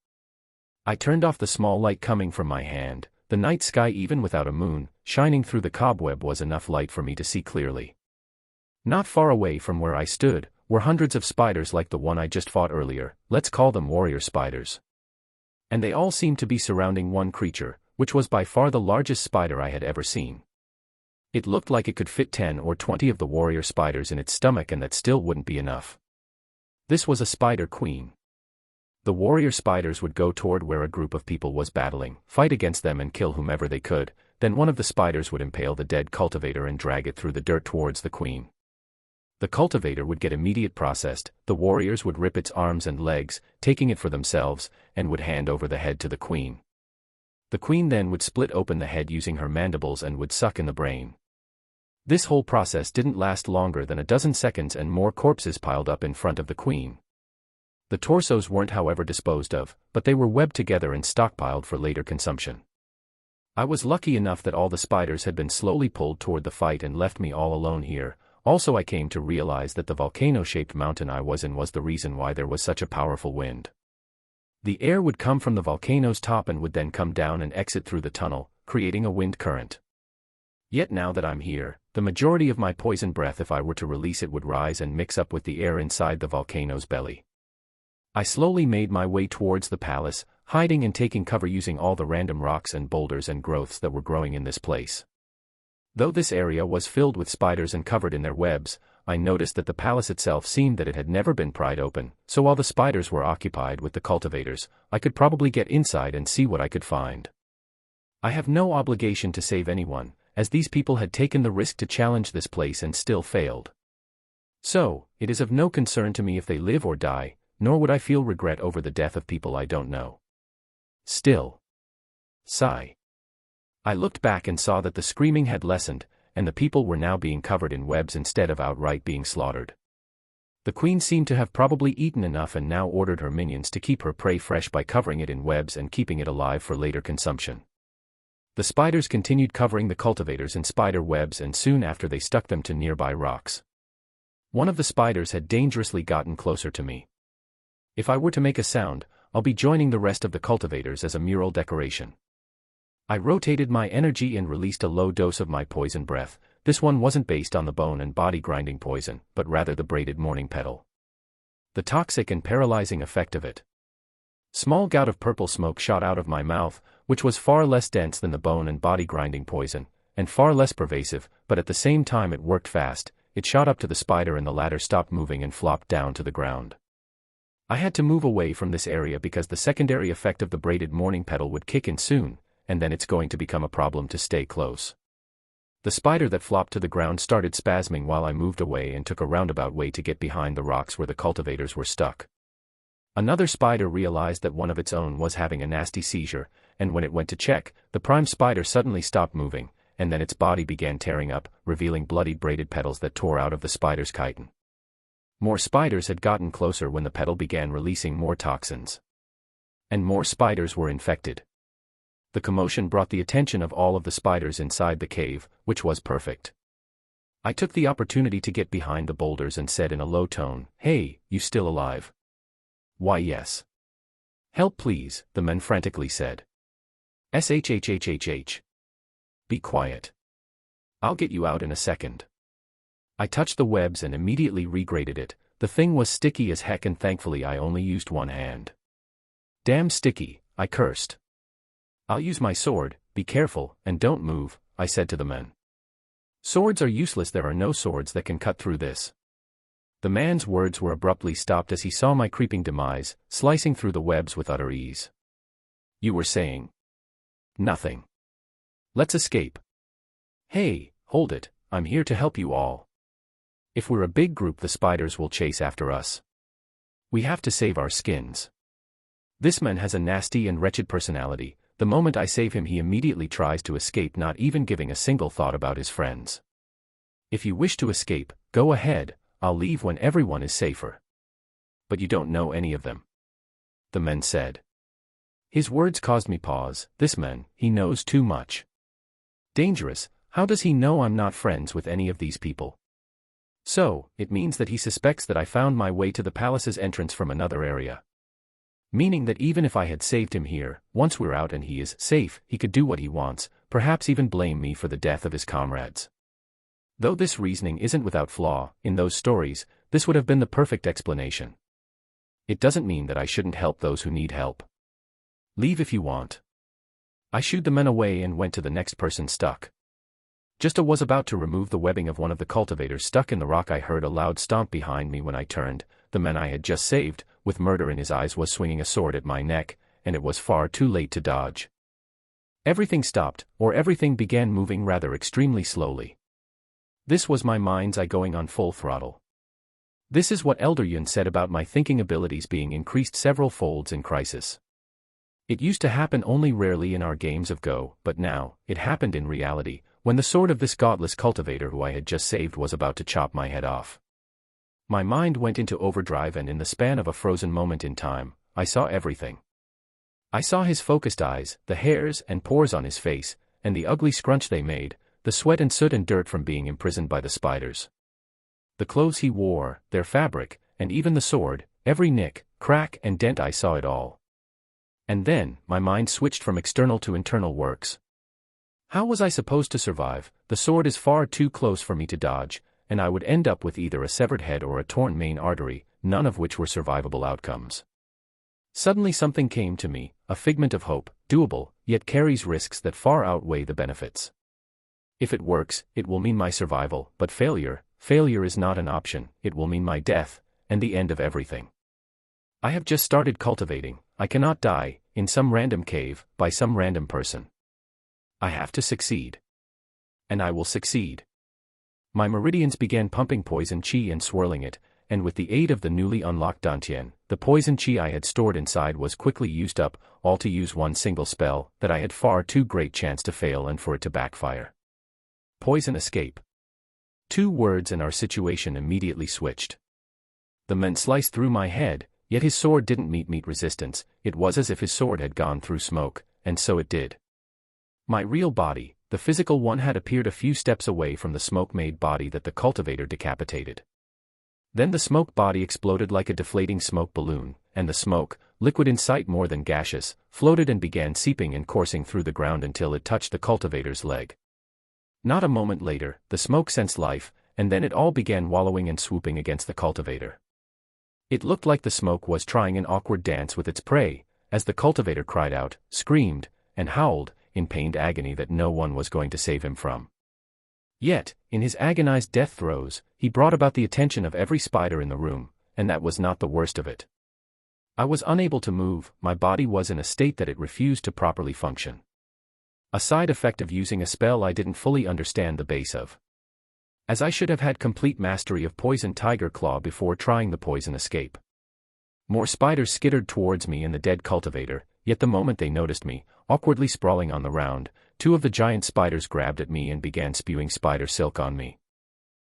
I turned off the small light coming from my hand. The night sky, even without a moon shining through the cobweb, was enough light for me to see clearly. Not far away from where I stood were hundreds of spiders like the one I just fought earlier. Let's call them warrior spiders. And they all seemed to be surrounding one creature, which was by far the largest spider I had ever seen. It looked like it could fit 10 or 20 of the warrior spiders in its stomach, and that still wouldn't be enough. This was a spider queen. The warrior spiders would go toward where a group of people was battling, fight against them and kill whomever they could. Then one of the spiders would impale the dead cultivator and drag it through the dirt towards the queen. The cultivator would get immediate processed. The warriors would rip its arms and legs, taking it for themselves, and would hand over the head to the queen. The queen then would split open the head using her mandibles and would suck in the brain. This whole process didn't last longer than a dozen seconds, and more corpses piled up in front of the queen. The torsos weren't, however, disposed of, but they were webbed together and stockpiled for later consumption. I was lucky enough that all the spiders had been slowly pulled toward the fight and left me all alone here. Also, I came to realize that the volcano-shaped mountain I was in was the reason why there was such a powerful wind. The air would come from the volcano's top and would then come down and exit through the tunnel, creating a wind current. Yet now that I'm here, the majority of my poison breath, if I were to release it, would rise and mix up with the air inside the volcano's belly. I slowly made my way towards the palace, hiding and taking cover using all the random rocks and boulders and growths that were growing in this place. Though this area was filled with spiders and covered in their webs, I noticed that the palace itself seemed that it had never been pried open, so while the spiders were occupied with the cultivators, I could probably get inside and see what I could find. I have no obligation to save anyone, as these people had taken the risk to challenge this place and still failed. So, it is of no concern to me if they live or die, nor would I feel regret over the death of people I don't know. Still. Sigh. I looked back and saw that the screaming had lessened, and the people were now being covered in webs instead of outright being slaughtered. The queen seemed to have probably eaten enough and now ordered her minions to keep her prey fresh by covering it in webs and keeping it alive for later consumption. The spiders continued covering the cultivators in spider webs, and soon after they stuck them to nearby rocks. One of the spiders had dangerously gotten closer to me. If I were to make a sound, I'll be joining the rest of the cultivators as a mural decoration. I rotated my energy and released a low dose of my poison breath. This one wasn't based on the bone and body grinding poison, but rather the braided morning petal. The toxic and paralyzing effect of it. Small gout of purple smoke shot out of my mouth, which was far less dense than the bone and body grinding poison, and far less pervasive, but at the same time it worked fast. It shot up to the spider and the latter stopped moving and flopped down to the ground. I had to move away from this area because the secondary effect of the braided morning petal would kick in soon, and then it's going to become a problem to stay close. The spider that flopped to the ground started spasming while I moved away and took a roundabout way to get behind the rocks where the cultivators were stuck. Another spider realized that one of its own was having a nasty seizure, and when it went to check, the prime spider suddenly stopped moving, and then its body began tearing up, revealing bloodied braided petals that tore out of the spider's chitin. More spiders had gotten closer when the petal began releasing more toxins. And more spiders were infected. The commotion brought the attention of all of the spiders inside the cave, which was perfect. I took the opportunity to get behind the boulders and said in a low tone, "Hey, you still alive?" "Why yes." "Help please," the men frantically said. "Shhhhhh. Be quiet. I'll get you out in a second." I touched the webs and immediately regraded it. The thing was sticky as heck, and thankfully I only used one hand. "Damn sticky," I cursed. "I'll use my sword, be careful, and don't move," I said to the men. "Swords are useless, there are no swords that can cut through this." The man's words were abruptly stopped as he saw my creeping demise, slicing through the webs with utter ease. "You were saying?" "Nothing. Let's escape." "Hey, hold it, I'm here to help you all. If we're a big group, the spiders will chase after us. We have to save our skins. This man has a nasty and wretched personality. The moment I save him, he immediately tries to escape, not even giving a single thought about his friends. If you wish to escape, go ahead, I'll leave when everyone is safer." "But you don't know any of them," the men said. His words caused me pause. This man, he knows too much. Dangerous. How does he know I'm not friends with any of these people? So, it means that he suspects that I found my way to the palace's entrance from another area. Meaning that even if I had saved him here, once we're out and he is safe, he could do what he wants, perhaps even blame me for the death of his comrades. Though this reasoning isn't without flaw, in those stories, this would have been the perfect explanation. It doesn't mean that I shouldn't help those who need help. Leave if you want. I shooed the men away and went to the next person stuck. Just as I was about to remove the webbing of one of the cultivators stuck in the rock, I heard a loud stomp behind me. When I turned, the man I had just saved, with murder in his eyes, was swinging a sword at my neck, and it was far too late to dodge. Everything stopped, or everything began moving rather extremely slowly. This was my mind's eye going on full throttle. This is what Elder Yun said about my thinking abilities being increased several folds in Crisis. It used to happen only rarely in our games of Go, but now, it happened in reality, when the sword of this godless cultivator who I had just saved was about to chop my head off. My mind went into overdrive, and in the span of a frozen moment in time, I saw everything. I saw his focused eyes, the hairs and pores on his face, and the ugly scrunch they made, the sweat and soot and dirt from being imprisoned by the spiders. The clothes he wore, their fabric, and even the sword, every nick, crack and dent, I saw it all. And then, my mind switched from external to internal works. How was I supposed to survive? The sword is far too close for me to dodge, and I would end up with either a severed head or a torn main artery, none of which were survivable outcomes. Suddenly something came to me, a figment of hope, doable, yet carries risks that far outweigh the benefits. If it works, it will mean my survival, but failure is not an option, it will mean my death, and the end of everything. I have just started cultivating, I cannot die, in some random cave, by some random person. I have to succeed. And I will succeed. My meridians began pumping poison chi and swirling it, and with the aid of the newly unlocked dantian, the poison chi I had stored inside was quickly used up, all to use one single spell that I had far too great chance to fail and for it to backfire. Poison escape. 2 words and our situation immediately switched. The man sliced through my head, yet his sword didn't meet resistance. It was as if his sword had gone through smoke, and so it did. My real body, the physical one, had appeared a few steps away from the smoke-made body that the cultivator decapitated. Then the smoke body exploded like a deflating smoke balloon, and the smoke, liquid in sight more than gaseous, floated and began seeping and coursing through the ground until it touched the cultivator's leg. Not a moment later, the smoke sensed life, and then it all began wallowing and swooping against the cultivator. It looked like the smoke was trying an awkward dance with its prey, as the cultivator cried out, screamed, and howled, in pained agony that no one was going to save him from. Yet, in his agonized death throes, he brought about the attention of every spider in the room, and that was not the worst of it. I was unable to move, my body was in a state that it refused to properly function. A side effect of using a spell I didn't fully understand the base of. As I should have had complete mastery of Poison Tiger Claw before trying the poison escape. More spiders skittered towards me and the dead cultivator, yet the moment they noticed me, awkwardly sprawling on the ground, 2 of the giant spiders grabbed at me and began spewing spider silk on me.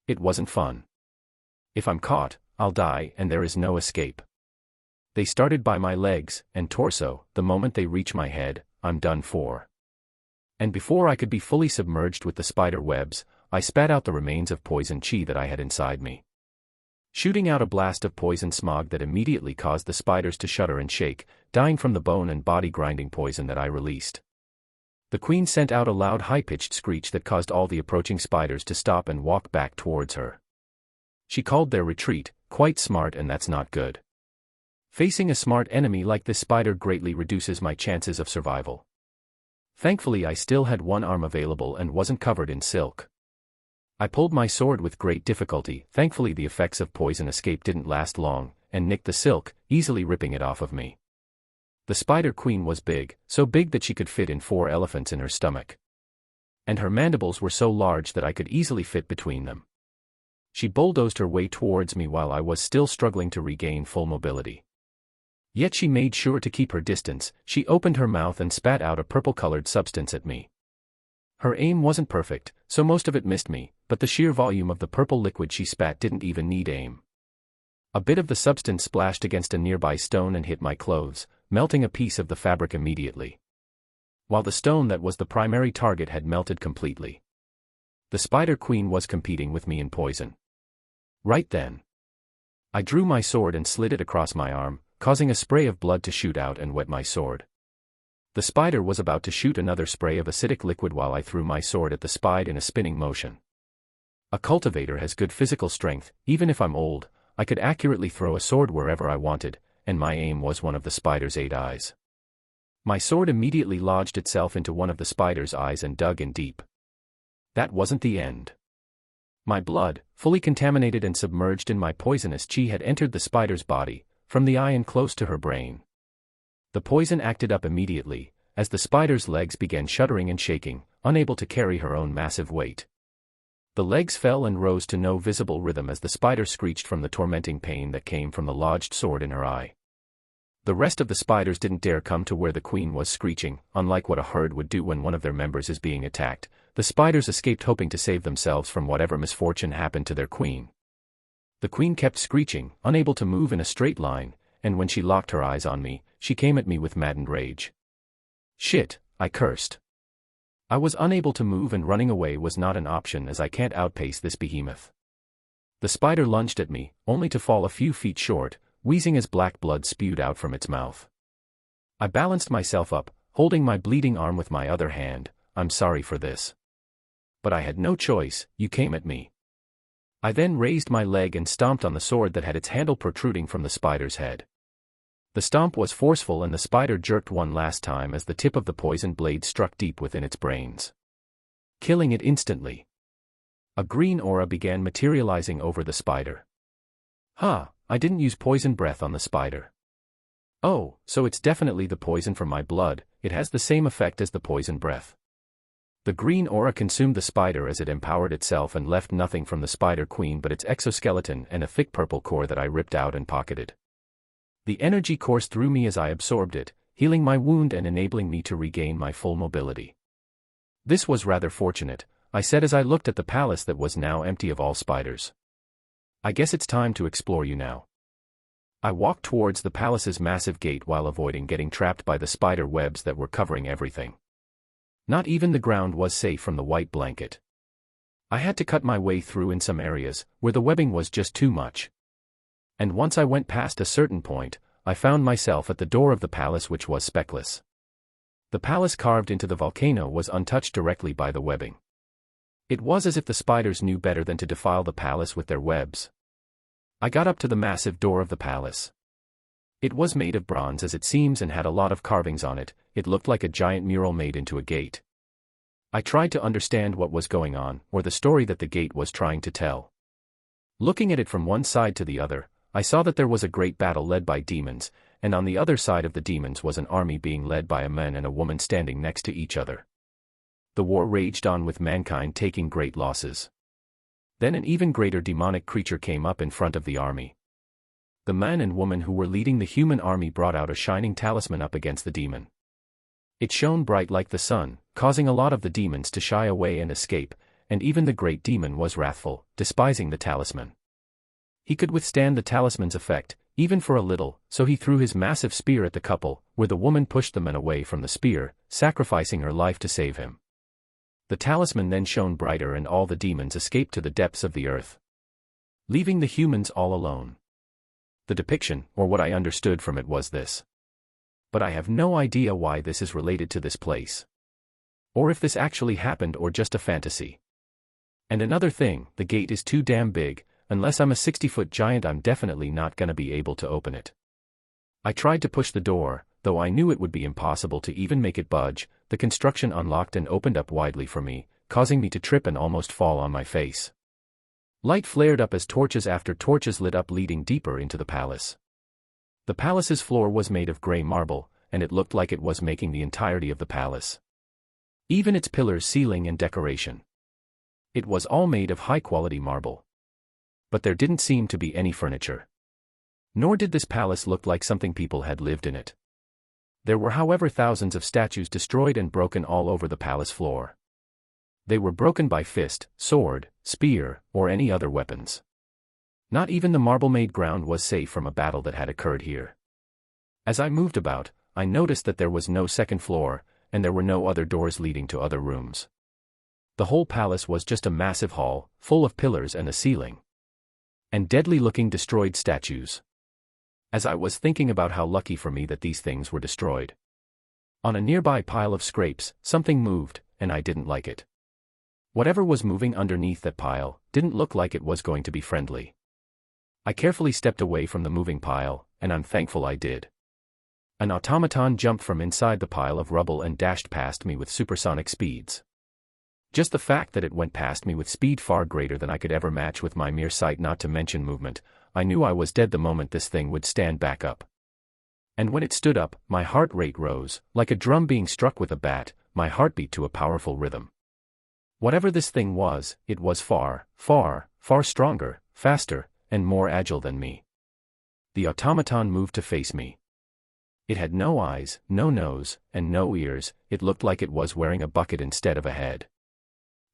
It wasn't fun. If I'm caught, I'll die and there is no escape. They started by my legs and torso. The moment they reach my head, I'm done for. And before I could be fully submerged with the spider webs, I spat out the remains of poison chi that I had inside me, shooting out a blast of poison smog that immediately caused the spiders to shudder and shake, dying from the bone and body-grinding poison that I released. The queen sent out a loud high-pitched screech that caused all the approaching spiders to stop and walk back towards her. She called their retreat, quite smart, and that's not good. Facing a smart enemy like this spider greatly reduces my chances of survival. Thankfully I still had one arm available and wasn't covered in silk. I pulled my sword with great difficulty. Thankfully the effects of poison escape didn't last long, and nicked the silk, easily ripping it off of me. The spider queen was big, so big that she could fit in 4 elephants in her stomach. And her mandibles were so large that I could easily fit between them. She bulldozed her way towards me while I was still struggling to regain full mobility. Yet she made sure to keep her distance. She opened her mouth and spat out a purple-colored substance at me. Her aim wasn't perfect, so most of it missed me, but the sheer volume of the purple liquid she spat didn't even need aim. A bit of the substance splashed against a nearby stone and hit my clothes, melting a piece of the fabric immediately. While the stone that was the primary target had melted completely. The spider queen was competing with me in poison. Right then, I drew my sword and slid it across my arm, causing a spray of blood to shoot out and wet my sword. The spider was about to shoot another spray of acidic liquid while I threw my sword at the spide in a spinning motion. A cultivator has good physical strength. Even if I'm old, I could accurately throw a sword wherever I wanted, and my aim was one of the spider's 8 eyes. My sword immediately lodged itself into one of the spider's eyes and dug in deep. That wasn't the end. My blood, fully contaminated and submerged in my poisonous chi, had entered the spider's body, from the eye and close to her brain. The poison acted up immediately, as the spider's legs began shuddering and shaking, unable to carry her own massive weight. The legs fell and rose to no visible rhythm as the spider screeched from the tormenting pain that came from the lodged sword in her eye. The rest of the spiders didn't dare come to where the queen was screeching. Unlike what a herd would do when one of their members is being attacked, the spiders escaped hoping to save themselves from whatever misfortune happened to their queen. The queen kept screeching, unable to move in a straight line, and when she locked her eyes on me, she came at me with maddened rage. Shit, I cursed. I was unable to move and running away was not an option as I can't outpace this behemoth. The spider lunged at me, only to fall a few feet short, wheezing as black blood spewed out from its mouth. I balanced myself up, holding my bleeding arm with my other hand. I'm sorry for this. But I had no choice. You came at me. I then raised my leg and stomped on the sword that had its handle protruding from the spider's head. The stomp was forceful and the spider jerked one last time as the tip of the poison blade struck deep within its brains, killing it instantly. A green aura began materializing over the spider. I didn't use poison breath on the spider. Oh, so it's definitely the poison from my blood. It has the same effect as the poison breath. The green aura consumed the spider as it empowered itself and left nothing from the spider queen but its exoskeleton and a thick purple core that I ripped out and pocketed. The energy coursed through me as I absorbed it, healing my wound and enabling me to regain my full mobility. This was rather fortunate, I said as I looked at the palace that was now empty of all spiders. I guess it's time to explore you now. I walked towards the palace's massive gate while avoiding getting trapped by the spider webs that were covering everything. Not even the ground was safe from the white blanket. I had to cut my way through in some areas, where the webbing was just too much. And once I went past a certain point, I found myself at the door of the palace, which was speckless. The palace carved into the volcano was untouched directly by the webbing. It was as if the spiders knew better than to defile the palace with their webs. I got up to the massive door of the palace. It was made of bronze as it seems and had a lot of carvings on it. It looked like a giant mural made into a gate. I tried to understand what was going on, or the story that the gate was trying to tell. Looking at it from one side to the other, I saw that there was a great battle led by demons, and on the other side of the demons was an army being led by a man and a woman standing next to each other. The war raged on with mankind taking great losses. Then an even greater demonic creature came up in front of the army. The man and woman who were leading the human army brought out a shining talisman up against the demon. It shone bright like the sun, causing a lot of the demons to shy away and escape, and even the great demon was wrathful, despising the talisman. He could withstand the talisman's effect, even for a little, so he threw his massive spear at the couple, where the woman pushed the man away from the spear, sacrificing her life to save him. The talisman then shone brighter and all the demons escaped to the depths of the earth, leaving the humans all alone. The depiction, or what I understood from it, was this. But I have no idea why this is related to this place. Or if this actually happened or just a fantasy. And another thing, the gate is too damn big. Unless I'm a 60-foot giant, I'm definitely not gonna be able to open it. I tried to push the door, though I knew it would be impossible to even make it budge. The construction unlocked and opened up widely for me, causing me to trip and almost fall on my face. Light flared up as torches after torches lit up, leading deeper into the palace. The palace's floor was made of gray marble, and it looked like it was making the entirety of the palace. Even its pillars, ceiling, and decoration. It was all made of high-quality marble. But there didn't seem to be any furniture. Nor did this palace look like something people had lived in it. There were, however, thousands of statues destroyed and broken all over the palace floor. They were broken by fist, sword, spear, or any other weapons. Not even the marble-made ground was safe from a battle that had occurred here. As I moved about, I noticed that there was no second floor, and there were no other doors leading to other rooms. The whole palace was just a massive hall, full of pillars and a ceiling. And deadly-looking destroyed statues. As I was thinking about how lucky for me that these things were destroyed. On a nearby pile of scrapes, something moved, and I didn't like it. Whatever was moving underneath that pile didn't look like it was going to be friendly. I carefully stepped away from the moving pile, and I'm thankful I did. An automaton jumped from inside the pile of rubble and dashed past me with supersonic speeds. Just the fact that it went past me with speed far greater than I could ever match with my mere sight, not to mention movement, I knew I was dead the moment this thing would stand back up. And when it stood up, my heart rate rose, like a drum being struck with a bat, my heart beat to a powerful rhythm. Whatever this thing was, it was far, far, far stronger, faster, and more agile than me. The automaton moved to face me. It had no eyes, no nose, and no ears. It looked like it was wearing a bucket instead of a head.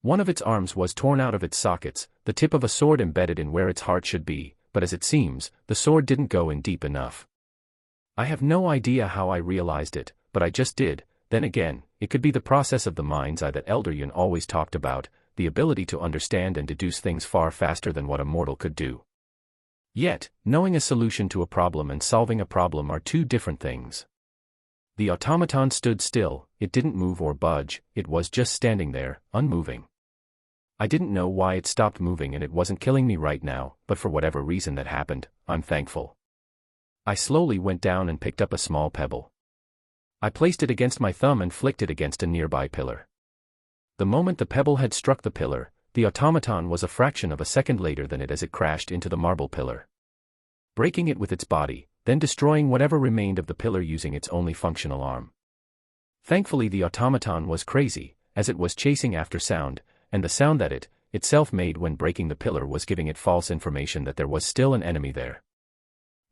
One of its arms was torn out of its sockets, the tip of a sword embedded in where its heart should be, but as it seems, the sword didn't go in deep enough. I have no idea how I realized it, but I just did. Then again, it could be the process of the mind's eye that Elder Yun always talked about, the ability to understand and deduce things far faster than what a mortal could do. Yet, knowing a solution to a problem and solving a problem are two different things. The automaton stood still, it didn't move or budge, it was just standing there, unmoving. I didn't know why it stopped moving, and it wasn't killing me right now, but for whatever reason that happened, I'm thankful. I slowly went down and picked up a small pebble. I placed it against my thumb and flicked it against a nearby pillar. The moment the pebble had struck the pillar, the automaton was a fraction of a second later than it as it crashed into the marble pillar, breaking it with its body, then destroying whatever remained of the pillar using its only functional arm. Thankfully the automaton was crazy, as it was chasing after sound, and the sound that it itself made when breaking the pillar was giving it false information that there was still an enemy there.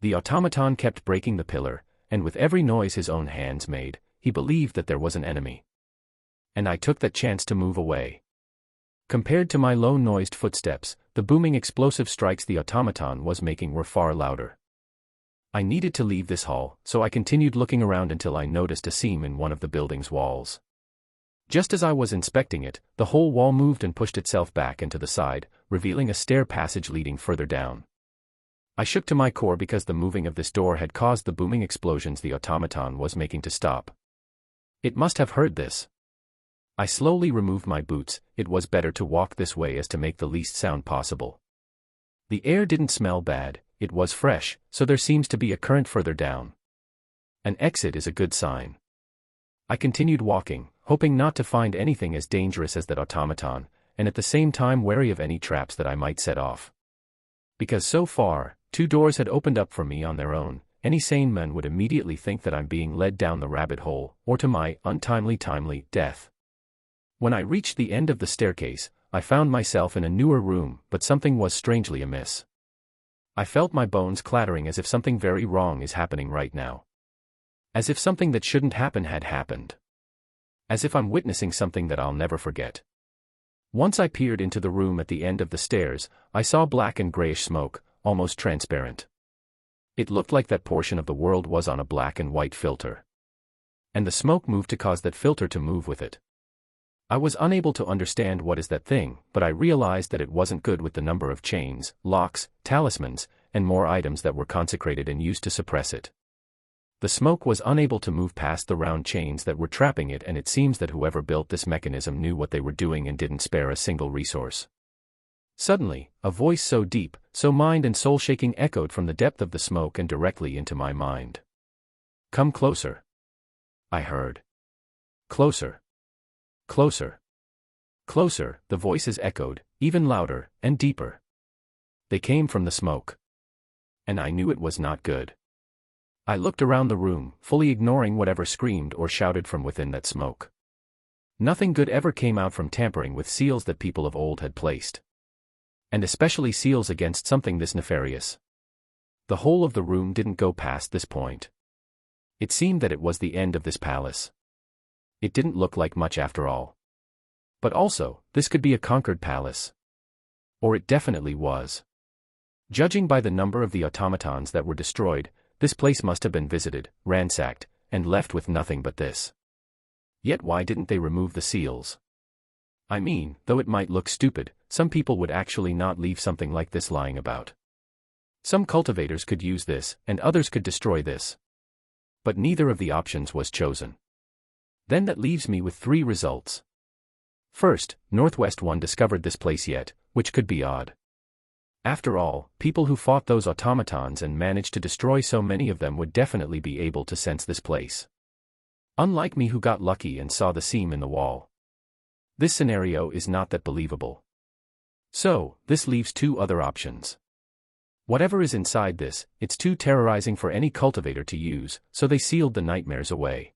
The automaton kept breaking the pillar, and with every noise his own hands made, he believed that there was an enemy. And I took that chance to move away. Compared to my low-noised footsteps, the booming explosive strikes the automaton was making were far louder. I needed to leave this hall, so I continued looking around until I noticed a seam in one of the building's walls. Just as I was inspecting it, the whole wall moved and pushed itself back into the side, revealing a stair passage leading further down. I shook to my core because the moving of this door had caused the booming explosions the automaton was making to stop. It must have heard this. I slowly removed my boots. It was better to walk this way as to make the least sound possible. The air didn't smell bad, it was fresh, so there seems to be a current further down. An exit is a good sign. I continued walking, hoping not to find anything as dangerous as that automaton, and at the same time wary of any traps that I might set off. Because so far, 2 doors had opened up for me on their own. Any sane man would immediately think that I'm being led down the rabbit hole, or to my untimely death. When I reached the end of the staircase, I found myself in a newer room, but something was strangely amiss. I felt my bones clattering as if something very wrong is happening right now. As if something that shouldn't happen had happened. As if I'm witnessing something that I'll never forget. Once I peered into the room at the end of the stairs, I saw black and grayish smoke, almost transparent. It looked like that portion of the world was on a black and white filter. And the smoke moved to cause that filter to move with it. I was unable to understand what is that thing, but I realized that it wasn't good with the number of chains, locks, talismans, and more items that were consecrated and used to suppress it. The smoke was unable to move past the round chains that were trapping it, and it seems that whoever built this mechanism knew what they were doing and didn't spare a single resource. Suddenly, a voice so deep, so mind and soul shaking echoed from the depth of the smoke and directly into my mind. "Come closer," I heard. "Closer. Closer. Closer," the voices echoed, even louder and deeper. They came from the smoke. And I knew it was not good. I looked around the room, fully ignoring whatever screamed or shouted from within that smoke. Nothing good ever came out from tampering with seals that people of old had placed. And especially seals against something this nefarious. The whole of the room didn't go past this point. It seemed that it was the end of this palace. It didn't look like much after all. But also, this could be a conquered palace. Or it definitely was. Judging by the number of the automatons that were destroyed, this place must have been visited, ransacked, and left with nothing but this. Yet why didn't they remove the seals? I mean, though it might look stupid, some people would actually not leave something like this lying about. Some cultivators could use this, and others could destroy this. But neither of the options was chosen. Then that leaves me with 3 results. First, Northwest One discovered this place yet, which could be odd. After all, people who fought those automatons and managed to destroy so many of them would definitely be able to sense this place. Unlike me who got lucky and saw the seam in the wall. This scenario is not that believable. So, this leaves 2 other options. Whatever is inside this, it's too terrorizing for any cultivator to use, so they sealed the nightmares away.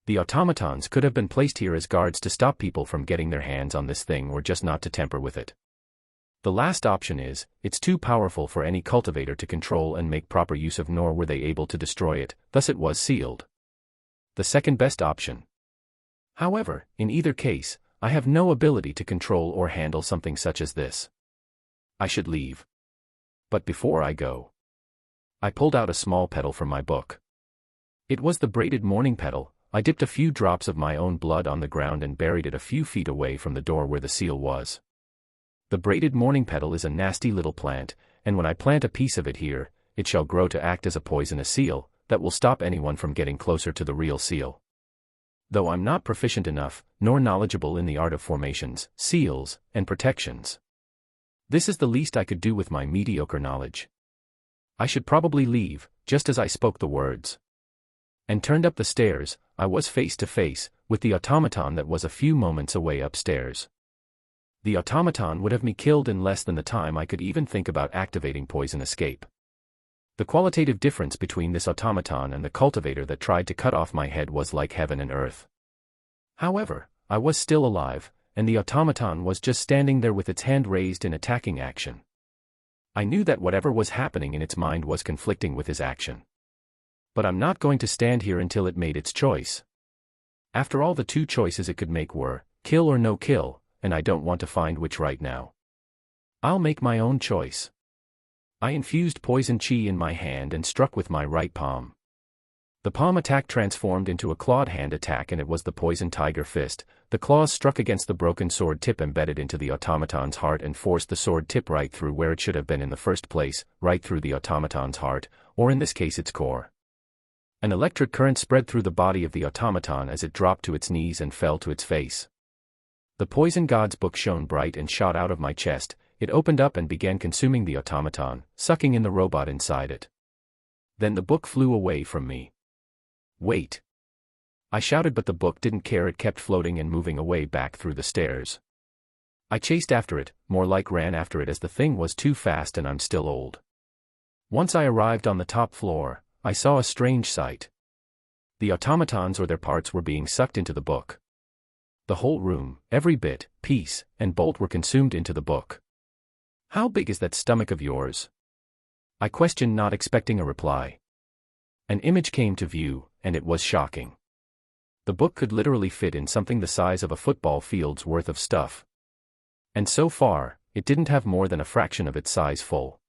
The automatons could have been placed here as guards to stop people from getting their hands on this thing or just not to tamper with it. The last option is, it's too powerful for any cultivator to control and make proper use of, nor were they able to destroy it, thus it was sealed. The second best option. However, in either case, I have no ability to control or handle something such as this. I should leave. But before I go, I pulled out a small petal from my book. It was the braided mourning petal. I dipped a few drops of my own blood on the ground and buried it a few feet away from the door where the seal was. The braided mourning petal is a nasty little plant, and when I plant a piece of it here, it shall grow to act as a poisonous seal that will stop anyone from getting closer to the real seal. Though I'm not proficient enough, nor knowledgeable in the art of formations, seals, and protections. This is the least I could do with my mediocre knowledge. I should probably leave, just as I spoke the words. And turned up the stairs, I was face to face with the automaton that was a few moments away upstairs. The automaton would have me killed in less than the time I could even think about activating poison escape. The qualitative difference between this automaton and the cultivator that tried to cut off my head was like heaven and earth. However, I was still alive, and the automaton was just standing there with its hand raised in attacking action. I knew that whatever was happening in its mind was conflicting with his action. But I'm not going to stand here until it made its choice. After all, the two choices it could make were, kill or no kill, and I don't want to find which right now. I'll make my own choice. I infused poison chi in my hand and struck with my right palm. The palm attack transformed into a clawed hand attack, and it was the poison tiger fist. The claws struck against the broken sword tip embedded into the automaton's heart and forced the sword tip right through where it should have been in the first place, right through the automaton's heart, or in this case its core. An electric current spread through the body of the automaton as it dropped to its knees and fell to its face. The poison god's book shone bright and shot out of my chest. It opened up and began consuming the automaton, sucking in the robot inside it. Then the book flew away from me. Wait! I shouted, but the book didn't care. It kept floating and moving away back through the stairs. I chased after it, more like ran after it, as the thing was too fast and I'm still old. Once I arrived on the top floor, I saw a strange sight. The automatons or their parts were being sucked into the book. The whole room, every bit, piece, and bolt were consumed into the book. How big is that stomach of yours? I questioned, not expecting a reply. An image came to view, and it was shocking. The book could literally fit in something the size of a football field's worth of stuff. And so far, it didn't have more than a fraction of its size full.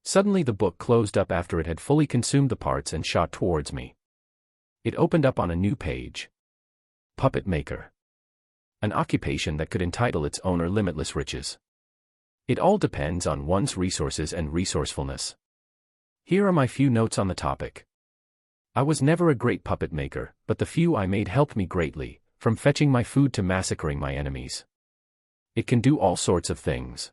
Suddenly the book closed up after it had fully consumed the parts and shot towards me. It opened up on a new page. Puppet maker. An occupation that could entitle its owner limitless riches. It all depends on one's resources and resourcefulness. Here are my few notes on the topic. I was never a great puppet maker, but the few I made helped me greatly, from fetching my food to massacring my enemies. It can do all sorts of things.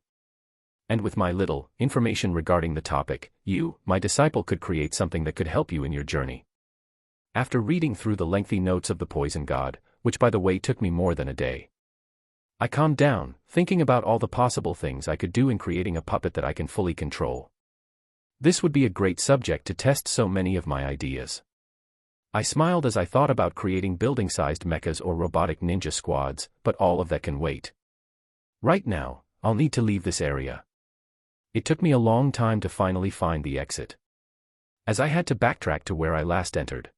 And with my little information regarding the topic, you, my disciple, could create something that could help you in your journey. After reading through the lengthy notes of the poison god, which by the way took me more than a day, I calmed down, thinking about all the possible things I could do in creating a puppet that I can fully control. This would be a great subject to test so many of my ideas. I smiled as I thought about creating building-sized mechas or robotic ninja squads, but all of that can wait. Right now, I'll need to leave this area. It took me a long time to finally find the exit, as I had to backtrack to where I last entered.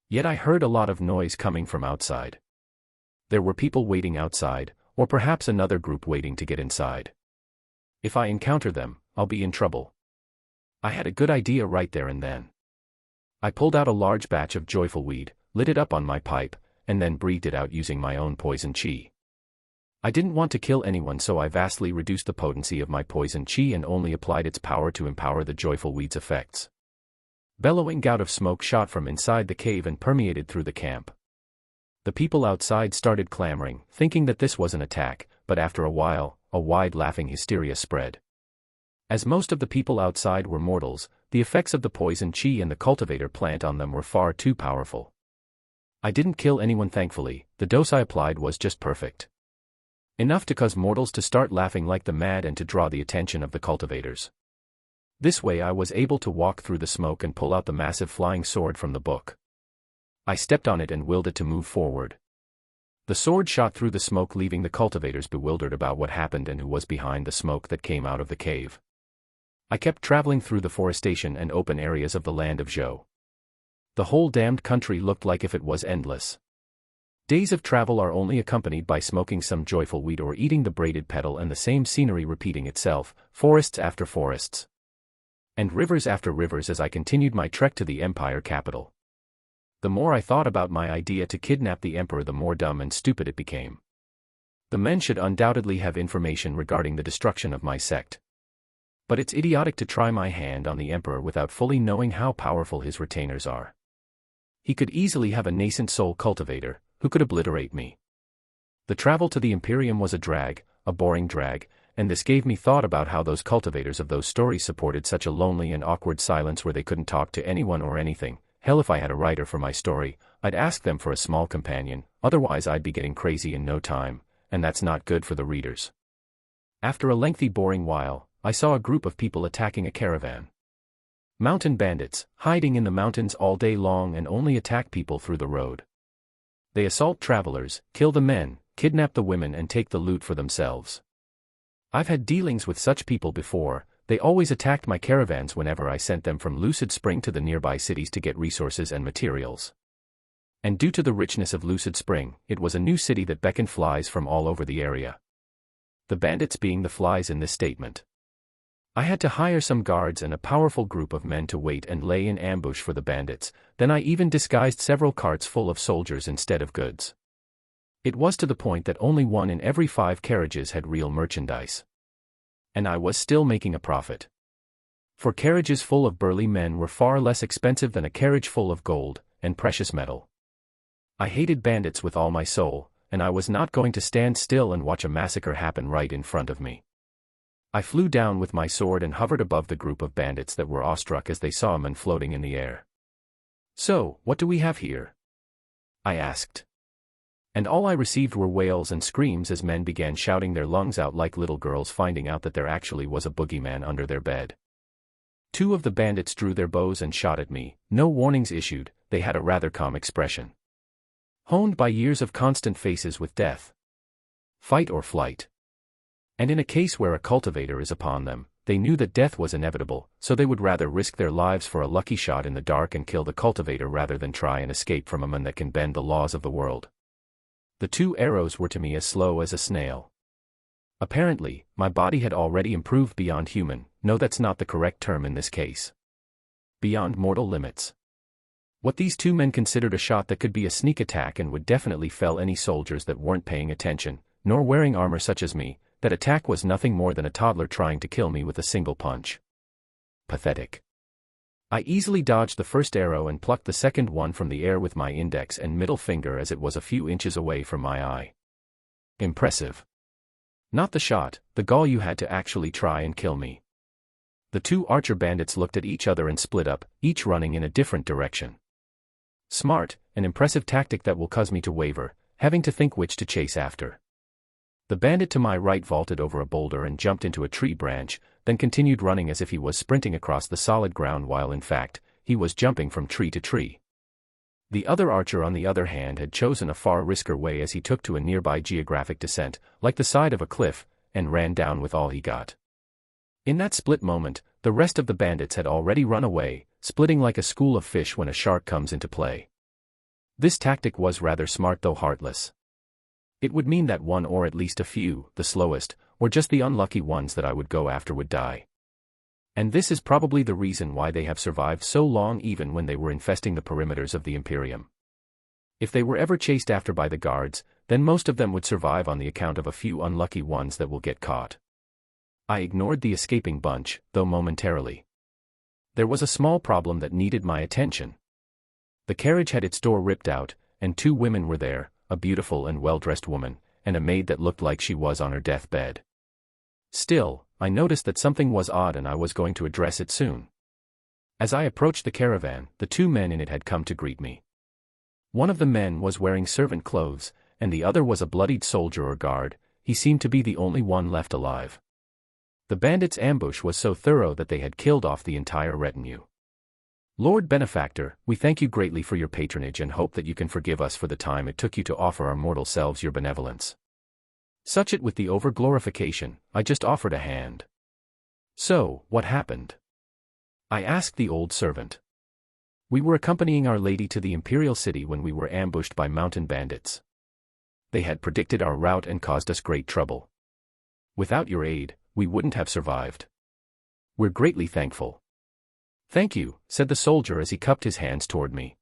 Yet I heard a lot of noise coming from outside. There were people waiting outside, or perhaps another group waiting to get inside. If I encounter them, I'll be in trouble. I had a good idea right there and then. I pulled out a large batch of joyful weed, lit it up on my pipe, and then breathed it out using my own poison chi. I didn't want to kill anyone, so I vastly reduced the potency of my poison chi and only applied its power to empower the joyful weed's effects. Bellowing gout of smoke shot from inside the cave and permeated through the camp. The people outside started clamoring, thinking that this was an attack, but after a while, a wide laughing hysteria spread. As most of the people outside were mortals, the effects of the poison chi and the cultivator plant on them were far too powerful. I didn't kill anyone, thankfully. The dose I applied was just perfect. Enough to cause mortals to start laughing like the mad and to draw the attention of the cultivators. This way I was able to walk through the smoke and pull out the massive flying sword from the book. I stepped on it and willed it to move forward. The sword shot through the smoke, leaving the cultivators bewildered about what happened and who was behind the smoke that came out of the cave. I kept traveling through the forestation and open areas of the land of Zhou. The whole damned country looked like if it was endless. Days of travel are only accompanied by smoking some joyful weed or eating the braided petal, and the same scenery repeating itself, forests after forests, and rivers after rivers as I continued my trek to the empire capital. The more I thought about my idea to kidnap the emperor, the more dumb and stupid it became. The men should undoubtedly have information regarding the destruction of my sect. But it's idiotic to try my hand on the emperor without fully knowing how powerful his retainers are. He could easily have a nascent soul cultivator, who could obliterate me. The travel to the Imperium was a boring drag, and this gave me thought about how those cultivators of those stories supported such a lonely and awkward silence where they couldn't talk to anyone or anything. Hell, if I had a writer for my story, I'd ask them for a small companion, otherwise I'd be getting crazy in no time, and that's not good for the readers. After a lengthy boring while, I saw a group of people attacking a caravan. Mountain bandits, hiding in the mountains all day long and only attack people through the road. They assault travelers, kill the men, kidnap the women and take the loot for themselves. I've had dealings with such people before. They always attacked my caravans whenever I sent them from Lucid Spring to the nearby cities to get resources and materials. And due to the richness of Lucid Spring, it was a new city that beckoned flies from all over the area. The bandits being the flies in this statement. I had to hire some guards and a powerful group of men to wait and lay in ambush for the bandits. Then I even disguised several carts full of soldiers instead of goods. It was to the point that only 1 in every 5 carriages had real merchandise. And I was still making a profit. For carriages full of burly men were far less expensive than a carriage full of gold and precious metal. I hated bandits with all my soul, and I was not going to stand still and watch a massacre happen right in front of me. I flew down with my sword and hovered above the group of bandits that were awestruck as they saw a man floating in the air. "So, what do we have here?" I asked. And all I received were wails and screams as men began shouting their lungs out like little girls finding out that there actually was a boogeyman under their bed. 2 of the bandits drew their bows and shot at me, no warnings issued. They had a rather calm expression. Honed by years of constant faces with death. Fight or flight. And in a case where a cultivator is upon them, they knew that death was inevitable, so they would rather risk their lives for a lucky shot in the dark and kill the cultivator rather than try and escape from a man that can bend the laws of the world. The 2 arrows were to me as slow as a snail. Apparently, my body had already improved beyond human. No, that's not the correct term in this case. Beyond mortal limits. What these 2 men considered a shot that could be a sneak attack and would definitely fell any soldiers that weren't paying attention, nor wearing armor such as me. That attack was nothing more than a toddler trying to kill me with a single punch. Pathetic. I easily dodged the first arrow and plucked the second one from the air with my index and middle finger as it was a few inches away from my eye. Impressive. Not the shot, the gall you had to actually try and kill me. The 2 archer bandits looked at each other and split up, each running in a different direction. Smart, an impressive tactic that will cause me to waver, having to think which to chase after. The bandit to my right vaulted over a boulder and jumped into a tree branch, then continued running as if he was sprinting across the solid ground while in fact, he was jumping from tree to tree. The other archer on the other hand had chosen a far riskier way as he took to a nearby geographic descent, like the side of a cliff, and ran down with all he got. In that split moment, the rest of the bandits had already run away, splitting like a school of fish when a shark comes into play. This tactic was rather smart though heartless. It would mean that one or at least a few, the slowest, or just the unlucky ones that I would go after would die. And this is probably the reason why they have survived so long even when they were infesting the perimeters of the Imperium. If they were ever chased after by the guards, then most of them would survive on the account of a few unlucky ones that will get caught. I ignored the escaping bunch, though momentarily. There was a small problem that needed my attention. The carriage had its door ripped out, and 2 women were there, a beautiful and well-dressed woman, and a maid that looked like she was on her deathbed. Still, I noticed that something was odd and I was going to address it soon. As I approached the caravan, the 2 men in it had come to greet me. One of the men was wearing servant clothes, and the other was a bloodied soldier or guard. He seemed to be the only one left alive. The bandits' ambush was so thorough that they had killed off the entire retinue. "Lord Benefactor, we thank you greatly for your patronage and hope that you can forgive us for the time it took you to offer our mortal selves your benevolence. Such it with the over-glorification, I just offered a hand." "So, what happened?" I asked the old servant. "We were accompanying Our Lady to the Imperial City when we were ambushed by mountain bandits. They had predicted our route and caused us great trouble. Without your aid, we wouldn't have survived. We're greatly thankful." "Thank you," said the soldier as he cupped his hands toward me.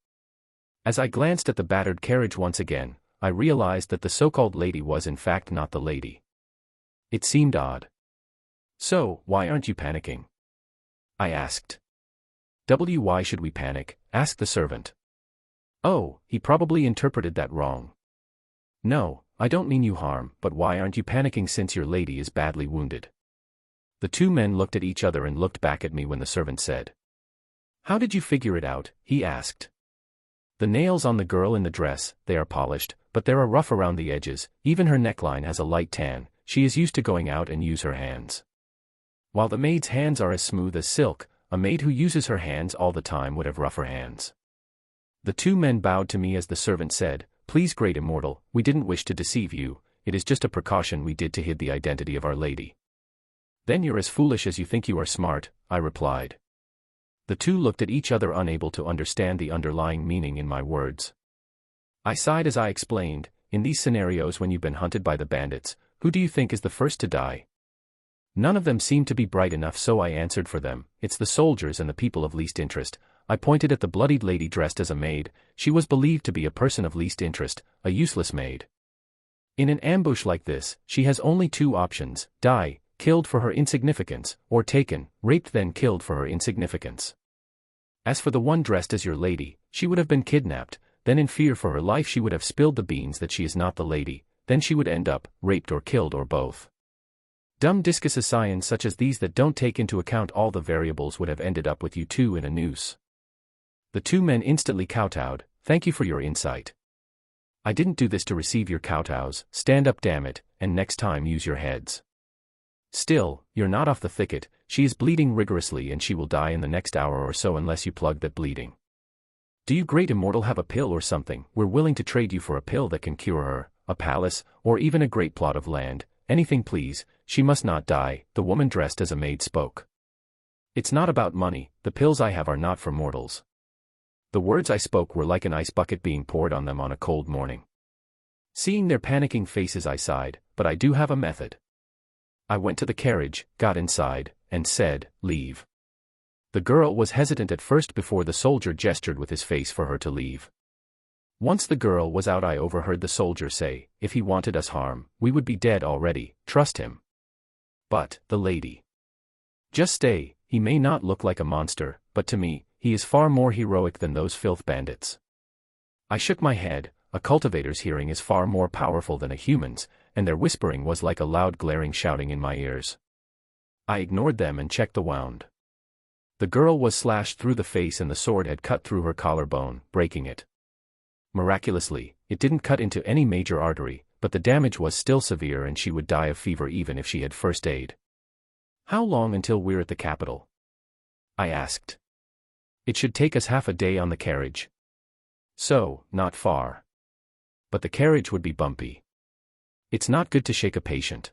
As I glanced at the battered carriage once again, I realized that the so-called lady was in fact not the lady. It seemed odd. "So, why aren't you panicking?" I asked. "Why should we panic?" asked the servant. "Oh, he probably interpreted that wrong. No, I don't mean you harm, but why aren't you panicking since your lady is badly wounded?" The 2 men looked at each other and looked back at me when the servant said. "How did you figure it out?" he asked. "The nails on the girl in the dress, they are polished, but they are rough around the edges. Even her neckline has a light tan. She is used to going out and use her hands. While the maid's hands are as smooth as silk, a maid who uses her hands all the time would have rougher hands." The 2 men bowed to me as the servant said, Please, great immortal, we didn't wish to deceive you, it is just a precaution we did to hide the identity of our lady. Then you're as foolish as you think you are smart, I replied. The two looked at each other, unable to understand the underlying meaning in my words. I sighed as I explained, in these scenarios when you've been hunted by the bandits, who do you think is the first to die? None of them seemed to be bright enough, so I answered for them, it's the soldiers and the people of least interest. I pointed at the bloodied lady dressed as a maid. She was believed to be a person of least interest, a useless maid. In an ambush like this, she has only two options: die, killed for her insignificance, or taken, raped then killed for her insignificance. As for the one dressed as your lady, she would have been kidnapped, then in fear for her life she would have spilled the beans that she is not the lady, then she would end up raped or killed or both. Dumb discusses science such as these that don't take into account all the variables would have ended up with you two in a noose. The two men instantly kowtowed. Thank you for your insight. I didn't do this to receive your kowtows. Stand up, damn it, and next time use your heads. Still, you're not off the thicket. She is bleeding rigorously and she will die in the next hour or so unless you plug that bleeding. Do you, great immortal, have a pill or something? We're willing to trade you for a pill that can cure her, a palace, or even a great plot of land. Anything, please. She must not die. The woman dressed as a maid spoke. It's not about money. The pills I have are not for mortals. The words I spoke were like an ice bucket being poured on them on a cold morning. Seeing their panicking faces, I sighed, but I do have a method. I went to the carriage, got inside, and said, leave. The girl was hesitant at first before the soldier gestured with his face for her to leave. Once the girl was out, I overheard the soldier say, if he wanted us harm, we would be dead already, trust him. But, the lady. Just stay, he may not look like a monster, but to me, he is far more heroic than those filth bandits. I shook my head. A cultivator's hearing is far more powerful than a human's, and their whispering was like a loud glaring shouting in my ears. I ignored them and checked the wound. The girl was slashed through the face and the sword had cut through her collarbone, breaking it. Miraculously, it didn't cut into any major artery, but the damage was still severe and she would die of fever even if she had first aid. How long until we're at the capital? I asked. It should take us half a day on the carriage. So, not far. But the carriage would be bumpy. It's not good to shake a patient.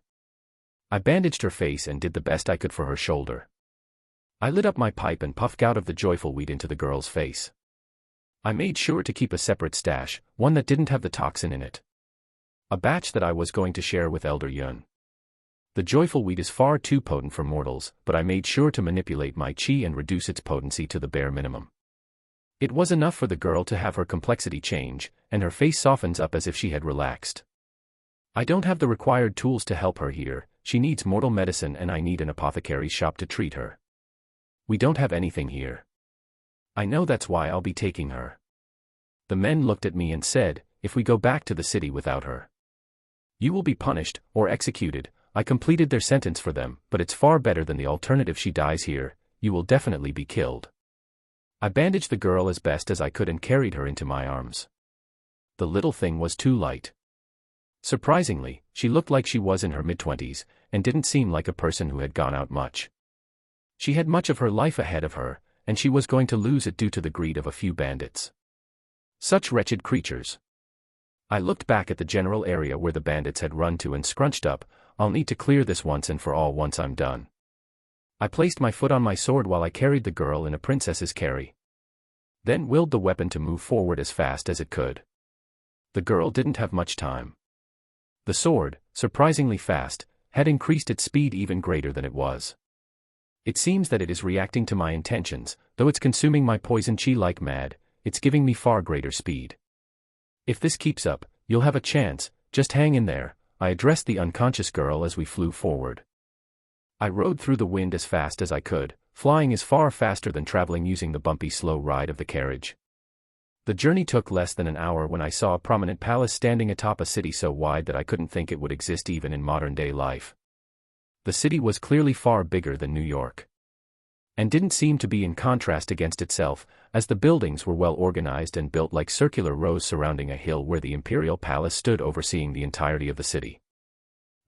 I bandaged her face and did the best I could for her shoulder. I lit up my pipe and puffed out of the joyful weed into the girl's face. I made sure to keep a separate stash, one that didn't have the toxin in it. A batch that I was going to share with Elder Yun. The joyful weed is far too potent for mortals, but I made sure to manipulate my chi and reduce its potency to the bare minimum. It was enough for the girl to have her complexity change, and her face softens up as if she had relaxed. I don't have the required tools to help her here. She needs mortal medicine and I need an apothecary's shop to treat her. We don't have anything here. I know, that's why I'll be taking her. The men looked at me and said, if we go back to the city without her, you will be punished, or executed. I completed their sentence for them, but it's far better than the alternative. She dies here, you will definitely be killed. I bandaged the girl as best as I could and carried her into my arms. The little thing was too light. Surprisingly, she looked like she was in her mid-20s, and didn't seem like a person who had gone out much. She had much of her life ahead of her, and she was going to lose it due to the greed of a few bandits. Such wretched creatures. I looked back at the general area where the bandits had run to and scrunched up. I'll need to clear this once and for all once I'm done. I placed my foot on my sword while I carried the girl in a princess's carry. Then willed the weapon to move forward as fast as it could. The girl didn't have much time. The sword, surprisingly fast, had increased its speed even greater than it was. It seems that it is reacting to my intentions, though it's consuming my poison chi like mad, it's giving me far greater speed. If this keeps up, you'll have a chance, just hang in there. I addressed the unconscious girl as we flew forward. I rode through the wind as fast as I could. Flying is far faster than traveling using the bumpy slow ride of the carriage. The journey took less than an hour when I saw a prominent palace standing atop a city so wide that I couldn't think it would exist even in modern-day life. The city was clearly far bigger than New York. And didn't seem to be in contrast against itself, as the buildings were well organized and built like circular rows surrounding a hill where the imperial palace stood overseeing the entirety of the city.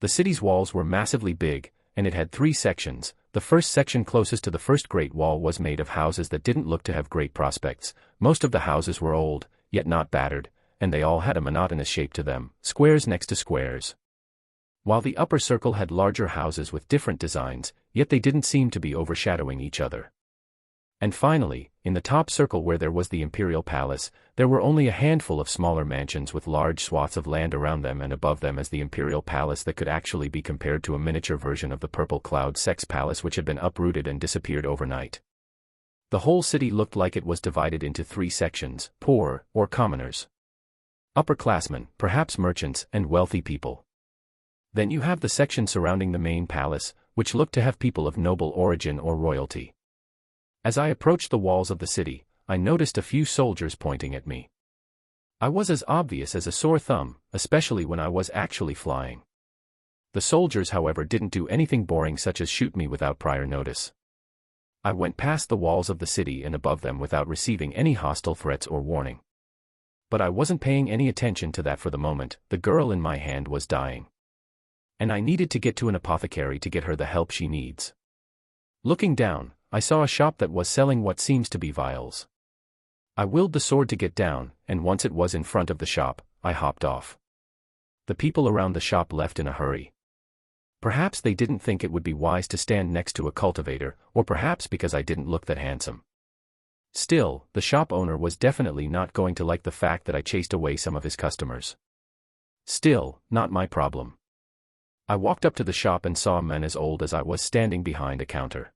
The city's walls were massively big, and it had 3 sections. The first section closest to the first Great Wall was made of houses that didn't look to have great prospects. Most of the houses were old, yet not battered, and they all had a monotonous shape to them, squares next to squares. While the upper circle had larger houses with different designs, yet they didn't seem to be overshadowing each other. And finally, in the top circle where there was the imperial palace, there were only a handful of smaller mansions with large swaths of land around them, and above them as the imperial palace that could actually be compared to a miniature version of the purple cloud sex palace which had been uprooted and disappeared overnight. The whole city looked like it was divided into 3 sections: poor, or commoners, upperclassmen, perhaps merchants, and wealthy people. Then you have the section surrounding the main palace, which looked to have people of noble origin or royalty. As I approached the walls of the city, I noticed a few soldiers pointing at me. I was as obvious as a sore thumb, especially when I was actually flying. The soldiers, however, didn't do anything boring such as shoot me without prior notice. I went past the walls of the city and above them without receiving any hostile threats or warning. But I wasn't paying any attention to that for the moment. The girl in my hand was dying, and I needed to get to an apothecary to get her the help she needs. Looking down, I saw a shop that was selling what seems to be vials. I willed the sword to get down, and once it was in front of the shop, I hopped off. The people around the shop left in a hurry. Perhaps they didn't think it would be wise to stand next to a cultivator, or perhaps because I didn't look that handsome. Still, the shop owner was definitely not going to like the fact that I chased away some of his customers. Still, not my problem. I walked up to the shop and saw a man as old as I was standing behind a counter.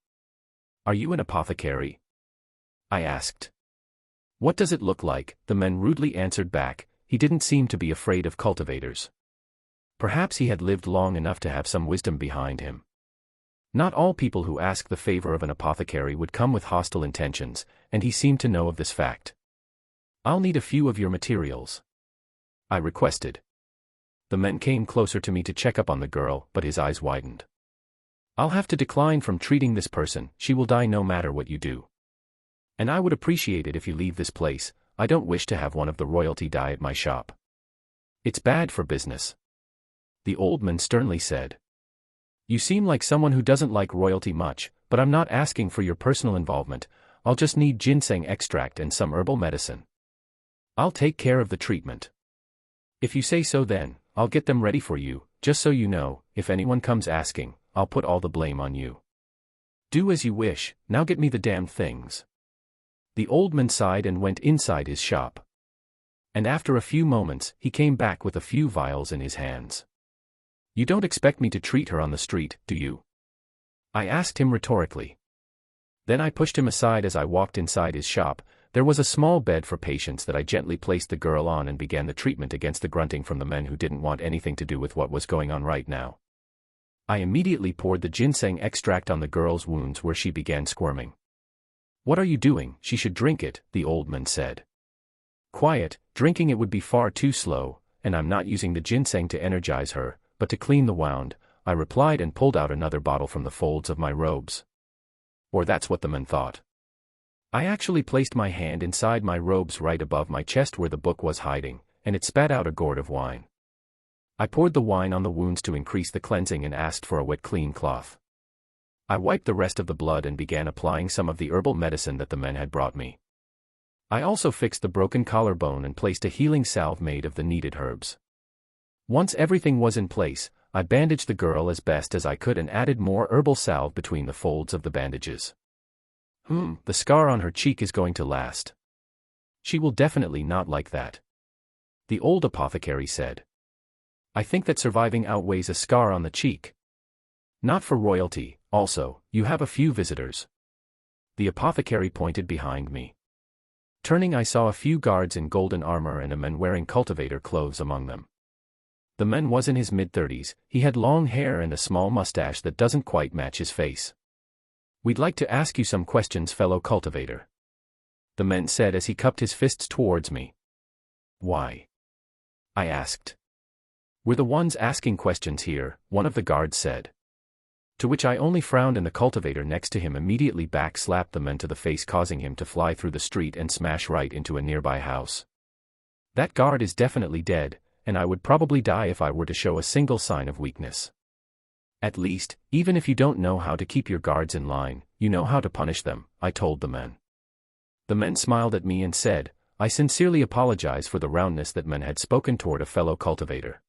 "Are you an apothecary?" I asked. "What does it look like?" the man rudely answered back. He didn't seem to be afraid of cultivators. Perhaps he had lived long enough to have some wisdom behind him. Not all people who ask the favor of an apothecary would come with hostile intentions, and he seemed to know of this fact. "I'll need a few of your materials," I requested. The man came closer to me to check up on the girl, but his eyes widened. "I'll have to decline from treating this person. She will die no matter what you do. And I would appreciate it if you leave this place. I don't wish to have one of the royalty die at my shop. It's bad for business," the old man sternly said. "You seem like someone who doesn't like royalty much, but I'm not asking for your personal involvement. I'll just need ginseng extract and some herbal medicine. I'll take care of the treatment. If you say so, then I'll get them ready for you. Just so you know, if anyone comes asking, I'll put all the blame on you. Do as you wish. Now get me the damned things." The old man sighed and went inside his shop. And after a few moments, he came back with a few vials in his hands. "You don't expect me to treat her on the street, do you?" I asked him rhetorically. Then I pushed him aside as I walked inside his shop. There was a small bed for patients that I gently placed the girl on and began the treatment against the grunting from the men who didn't want anything to do with what was going on right now. I immediately poured the ginseng extract on the girl's wounds where she began squirming. "What are you doing? She should drink it," the old man said. "Quiet, drinking it would be far too slow, and I'm not using the ginseng to energize her, but to clean the wound," I replied and pulled out another bottle from the folds of my robes. Or that's what the man thought. I actually placed my hand inside my robes right above my chest where the book was hiding, and it spat out a gourd of wine. I poured the wine on the wounds to increase the cleansing and asked for a wet clean cloth. I wiped the rest of the blood and began applying some of the herbal medicine that the men had brought me. I also fixed the broken collarbone and placed a healing salve made of the needed herbs. Once everything was in place, I bandaged the girl as best as I could and added more herbal salve between the folds of the bandages. The scar on her cheek is going to last. She will definitely not like that," the old apothecary said. "I think that surviving outweighs a scar on the cheek. Not for royalty. Also, you have a few visitors." The apothecary pointed behind me. Turning, I saw a few guards in golden armor and a man wearing cultivator clothes among them. The man was in his mid-30s, he had long hair and a small mustache that doesn't quite match his face. "We'd like to ask you some questions, fellow cultivator," the man said as he cupped his fists towards me. "Why?" I asked. "We're the ones asking questions here," one of the guards said. To which I only frowned, and the cultivator next to him immediately back-slapped the man to the face, causing him to fly through the street and smash right into a nearby house. That guard is definitely dead, and I would probably die if I were to show a single sign of weakness. "At least, even if you don't know how to keep your guards in line, you know how to punish them," I told the men. The men smiled at me and said, I sincerely apologize for the roundness that men had spoken toward a fellow cultivator.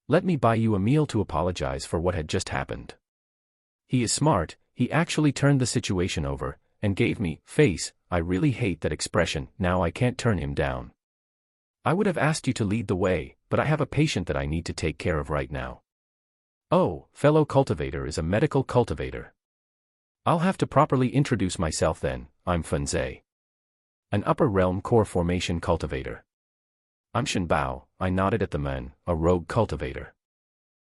Let me buy you a meal to apologize for what had just happened. He is smart, he actually turned the situation over, and gave me face. I really hate that expression, now I can't turn him down. I would have asked you to lead the way, but I have a patient that I need to take care of right now. Oh, fellow cultivator is a medical cultivator. I'll have to properly introduce myself then. I'm Fenze, an upper realm core formation cultivator. I'm Shen Bao. I nodded at the man, a rogue cultivator.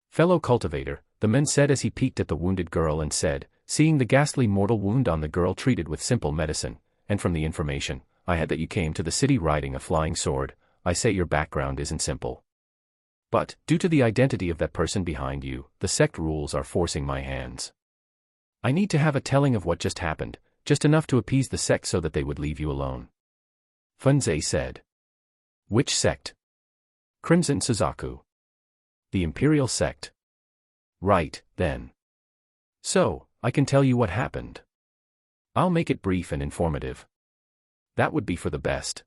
Fellow cultivator, the man said as he peeked at the wounded girl and said, seeing the ghastly mortal wound on the girl treated with simple medicine, and from the information I had that you came to the city riding a flying sword, I say your background isn't simple. But, due to the identity of that person behind you, the sect rules are forcing my hands. I need to have a telling of what just happened, just enough to appease the sect so that they would leave you alone. Fenze said. Which sect? Crimson Suzaku. The Imperial sect. Right, then. So, I can tell you what happened. I'll make it brief and informative. That would be for the best.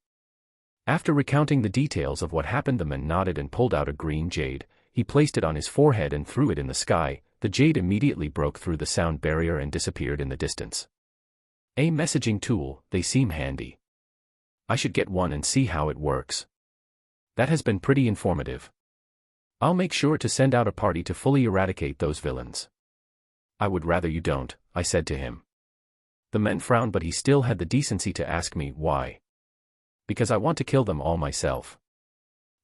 After recounting the details of what happened, the man nodded and pulled out a green jade. He placed it on his forehead and threw it in the sky. The jade immediately broke through the sound barrier and disappeared in the distance. A messaging tool, they seem handy. I should get one and see how it works. That has been pretty informative. I'll make sure to send out a party to fully eradicate those villains. I would rather you don't, I said to him. The man frowned, but he still had the decency to ask me why. Because I want to kill them all myself.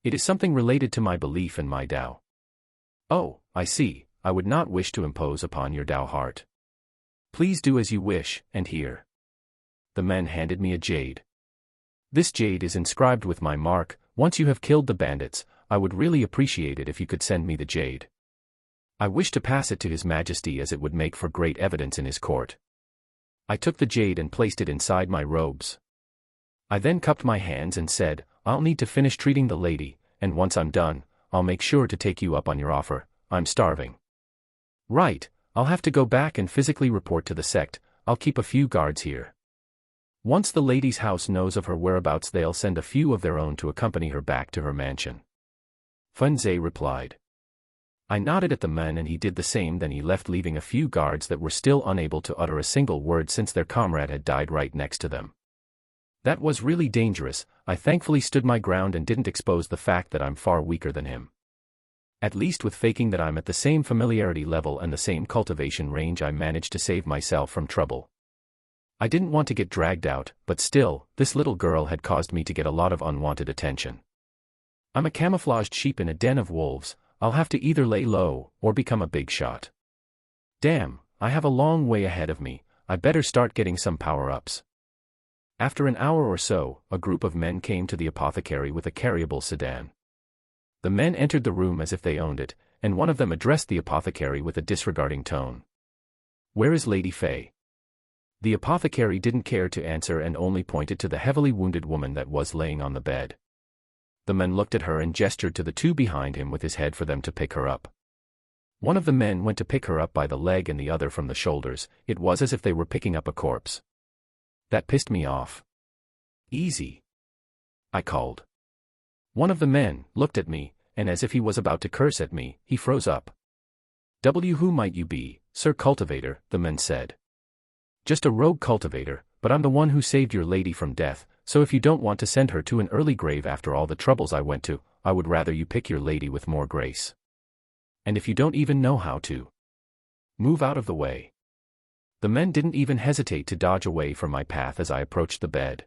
It is something related to my belief in my Tao. Oh, I see. I would not wish to impose upon your Tao heart. Please do as you wish, and here. The man handed me a jade. This jade is inscribed with my mark. Once you have killed the bandits, I would really appreciate it if you could send me the jade. I wish to pass it to His Majesty as it would make for great evidence in his court. I took the jade and placed it inside my robes. I then cupped my hands and said, I'll need to finish treating the lady, and once I'm done, I'll make sure to take you up on your offer. I'm starving. Right, I'll have to go back and physically report to the sect. I'll keep a few guards here. Once the lady's house knows of her whereabouts, they'll send a few of their own to accompany her back to her mansion. Fenze replied. I nodded at the man and he did the same. Then he left, leaving a few guards that were still unable to utter a single word since their comrade had died right next to them. That was really dangerous. I thankfully stood my ground and didn't expose the fact that I'm far weaker than him. At least with faking that I'm at the same familiarity level and the same cultivation range, I managed to save myself from trouble. I didn't want to get dragged out, but still, this little girl had caused me to get a lot of unwanted attention. I'm a camouflaged sheep in a den of wolves. I'll have to either lay low, or become a big shot. Damn, I have a long way ahead of me. I better start getting some power-ups. After an hour or so, a group of men came to the apothecary with a carryable sedan. The men entered the room as if they owned it, and one of them addressed the apothecary with a disregarding tone. Where is Lady Fei? The apothecary didn't care to answer and only pointed to the heavily wounded woman that was laying on the bed. The man looked at her and gestured to the two behind him with his head for them to pick her up. One of the men went to pick her up by the leg and the other from the shoulders. It was as if they were picking up a corpse. That pissed me off. Easy, I called. One of the men looked at me, and as if he was about to curse at me, he froze up. Who might you be, Sir Cultivator? The man said. Just a rogue cultivator, but I'm the one who saved your lady from death, so if you don't want to send her to an early grave after all the troubles I went to, I would rather you pick your lady with more grace. And if you don't even know how to, move out of the way. The men didn't even hesitate to dodge away from my path as I approached the bed.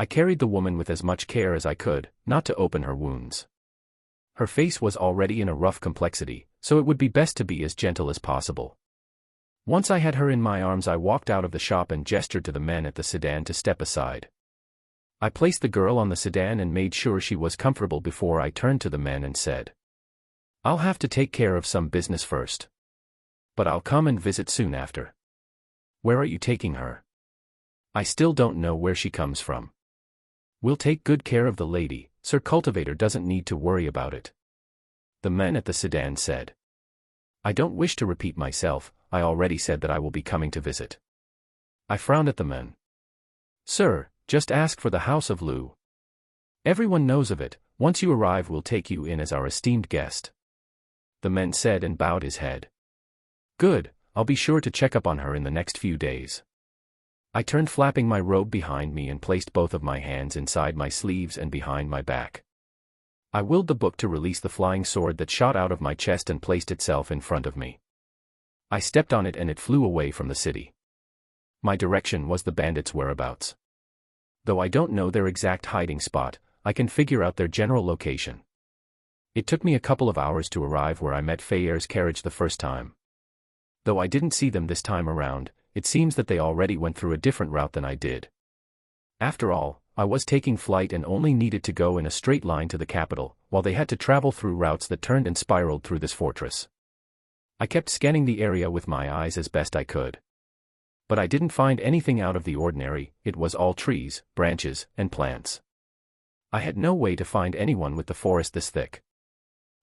I carried the woman with as much care as I could, not to open her wounds. Her face was already in a rough complexity, so it would be best to be as gentle as possible. Once I had her in my arms, I walked out of the shop and gestured to the men at the sedan to step aside. I placed the girl on the sedan and made sure she was comfortable before I turned to the men and said, I'll have to take care of some business first. But I'll come and visit soon after. Where are you taking her? I still don't know where she comes from. We'll take good care of the lady. Sir Cultivator doesn't need to worry about it. The men at the sedan said. I don't wish to repeat myself. I already said that I will be coming to visit. I frowned at the men. Sir, Just ask for the House of Lu. Everyone knows of it. Once you arrive, we'll take you in as our esteemed guest." The man said and bowed his head. "Good, I'll be sure to check up on her in the next few days." I turned, flapping my robe behind me, and placed both of my hands inside my sleeves and behind my back. I willed the book to release the flying sword that shot out of my chest and placed itself in front of me. I stepped on it and it flew away from the city. My direction was the bandits' whereabouts. Though I don't know their exact hiding spot, I can figure out their general location. It took me a couple of hours to arrive where I met Fayer's carriage the first time. Though I didn't see them this time around, it seems that they already went through a different route than I did. After all, I was taking flight and only needed to go in a straight line to the capital, while they had to travel through routes that turned and spiraled through this fortress. I kept scanning the area with my eyes as best I could. But I didn't find anything out of the ordinary. It was all trees, branches, and plants. I had no way to find anyone with the forest this thick.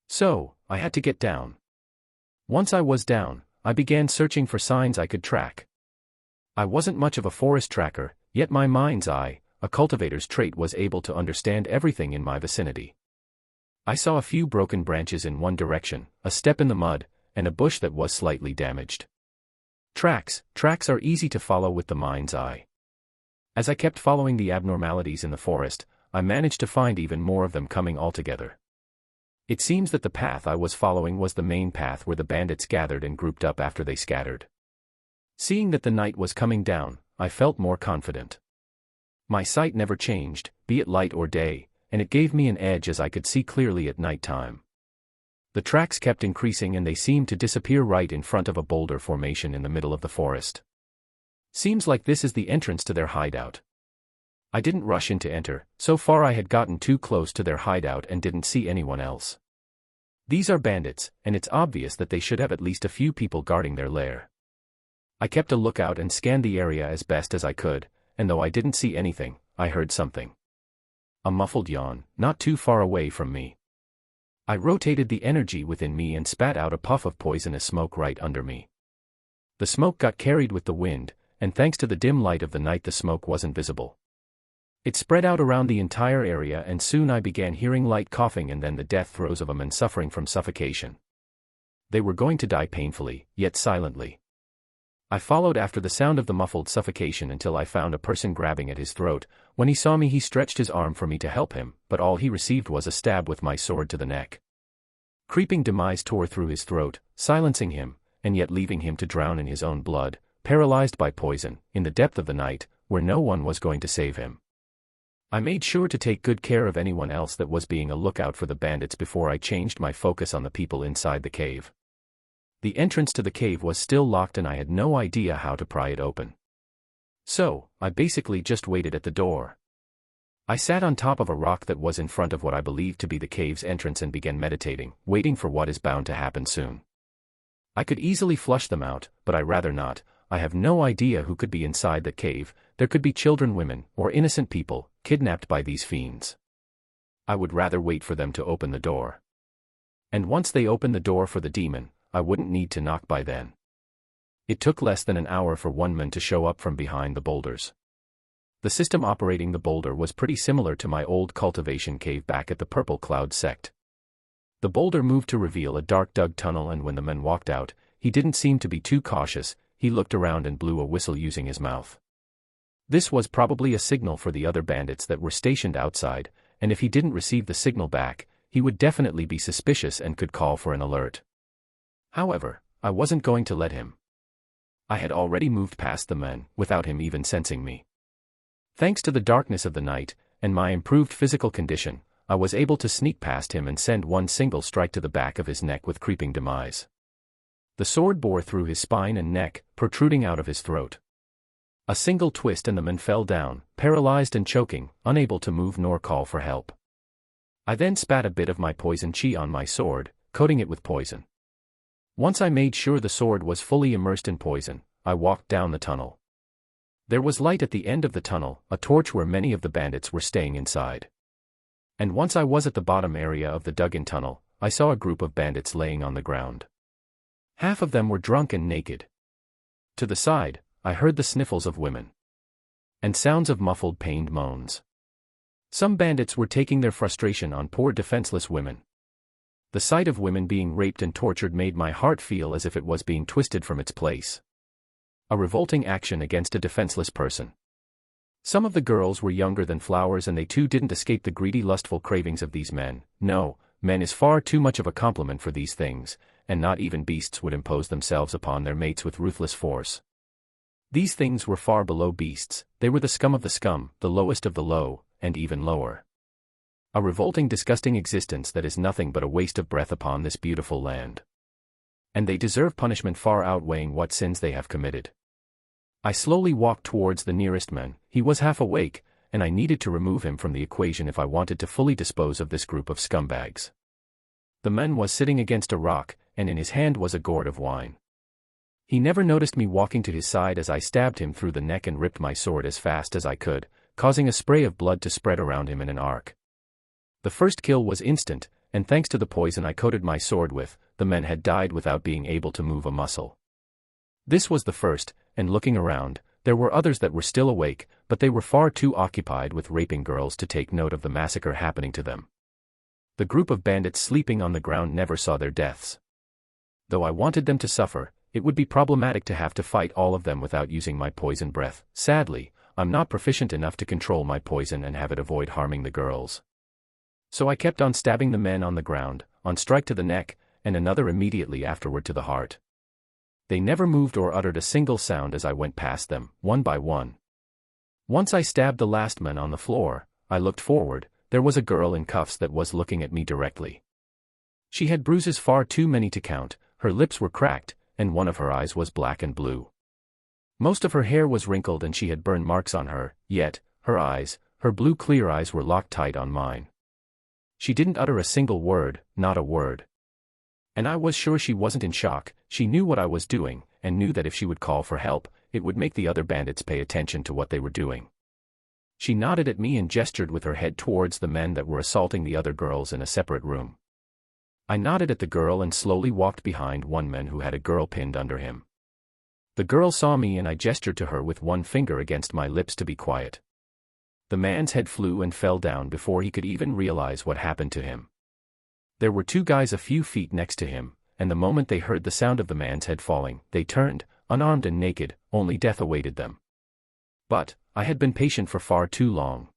So, I had to get down. Once I was down, I began searching for signs I could track. I wasn't much of a forest tracker, yet my mind's eye, a cultivator's trait, was able to understand everything in my vicinity. I saw a few broken branches in one direction, a step in the mud, and a bush that was slightly damaged. Tracks are easy to follow with the mind's eye. As I kept following the abnormalities in the forest, I managed to find even more of them coming all together. It seems that the path I was following was the main path where the bandits gathered and grouped up after they scattered. Seeing that the night was coming down, I felt more confident. My sight never changed, be it light or day, and it gave me an edge as I could see clearly at night time. The tracks kept increasing and they seemed to disappear right in front of a boulder formation in the middle of the forest. Seems like this is the entrance to their hideout. I didn't rush in to enter. So far I had gotten too close to their hideout and didn't see anyone else. These are bandits, and it's obvious that they should have at least a few people guarding their lair. I kept a lookout and scanned the area as best as I could, and though I didn't see anything, I heard something. A muffled yawn, not too far away from me. I rotated the energy within me and spat out a puff of poisonous smoke right under me. The smoke got carried with the wind, and thanks to the dim light of the night the smoke wasn't visible. It spread out around the entire area and soon I began hearing light coughing and then the death throes of a man suffering from suffocation. They were going to die painfully, yet silently. I followed after the sound of the muffled suffocation until I found a person grabbing at his throat. When he saw me he stretched his arm for me to help him, but all he received was a stab with my sword to the neck. Creeping demise tore through his throat, silencing him, and yet leaving him to drown in his own blood, paralyzed by poison, in the depth of the night, where no one was going to save him. I made sure to take good care of anyone else that was being a lookout for the bandits before I changed my focus on the people inside the cave. The entrance to the cave was still locked and I had no idea how to pry it open. So, I basically just waited at the door. I sat on top of a rock that was in front of what I believed to be the cave's entrance and began meditating, waiting for what is bound to happen soon. I could easily flush them out, but I rather not. I have no idea who could be inside the cave. There could be children, women, or innocent people, kidnapped by these fiends. I would rather wait for them to open the door. And once they open the door for the demon, I wouldn't need to knock by then. It took less than an hour for one man to show up from behind the boulders. The system operating the boulder was pretty similar to my old cultivation cave back at the Purple Cloud sect. The boulder moved to reveal a dark dug tunnel and when the man walked out, he didn't seem to be too cautious. He looked around and blew a whistle using his mouth. This was probably a signal for the other bandits that were stationed outside, and if he didn't receive the signal back, he would definitely be suspicious and could call for an alert. However, I wasn't going to let him. I had already moved past the man, without him even sensing me. Thanks to the darkness of the night, and my improved physical condition, I was able to sneak past him and send one single strike to the back of his neck with creeping demise. The sword bore through his spine and neck, protruding out of his throat. A single twist and the man fell down, paralyzed and choking, unable to move nor call for help. I then spat a bit of my poison chi on my sword, coating it with poison. Once I made sure the sword was fully immersed in poison, I walked down the tunnel. There was light at the end of the tunnel, a torch where many of the bandits were staying inside. And once I was at the bottom area of the dug-in tunnel, I saw a group of bandits laying on the ground. Half of them were drunk and naked. To the side, I heard the sniffles of women. and sounds of muffled pained moans. Some bandits were taking their frustration on poor defenseless women. The sight of women being raped and tortured made my heart feel as if it was being twisted from its place. A revolting action against a defenseless person. Some of the girls were younger than flowers, and they too didn't escape the greedy, lustful cravings of these men. No, men is far too much of a compliment for these things, and not even beasts would impose themselves upon their mates with ruthless force. These things were far below beasts, they were the scum of the scum, the lowest of the low, and even lower. A revolting, disgusting existence that is nothing but a waste of breath upon this beautiful land. And they deserve punishment far outweighing what sins they have committed. I slowly walked towards the nearest man. He was half awake, and I needed to remove him from the equation if I wanted to fully dispose of this group of scumbags. The man was sitting against a rock, and in his hand was a gourd of wine. He never noticed me walking to his side as I stabbed him through the neck and ripped my sword as fast as I could, causing a spray of blood to spread around him in an arc. The first kill was instant, and thanks to the poison I coated my sword with, the man had died without being able to move a muscle. This was the first, and looking around, there were others that were still awake, but they were far too occupied with raping girls to take note of the massacre happening to them. The group of bandits sleeping on the ground never saw their deaths. Though I wanted them to suffer, it would be problematic to have to fight all of them without using my poison breath. Sadly, I'm not proficient enough to control my poison and have it avoid harming the girls. So I kept on stabbing the men on the ground, on strike to the neck, and another immediately afterward to the heart. They never moved or uttered a single sound as I went past them, one by one. Once I stabbed the last man on the floor, I looked forward. There was a girl in cuffs that was looking at me directly. She had bruises far too many to count, her lips were cracked, and one of her eyes was black and blue. Most of her hair was wrinkled and she had burn marks on her, yet, her eyes, her blue clear eyes were locked tight on mine. She didn't utter a single word, not a word. And I was sure she wasn't in shock. She knew what I was doing, and knew that if she would call for help, it would make the other bandits pay attention to what they were doing. She nodded at me and gestured with her head towards the men that were assaulting the other girls in a separate room. I nodded at the girl and slowly walked behind one man who had a girl pinned under him. The girl saw me and I gestured to her with one finger against my lips to be quiet. The man's head flew and fell down before he could even realize what happened to him. There were two guys a few feet next to him, and the moment they heard the sound of the man's head falling, they turned, unarmed and naked, only death awaited them. But I had been patient for far too long.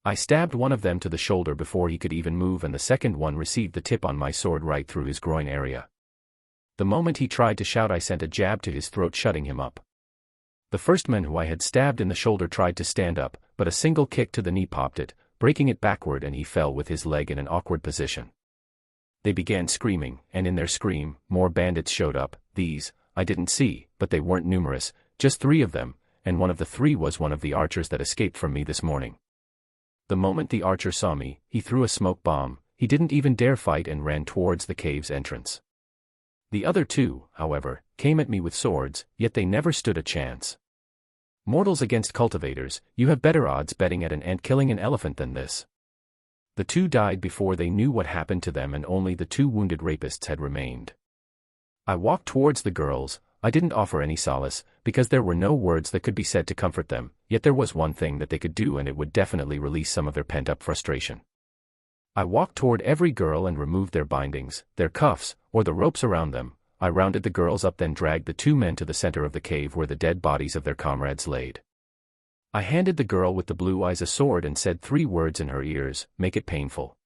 I stabbed one of them to the shoulder before he could even move, and the second one received the tip on my sword right through his groin area. The moment he tried to shout, I sent a jab to his throat, shutting him up. The first man who I had stabbed in the shoulder tried to stand up, but a single kick to the knee popped it, breaking it backward, and he fell with his leg in an awkward position. They began screaming, and in their scream, more bandits showed up. These, I didn't see, but they weren't numerous, just 3 of them, and one of the 3 was one of the archers that escaped from me this morning. The moment the archer saw me, he threw a smoke bomb. He didn't even dare fight and ran towards the cave's entrance. The other 2, however, came at me with swords, yet they never stood a chance. Mortals against cultivators, you have better odds betting at an ant killing an elephant than this. The 2 died before they knew what happened to them, and only the 2 wounded rapists had remained. I walked towards the girls. I didn't offer any solace, because there were no words that could be said to comfort them, yet there was one thing that they could do, and it would definitely release some of their pent-up frustration. I walked toward every girl and removed their bindings, their cuffs, or the ropes around them. I rounded the girls up, then dragged the 2 men to the center of the cave where the dead bodies of their comrades laid. I handed the girl with the blue eyes a sword and said 3 words in her ears, "Make it painful."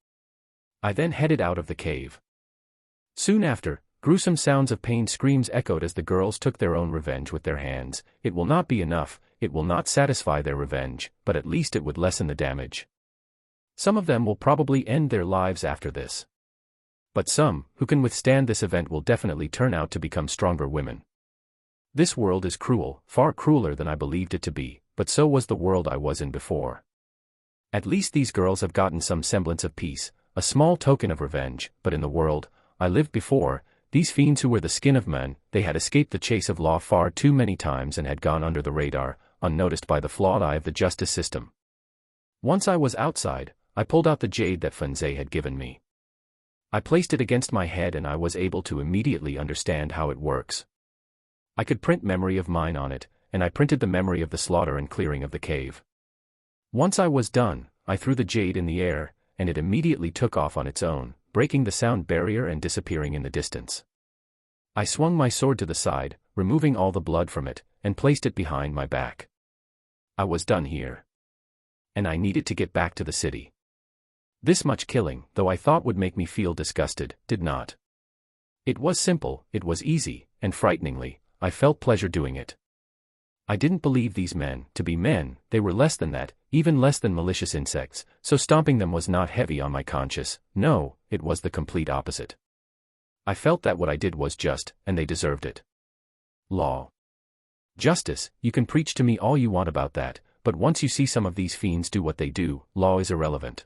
I then headed out of the cave. Soon after, gruesome sounds of pain screams echoed as the girls took their own revenge with their hands. It will not be enough, it will not satisfy their revenge, but at least it would lessen the damage. Some of them will probably end their lives after this. But some, who can withstand this event, will definitely turn out to become stronger women. This world is cruel, far crueler than I believed it to be, but so was the world I was in before. At least these girls have gotten some semblance of peace, a small token of revenge, but in the world I lived before, these fiends who were the skin of men, they had escaped the chase of law far too many times and had gone under the radar, unnoticed by the flawed eye of the justice system. Once I was outside, I pulled out the jade that Fenzei had given me. I placed it against my head and I was able to immediately understand how it works. I could print memory of mine on it, and I printed the memory of the slaughter and clearing of the cave. Once I was done, I threw the jade in the air, and it immediately took off on its own, breaking the sound barrier and disappearing in the distance. I swung my sword to the side, removing all the blood from it, and placed it behind my back. I was done here. And I needed to get back to the city. This much killing, though I thought would make me feel disgusted, did not. It was simple, it was easy, and frighteningly, I felt pleasure doing it. I didn't believe these men to be men, they were less than that, even less than malicious insects, so stomping them was not heavy on my conscience. No, it was the complete opposite. I felt that what I did was just, and they deserved it. Law. Justice, you can preach to me all you want about that, but once you see some of these fiends do what they do, law is irrelevant.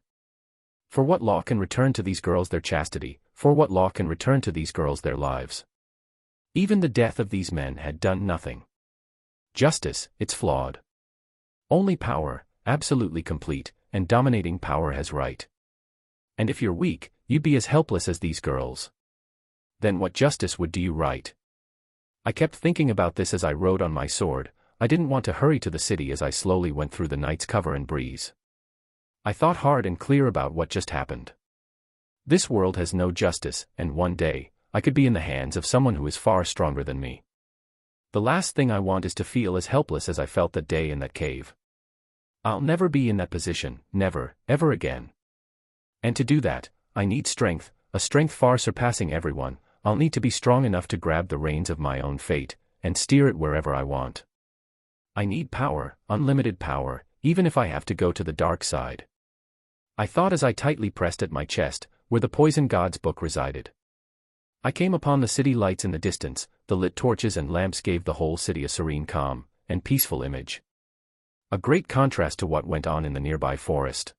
For what law can return to these girls their chastity? For what law can return to these girls their lives? Even the death of these men had done nothing. Justice, it's flawed. Only power, absolutely complete, and dominating power has right. And if you're weak, you'd be as helpless as these girls. Then what justice would do you right? I kept thinking about this as I rode on my sword. I didn't want to hurry to the city as I slowly went through the night's cover and breeze. I thought hard and clear about what just happened. This world has no justice, and one day, I could be in the hands of someone who is far stronger than me. The last thing I want is to feel as helpless as I felt that day in that cave. I'll never be in that position, never, ever again. And to do that, I need strength, a strength far surpassing everyone. I'll need to be strong enough to grab the reins of my own fate, and steer it wherever I want. I need power, unlimited power, even if I have to go to the dark side. I thought as I tightly pressed at my chest, where the poison god's book resided. I came upon the city lights in the distance. The lit torches and lamps gave the whole city a serene calm, and peaceful image. A great contrast to what went on in the nearby forest.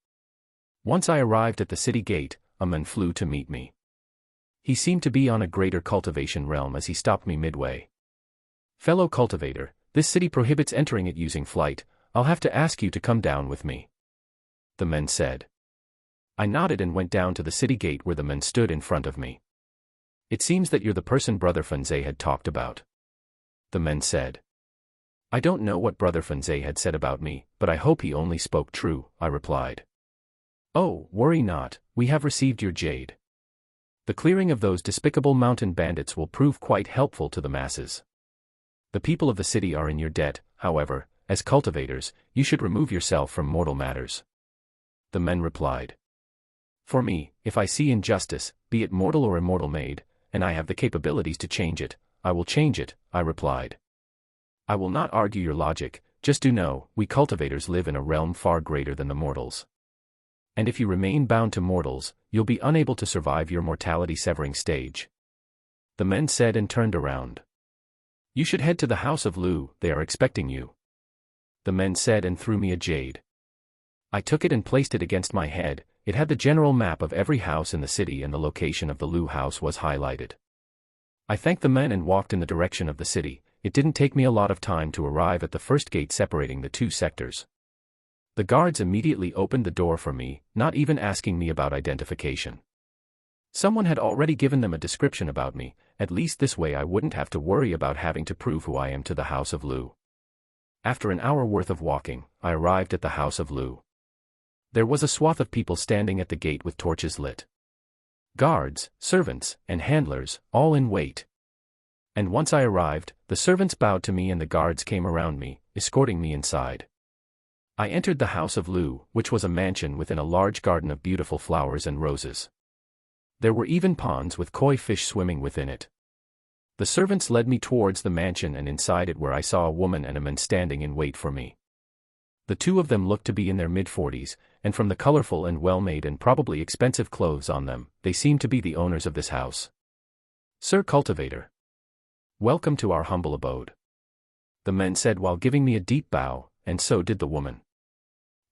Once I arrived at the city gate, a man flew to meet me. He seemed to be on a greater cultivation realm as he stopped me midway. Fellow cultivator, this city prohibits entering it using flight. I'll have to ask you to come down with me. The man said. I nodded and went down to the city gate where the man stood in front of me. It seems that you're the person Brother Fanze had talked about. The man said. I don't know what Brother Fanze had said about me, but I hope he only spoke true, I replied. Oh, worry not, we have received your jade. The clearing of those despicable mountain bandits will prove quite helpful to the masses. The people of the city are in your debt, however, as cultivators, you should remove yourself from mortal matters. The man replied. For me, if I see injustice, be it mortal or immortal made, and I have the capabilities to change it, I will change it, I replied. I will not argue your logic, just do know, we cultivators live in a realm far greater than the mortals. And if you remain bound to mortals, you'll be unable to survive your mortality-severing stage. The men said and turned around. You should head to the house of Lu, they are expecting you. The men said and threw me a jade. I took it and placed it against my head. It had the general map of every house in the city and the location of the Lu house was highlighted. I thanked the men and walked in the direction of the city. It didn't take me a lot of time to arrive at the first gate separating the two sectors. The guards immediately opened the door for me, not even asking me about identification. Someone had already given them a description about me, at least this way I wouldn't have to worry about having to prove who I am to the house of Lu. After an hour worth of walking, I arrived at the house of Lu. There was a swath of people standing at the gate with torches lit. Guards, servants, and handlers, all in wait. And once I arrived, the servants bowed to me and the guards came around me, escorting me inside. I entered the house of Lu, which was a mansion within a large garden of beautiful flowers and roses. There were even ponds with koi fish swimming within it. The servants led me towards the mansion and inside it where I saw a woman and a man standing in wait for me. The two of them looked to be in their mid-40s, and from the colorful and well-made and probably expensive clothes on them, they seemed to be the owners of this house. Sir Cultivator. Welcome to our humble abode. The men said while giving me a deep bow, and so did the woman.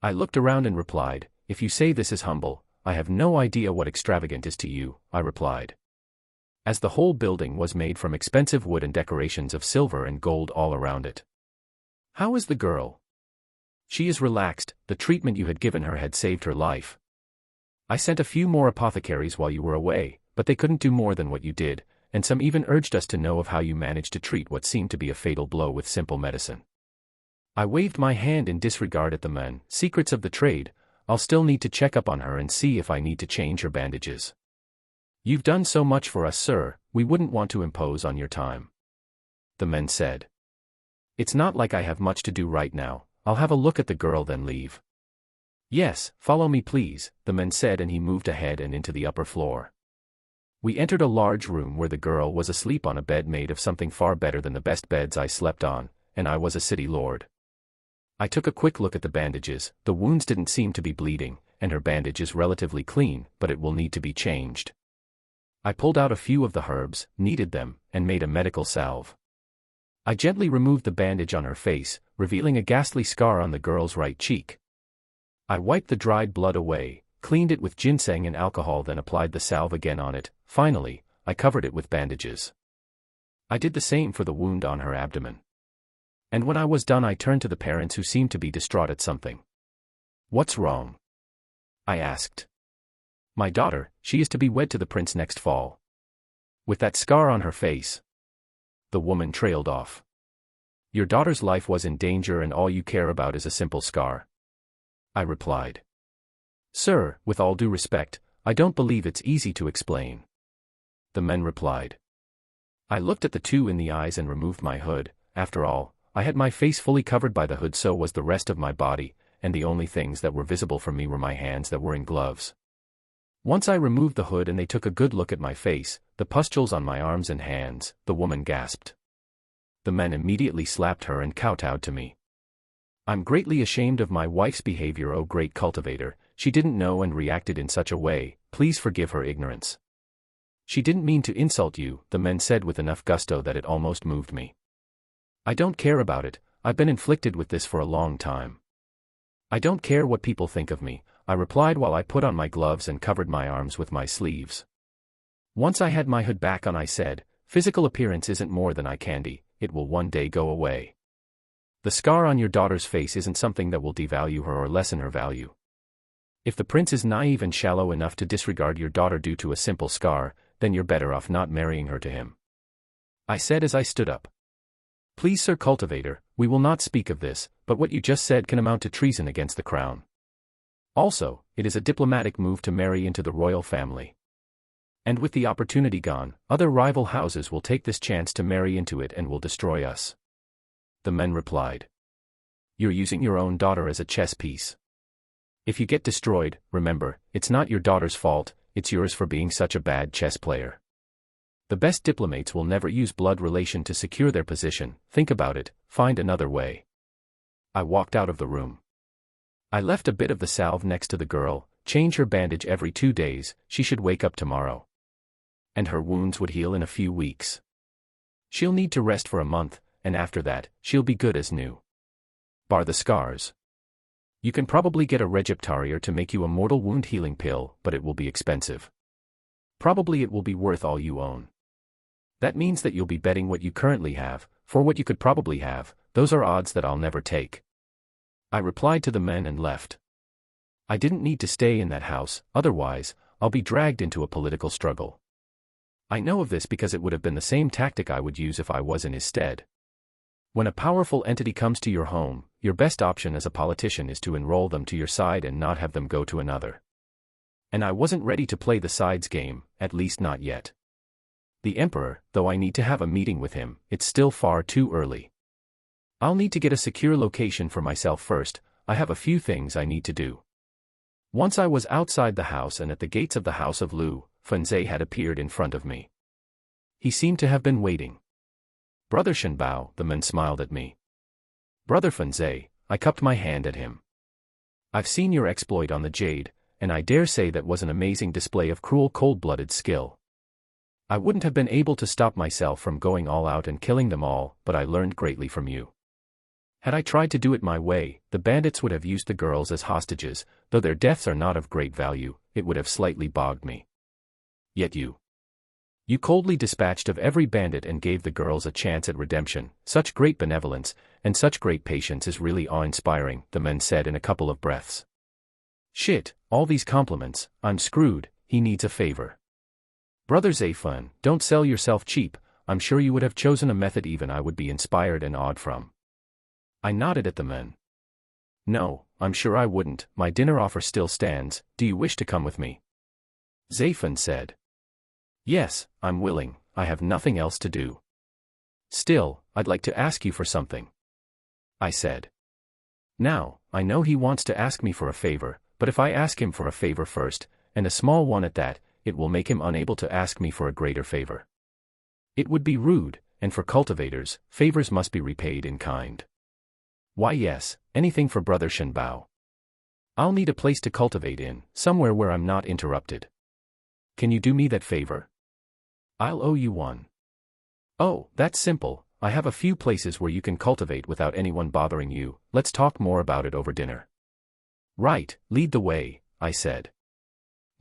I looked around and replied, if you say this is humble, I have no idea what extravagant is to you, I replied. As the whole building was made from expensive wood and decorations of silver and gold all around it. How is the girl? She is relaxed, the treatment you had given her had saved her life. I sent a few more apothecaries while you were away, but they couldn't do more than what you did, and some even urged us to know of how you managed to treat what seemed to be a fatal blow with simple medicine. I waved my hand in disregard at the men. Secrets of the trade, I'll still need to check up on her and see if I need to change her bandages. You've done so much for us, sir, we wouldn't want to impose on your time. The men said. It's not like I have much to do right now, I'll have a look at the girl then leave. Yes, follow me please, the man said, and he moved ahead and into the upper floor. We entered a large room where the girl was asleep on a bed made of something far better than the best beds I slept on, and I was a city lord. I took a quick look at the bandages. The wounds didn't seem to be bleeding, and her bandage is relatively clean, but it will need to be changed. I pulled out a few of the herbs, kneaded them, and made a medical salve. I gently removed the bandage on her face, revealing a ghastly scar on the girl's right cheek. I wiped the dried blood away, cleaned it with ginseng and alcohol, then applied the salve again on it. Finally, I covered it with bandages. I did the same for the wound on her abdomen. And when I was done, I turned to the parents, who seemed to be distraught at something. What's wrong? I asked. My daughter, she is to be wed to the prince next fall. With that scar on her face. The woman trailed off. Your daughter's life was in danger and all you care about is a simple scar. I replied. Sir, with all due respect, I don't believe it's easy to explain. The men replied. I looked at the two in the eyes and removed my hood. After all, I had my face fully covered by the hood, so was the rest of my body, and the only things that were visible from me were my hands that were in gloves. Once I removed the hood and they took a good look at my face, the pustules on my arms and hands, the woman gasped. The men immediately slapped her and kowtowed to me. I'm greatly ashamed of my wife's behavior, O great cultivator, she didn't know and reacted in such a way, please forgive her ignorance. She didn't mean to insult you, the men said with enough gusto that it almost moved me. I don't care about it, I've been inflicted with this for a long time. I don't care what people think of me, I replied while I put on my gloves and covered my arms with my sleeves. Once I had my hood back on, I said, physical appearance isn't more than eye candy, it will one day go away. The scar on your daughter's face isn't something that will devalue her or lessen her value. If the prince is naive and shallow enough to disregard your daughter due to a simple scar, then you're better off not marrying her to him. I said as I stood up. Please, Sir Cultivator, we will not speak of this, but what you just said can amount to treason against the crown. Also, it is a diplomatic move to marry into the royal family. And with the opportunity gone, other rival houses will take this chance to marry into it and will destroy us. The men replied. You're using your own daughter as a chess piece. If you get destroyed, remember, it's not your daughter's fault, it's yours for being such a bad chess player. The best diplomates will never use blood relation to secure their position, think about it, find another way. I walked out of the room. I left a bit of the salve next to the girl, change her bandage every 2 days, she should wake up tomorrow. And her wounds would heal in a few weeks. She'll need to rest for a month, and after that, she'll be good as new. Bar the scars. You can probably get a Regiptarier to make you a mortal wound healing pill, but it will be expensive. Probably it will be worth all you own. That means that you'll be betting what you currently have, for what you could probably have, those are odds that I'll never take. I replied to the men and left. I didn't need to stay in that house, otherwise, I'll be dragged into a political struggle. I know of this because it would have been the same tactic I would use if I was in his stead. When a powerful entity comes to your home, your best option as a politician is to enroll them to your side and not have them go to another. And I wasn't ready to play the sides game, at least not yet. The Emperor, though I need to have a meeting with him, it's still far too early. I'll need to get a secure location for myself first, I have a few things I need to do. Once I was outside the house and at the gates of the house of Lu, Fenze had appeared in front of me. He seemed to have been waiting. Brother Shen Bao, the man smiled at me. Brother Fenze, I cupped my hand at him. I've seen your exploit on the Jade, and I dare say that was an amazing display of cruel cold-blooded skill. I wouldn't have been able to stop myself from going all out and killing them all, but I learned greatly from you. Had I tried to do it my way, the bandits would have used the girls as hostages, though their deaths are not of great value, it would have slightly bogged me. Yet you coldly dispatched of every bandit and gave the girls a chance at redemption. Such great benevolence, and such great patience is really awe-inspiring, the men said in a couple of breaths. Shit, all these compliments, I'm screwed, he needs a favor. Brother Zafun, don't sell yourself cheap, I'm sure you would have chosen a method even I would be inspired and awed from. I nodded at the men. No, I'm sure I wouldn't, my dinner offer still stands, do you wish to come with me? Zaphon said. Yes, I'm willing, I have nothing else to do. Still, I'd like to ask you for something. I said. Now, I know he wants to ask me for a favor, but if I ask him for a favor first, and a small one at that, it will make him unable to ask me for a greater favor. It would be rude, and for cultivators, favors must be repaid in kind. Why yes, anything for Brother Shen Bao. I'll need a place to cultivate in, somewhere where I'm not interrupted. Can you do me that favor? I'll owe you one. Oh, that's simple, I have a few places where you can cultivate without anyone bothering you, let's talk more about it over dinner. Right, lead the way, I said.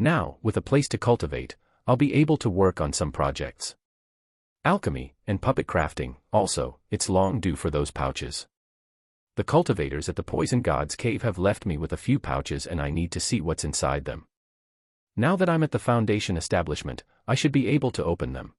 Now, with a place to cultivate, I'll be able to work on some projects. Alchemy, and puppet crafting, also, it's long due for those pouches. The cultivators at the Poison God's Cave have left me with a few pouches and I need to see what's inside them. Now that I'm at the Foundation establishment, I should be able to open them.